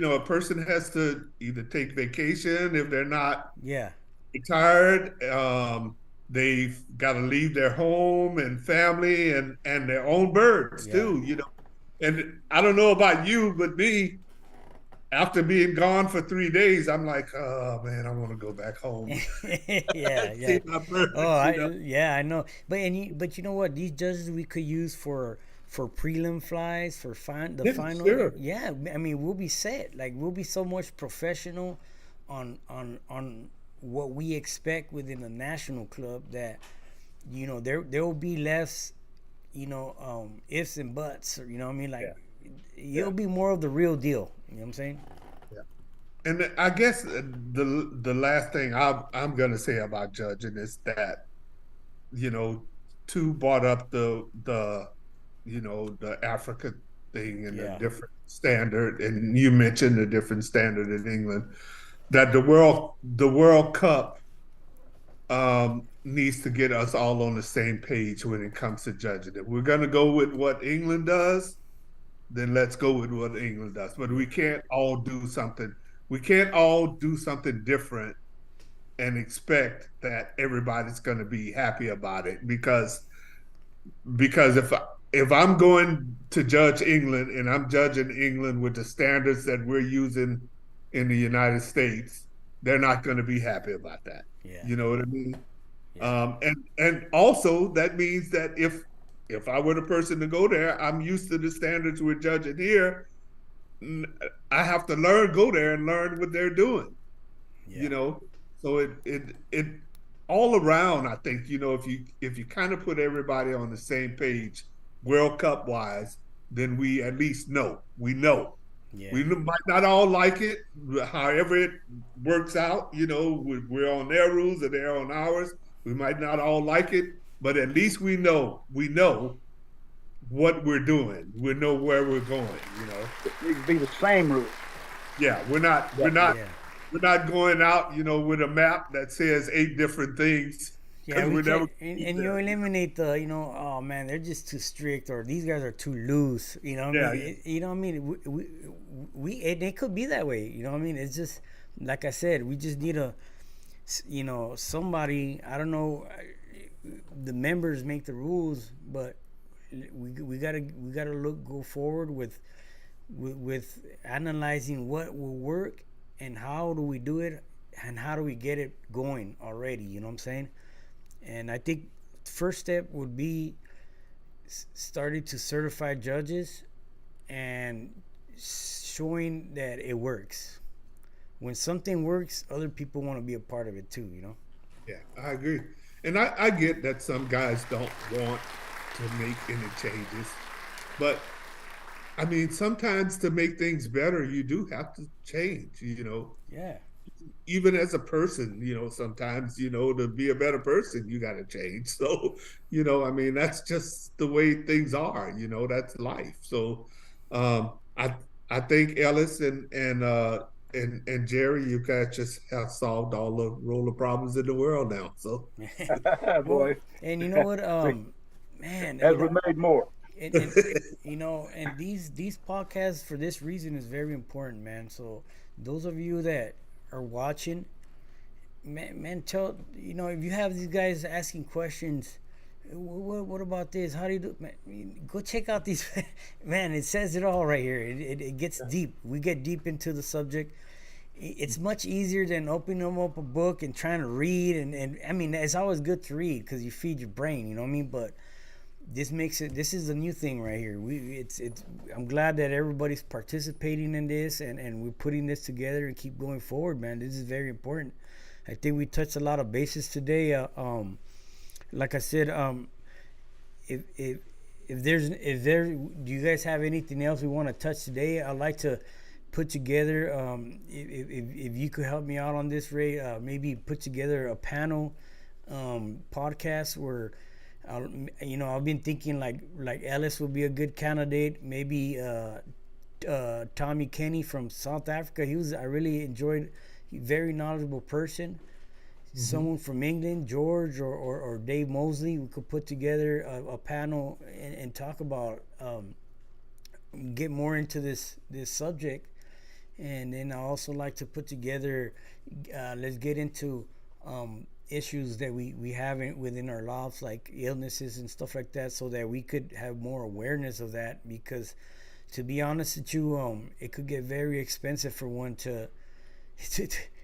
a person has to either take vacation if they're not yeah, retired. They've got to leave their home and family and their own birds yeah, too. And I don't know about you, but me, after being gone for 3 days, I'm like, oh man, I want to go back home yeah, and yeah. see my Oh, birds. yeah, I know. But you know what? These judges we could use for prelim flies for the Yeah, final. sure. Yeah, I mean we'll be set. Like we'll be so much professional on what we expect within the national club that there will be less ifs and buts. Or, you know what I mean? Like Yeah, it'll yeah, be more of the real deal. You know what I'm saying? yeah. And I guess the last thing I'm gonna say about judging is that you know, two brought up the Africa thing and the Yeah, different standard, and you mentioned the different standard in England. That the World Cup needs to get us all on the same page when it comes to judging. If we're gonna go with what England does, then let's go with what England does. But yeah, we can't all do something. We can't all do something different and expect that everybody's going to be happy about it because if I'm going to judge England and I'm judging England with the standards that we're using in the United States, they're not going to be happy about that. yeah, You know what I mean? yeah, And also that means that if I were the person to go there, I'm used to the standards we're judging here. I have to go there and learn what they're doing. you yeah. know so it all around, I think, if you kind of put everybody on the same page World Cup wise, then we know Yeah, we might not all like it, however it works out. We're on their rules and they're on ours. We might not all like it, but at least we know what we're doing. We know where we're going. It needs to be the same rules. Yeah, we're not we're Yeah. not yeah, we're not going out, with a map that says 8 different things yeah. because We we're never can't, gonna be and you there. eliminate the, oh man, they're just too strict, or these guys are too loose. You know what I Yeah, mean? yeah, You know what I mean? And it could be that way. You know what I mean? It's just like I said, we just need somebody. I don't know. The members make the rules, but we gotta go forward with analyzing what will work and how do we do it and how do we get it going already. You know what I'm saying? And I think first step would be starting to certify judges and showing that it works. When something works, other people want to be a part of it too. yeah. I agree. And I get that some guys don't want to make any changes, but I mean, sometimes to make things better, you do have to change, Yeah. even as a person, sometimes, to be a better person, you got to change. So, I mean, that's just the way things are, that's life. So, I think Ellis and Jerry, you guys just have solved all the roller problems in the world now. So, Well, Boy, and you know what? we, Man, as we made more. and and these podcasts for this reason is very important, man. So those of you that are watching, man, tell if you have these guys asking questions. What about this? How do you do? Man, go check out these. Man, it says it all right here. It gets deep. We get deep into the subject. It's much easier than opening up a book and trying to read. And I mean, it's always good to read because you feed your brain. You know what I mean? But this makes it. This is a new thing right here. It's. I'm glad that everybody's participating in this and we're putting this together and keep going forward, man. This is very important. I think we touched a lot of bases today. Like I said, if there, do you guys have anything else we want to touch today? I'd like to put together, if you could help me out on this, Ray, maybe put together a panel podcast where, I've been thinking like Ellis would be a good candidate. Maybe Tommy Kenny from South Africa. I really enjoyed. Very knowledgeable person. Someone from England, George or Dave Mosley, we could put together a panel and talk about, get more into this subject. And then I also like to put together, let's get into issues that we have within our lives, like illnesses and stuff like that, so that we could have more awareness of that. Because to be honest with you, it could get very expensive for one to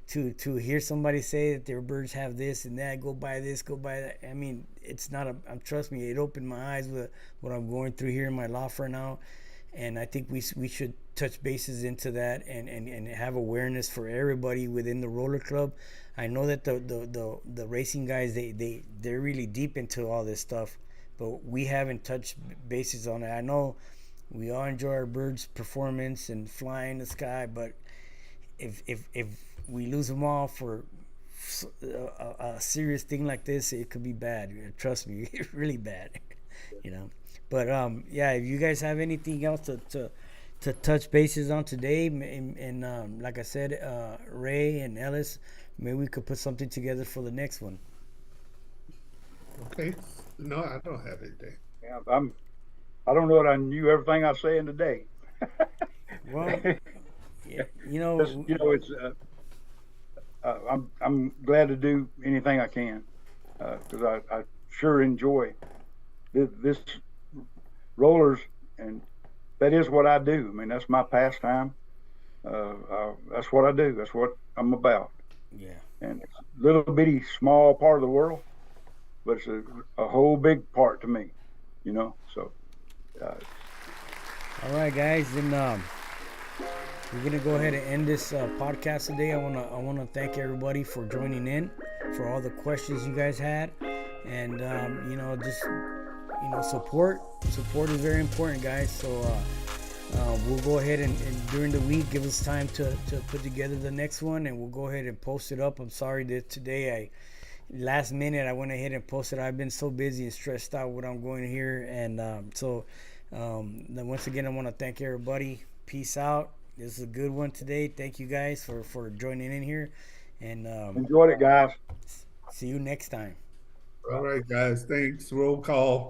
to hear somebody say that their birds have this and that, go buy this, go buy that. I mean, it's not trust me, it opened my eyes with what I'm going through here in my life right now. And I think we should touch bases into that and have awareness for everybody within the roller club. I know that the racing guys, they're really deep into all this stuff, but we haven't touched bases on it. I know we all enjoy our birds' performance and flying in the sky, but if we lose them all for a serious thing like this, it could be bad. Trust me, really bad. you know. But yeah, if you guys have anything else to touch bases on today, and like I said, Ray and Ellis, maybe we could put something together for the next one. okay. No, I don't have anything. Yeah, I don't know that I knew everything I say in today. Well, yeah, Just, it's I'm glad to do anything I can because I sure enjoy this rollers, and that is what I do. I mean, that's my pastime. That's what I do. That's what I'm about. yeah. And it's a little bitty small part of the world, but it's a whole big part to me. So uh, All right, guys, then we're gonna go ahead and end this podcast today. I wanna thank everybody for joining in, for all the questions you guys had, and just support. Support is very important, guys. So we'll go ahead and during the week give us time to put together the next one, and we'll go ahead and post it up. I'm sorry that today last minute I went ahead and posted. I've been so busy and stressed out what I'm going here, and then once again I want to thank everybody. Peace out. This is a good one today. Thank you guys for joining in here, and enjoyed it, guys. see you next time. All right, guys. Thanks. Roll call.